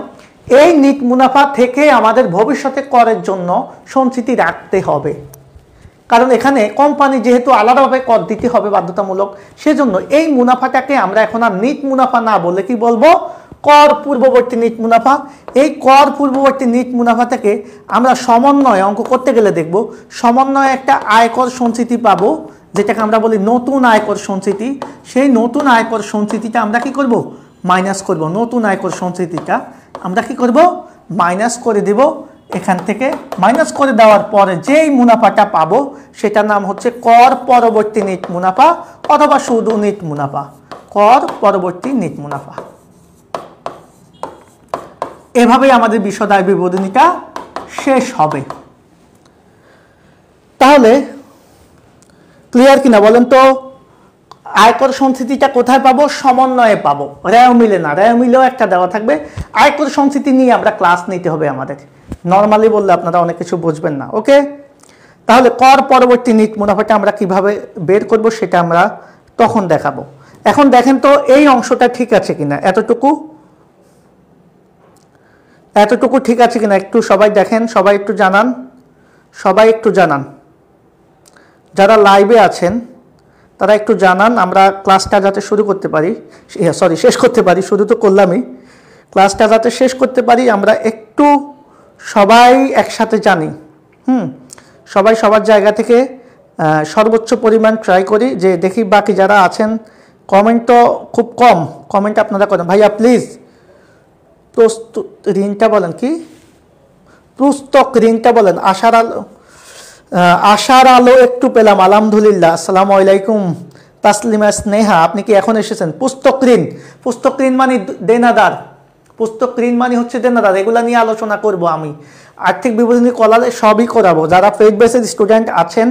এই নিট মুনাফা থেকে আমাদের ভবিষ্যতে করের জন্য সঞ্চিতি রাখতে হবে, কারণ এখানে কোম্পানি যেহেতু আলাদাভাবে কর দিতে হবে বাধ্যতামূলক, সেজন্য এই মুনাফাটাকে আমরা এখন আর নিট মুনাফা না বলে কি বলবো? কর পূর্ববর্তী নিট মুনাফা। এই কর পূর্ববর্তী নিট মুনাফা থেকে আমরা সমন্বয় অঙ্ক করতে গেলে দেখব, সমন্বয়ে একটা আয়কর সঞ্চিতি পাবো, যেটাকে আমরা বলি নতুন আয়কর সঞ্চিতি। সেই নতুন আয়কর সঞ্চিতিটা আমরা কি করব? মাইনাস করব। নতুন আয়কর সঞ্চিতিটা আমরা কি করব? মাইনাস করে দেব। এখান থেকে মাইনাস করে দেওয়ার পরে যেই মুনাফাটা পাবো সেটার নাম হচ্ছে কর পরবর্তী নিট মুনাফা, অথবা শুধু নিট মুনাফা, কর পরবর্তী নিট মুনাফা। এভাবেই আমাদের বিশদ বিবরণীটা শেষ হবে। তাহলে ক্লিয়ার কিনা বলেন তো? আয়কর সঞ্চিতিটা কোথায় পাবো? সমন্বয়ে পাবো, রেও মিলে না, রেও মিলেও একটা দেওয়া থাকবে। আয়কর সঞ্চিতি নিয়ে আমরা ক্লাস নিতে হবে আমাদের, নর্মালি বললে আপনারা অনেক কিছু বুঝবেন না, ওকে। তাহলে কর পরবর্তী নিট মুনাফাটা আমরা কিভাবে বের করব সেটা আমরা তখন দেখাবো। এখন দেখেন তো এই অংশটা ঠিক আছে কিনা, এতটুকু ঠিক আছে কিনা একটু সবাই দেখেন, সবাই একটু জানান, যারা লাইভে আছেন তারা একটু জানান, আমরা ক্লাসটা যাতে শেষ করতে পারি। শুরু তো করলামই, ক্লাসটা যাতে শেষ করতে পারি আমরা একটু সবাই একসাথে জানি। সবাই সবার জায়গা থেকে সর্বোচ্চ পরিমাণ ট্রাই করি, যে দেখি বাকি যারা আছেন। কমেন্ট তো খুব কম কমেন্ট আপনারা করেন। ভাইয়া প্লিজ ঋণটা বলেন, কি পুস্তক ঋণটা বলেন। আশার আলো একটু পেলাম, আলহামদুলিল্লাহ। আসসালামু আলাইকুম তাসলিমা স্নেহা, আপনি কি এখন এসেছেন? পুস্তক ঋণ মানে দেনাদার, পুস্তক ঋণ মানে হচ্ছে দেনাদার, এগুলো নিয়ে আলোচনা করব আমি। আর্থিক বিবরণী কলালে সবই করাবো। যারা পেইড বেসের স্টুডেন্ট আছেন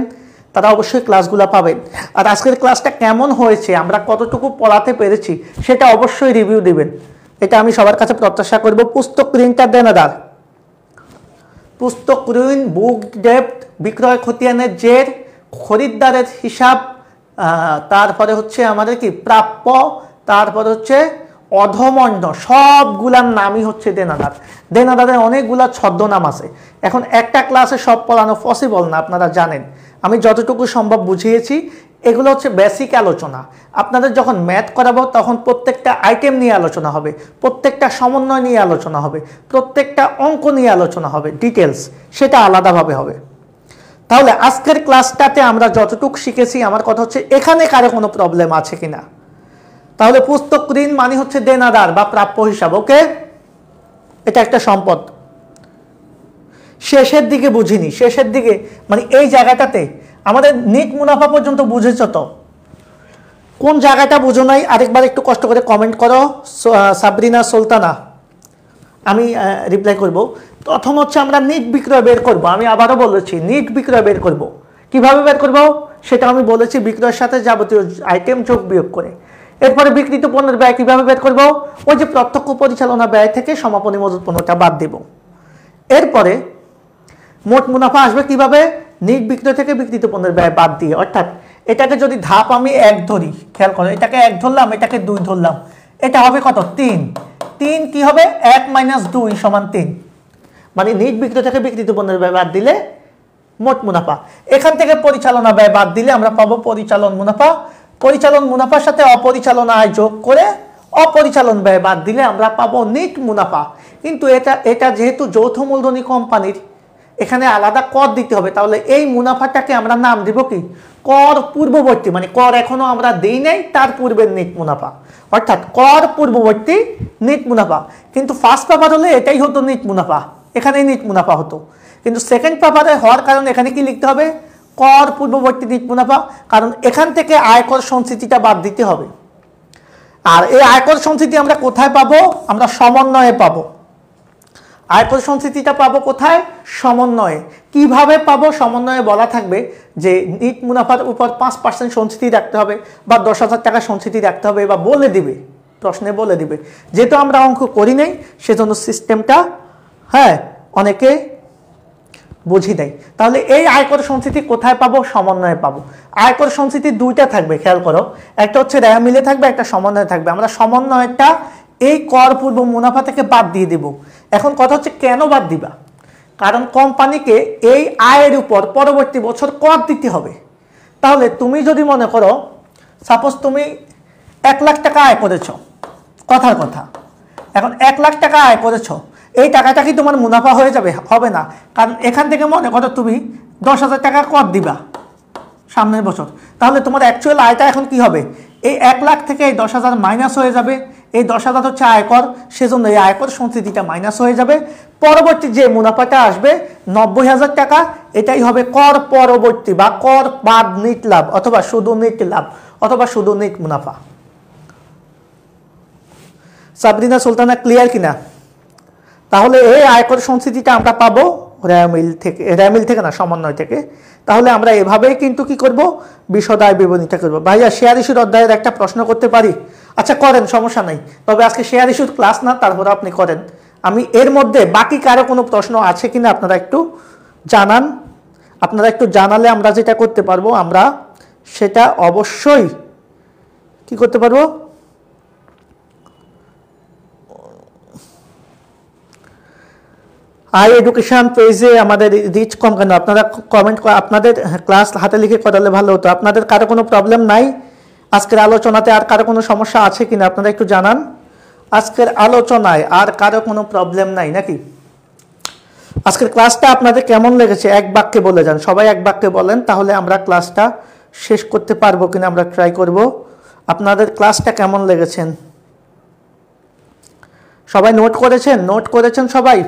তারা অবশ্যই ক্লাসগুলো পাবেন। আর আজকের ক্লাসটা কেমন হয়েছে, আমরা কতটুকু পড়াতে পেরেছি সেটা অবশ্যই রিভিউ দিবেন, এটা আমি সবার কাছে প্রত্যাশা করব। পুস্তক ঋণটা দেনাদার, পুস্তক ঋণ, বুক ডেপ্ট, বিক্রয় খতিয়ানের জের, খরিদ্দারের হিসাব, তারপরে হচ্ছে আমাদের কি প্রাপ্য, তারপরে হচ্ছে অধমন্য, সবগুলার নামই হচ্ছে দেনাদার। দেনাদারের অনেকগুলা ছদ্মনাম আছে। এখন একটা ক্লাসে সব পড়ানো পসিবল না, আপনারা জানেন। আমি যতটুকু সম্ভব বুঝিয়েছি। এগুলো হচ্ছে বেসিক আলোচনা। আপনাদের যখন ম্যাথ করাবো তখন প্রত্যেকটা আইটেম নিয়ে আলোচনা হবে, প্রত্যেকটা সমন্বয় নিয়ে আলোচনা হবে, প্রত্যেকটা অঙ্ক নিয়ে আলোচনা হবে, ডিটেলস সেটা আলাদাভাবে হবে। তাহলে আজকের ক্লাসটাতে আমরা যতটুকু শিখেছি, আমার কথা হচ্ছে এখানে কারো কোনো প্রবলেম আছে কিনা। তাহলে পুস্তক ঋণ মানে হচ্ছে দেনাদার বা প্রাপ্য হিসাব, ওকে, এটা একটা সম্পদ। শেষের দিকে বুঝিনি, শেষের দিকে মানে এই জায়গাটাতে আমাদের নেট মুনাফা পর্যন্ত বুঝেছ তো, কোন জায়গাটা বুঝো নাই আরেকবার একটু কষ্ট করে কমেন্ট করো। সাবরিনা সুলতানা, আমি রিপ্লাই করব। প্রথম হচ্ছে আমরা নিট বিক্রয় বের করব। আমি আবারও বলেছি নিট বিক্রয় বের করব। কিভাবে বের করব সেটা আমি বলেছি, বিক্রয়ের সাথে যাবতীয় আইটেম যোগ বিয়োগ করে। এরপরে বিক্রিত পণ্যের ব্যয় কিভাবে বের করব, ওই যে প্রত্যক্ষ পরিচালনা ব্যয় থেকে সমাপনী মজুত পণ্যটা বাদ দেব। এরপরে মোট মুনাফা আসবে কিভাবে, নিট বিক্রয় থেকে বিক্রিত পণ্যের ব্যয় বাদ দিয়ে। অর্থাৎ এটাকে যদি ধাপ আমি 1 ধরি, খেয়াল করো, এটাকে 1 ধরলাম, এটাকে 2 ধরলাম, এটা হবে কত 3। 3 কি হবে 1 - 2 = 3। মানে নিট বিক্রয় থেকে বিক্রিত পণ্যের ব্যয় বাদ দিলে মোট মুনাফা। এখান থেকে পরিচালনা ব্যয় বাদ দিলে আমরা পাবো পরিচালন মুনাফা। পরিচালন মুনাফার সাথে অপরিচালন আয় যোগ করে অপরিচালন ব্যয় বাদ দিলে আমরা পাবো নিট মুনাফা। কিন্তু এটা যেহেতু যৌথ মূলধনী কোম্পানির, এখানে আলাদা কর দিতে হবে। তাহলে এই মুনাফাটাকে আমরা নাম দিব কি, কর পূর্ববর্তী, মানে কর এখনো আমরা দেই নাই, তার পূর্বের নিট মুনাফা, অর্থাৎ কর পূর্ববর্তী নিট মুনাফা। কিন্তু ফার্স্ট পেপার হলে এটাই হতো নিট মুনাফা, এখানেই নিট মুনাফা হতো। কিন্তু সেকেন্ড পেপারে হওয়ার কারণে এখানে কি লিখতে হবে, কর পূর্ববর্তী নিট মুনাফা, কারণ এখান থেকে আয়কর সঞ্চিতিটা বাদ দিতে হবে। আর এই আয়কর সঞ্চিতি আমরা কোথায় পাবো, আমরা সমন্বয়ে পাবো। আয়কর সঞ্চিতিটা পাবো কোথায়, সমন্বয়ে। কিভাবে পাবো, সমন্বয়ে বলা থাকবে যে নিট মুনাফার উপর 5% সঞ্চিতি রাখতে হবে, বা 10,000 টাকা সঞ্চিতি রাখতে হবে, বা বলে দিবে, প্রশ্নে বলে দিবে। যেহেতু আমরা অঙ্ক করি নাই সেজন্য সিস্টেমটা অনেকে বুঝি দেয়। তাহলে এই আয়কর সঞ্চিতি কোথায় পাবো, সমন্বয়ে পাবো। আয়কর সঞ্চিতি 2টা থাকবে, খেয়াল করো, একটা হচ্ছে রেয়া মিলে থাকবে, একটা সমন্বয়ে থাকবে। আমরা সমন্বয়টা এই কর পূর্ব মুনাফা থেকে বাদ দিয়ে দিব। এখন কথা হচ্ছে কেন বাদ দিবা, কারণ কোম্পানিকে এই আয়ের উপর পরবর্তী বছর কর দিতে হবে। তাহলে তুমি যদি মনে করো সাপোজ তুমি 1 লাখ টাকা আয় করেছ, কথার কথা, এখন 1 লাখ টাকা আয় করেছ, এই টাকাটা কি তোমার মুনাফা হয়ে যাবে, হবে না। কারণ এখান থেকে মনে করো তুমি 10,000 টাকা কর দিবা সামনের বছর, তাহলে তোমার অ্যাকচুয়াল আয়টা এখন কি হবে, এই 1 লাখ থেকে এই 10,000 মাইনাস হয়ে যাবে। এই 10,000 হচ্ছে আয়কর, সেজন্য এই আয়কর সঞ্চিতিটা মাইনাস হয়ে যাবে। পরবর্তী যে মুনাফাটা আসবে 90,000 টাকা, এটাই হবে কর পরবর্তী বা কর বাদ নিট লাভ, অথবা শুধু নিট লাভ, অথবা শুধু নিট মুনাফা। সাবরিনা সুলতানা, ক্লিয়ার কিনা? তাহলে এই আয়কর সঞ্চিতিটা আমরা পাবো রেয়ামিল থেকে না, সমন্বয় থেকে। তাহলে আমরা এভাবেই কিন্তু কি করব, বিশদায় বিবরণীটা করব। ভাইয়া শেয়ার ইস্যুর অধ্যায়ের একটা প্রশ্ন করতে পারি? আচ্ছা করেন, সমস্যা নাই, তবে আজকে শেয়ার ইস্যুর ক্লাস না, তারপরে আপনি করেন। আমি এর মধ্যে বাকি কারো কোনো প্রশ্ন আছে কিনা আপনারা একটু জানান। আপনারা একটু জানালে আমরা যেটা করতে পারবো, আমরা সেটা অবশ্যই কি করতে পারবো, আই এডুকেশন পেজে আমাদের রিচ কম কেন, আপনারা কমেন্ট, আপনাদের ক্লাস হাতে লিখে করালে ভালো হতো। আপনাদের কারো কোনো প্রবলেম নাই আজকের আলোচনাতে? আর কারো কোনো সমস্যা আছে কিনা আপনারা একটু জানান। আজকের আলোচনায় আর কারো কোনো প্রবলেম নাই নাকি? আজকের ক্লাসটা আপনাদের কেমন লেগেছে 1 বাক্যে বলে যান, সবাই 1 বাক্যে বলেন, তাহলে আমরা ক্লাসটা শেষ করতে পারবো কিনা আমরা ট্রাই করব। আপনাদের ক্লাসটা কেমন লেগেছেন? সবাই নোট করেছেন? নোট করেছেন সবাই?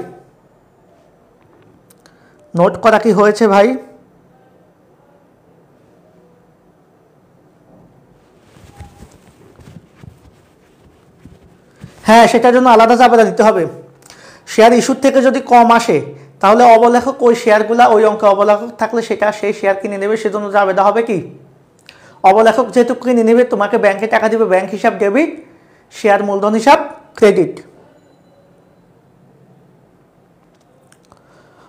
নোট করা কি হয়েছে ভাই? হ্যাঁ, সেটার জন্য আলাদা জাবেদা দিতে হবে। শেয়ার ইস্যুর থেকে যদি কম আসে তাহলে অবলেখক ওই শেয়ারগুলা ওই অঙ্কে অবলেখক থাকলে সেটা সেই শেয়ার কিনে নেবে, সেজন্য জাবেদা হবে কি অবলেখক যেহেতু কিনে নেবে তোমাকে ব্যাংকে টাকা দিবে, ব্যাংক হিসাব ডেবিট, শেয়ার মূলধন হিসাব ক্রেডিট।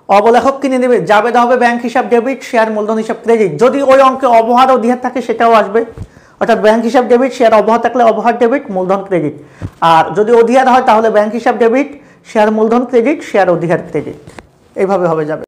অবলেখক কিনে নেবে, জাবেদা হবে ব্যাংক হিসাব ডেবিট, শেয়ার মূলধন হিসাব ক্রেডিট। যদি ওই অঙ্কে অবহার অধিহার থাকে সেটাও আসবে, অর্থাৎ ব্যাংক হিসাব ডেবিট, শেয়ার অবহার থাকলে অবহার ডেবিট, মূলধন ক্রেডিট। আর যদি অধিহার হয় তাহলে ব্যাংক হিসাব ডেবিট, শেয়ার মূলধন ক্রেডিট, শেয়ার অধিহার ক্রেডিট, এইভাবে হবে যাবে।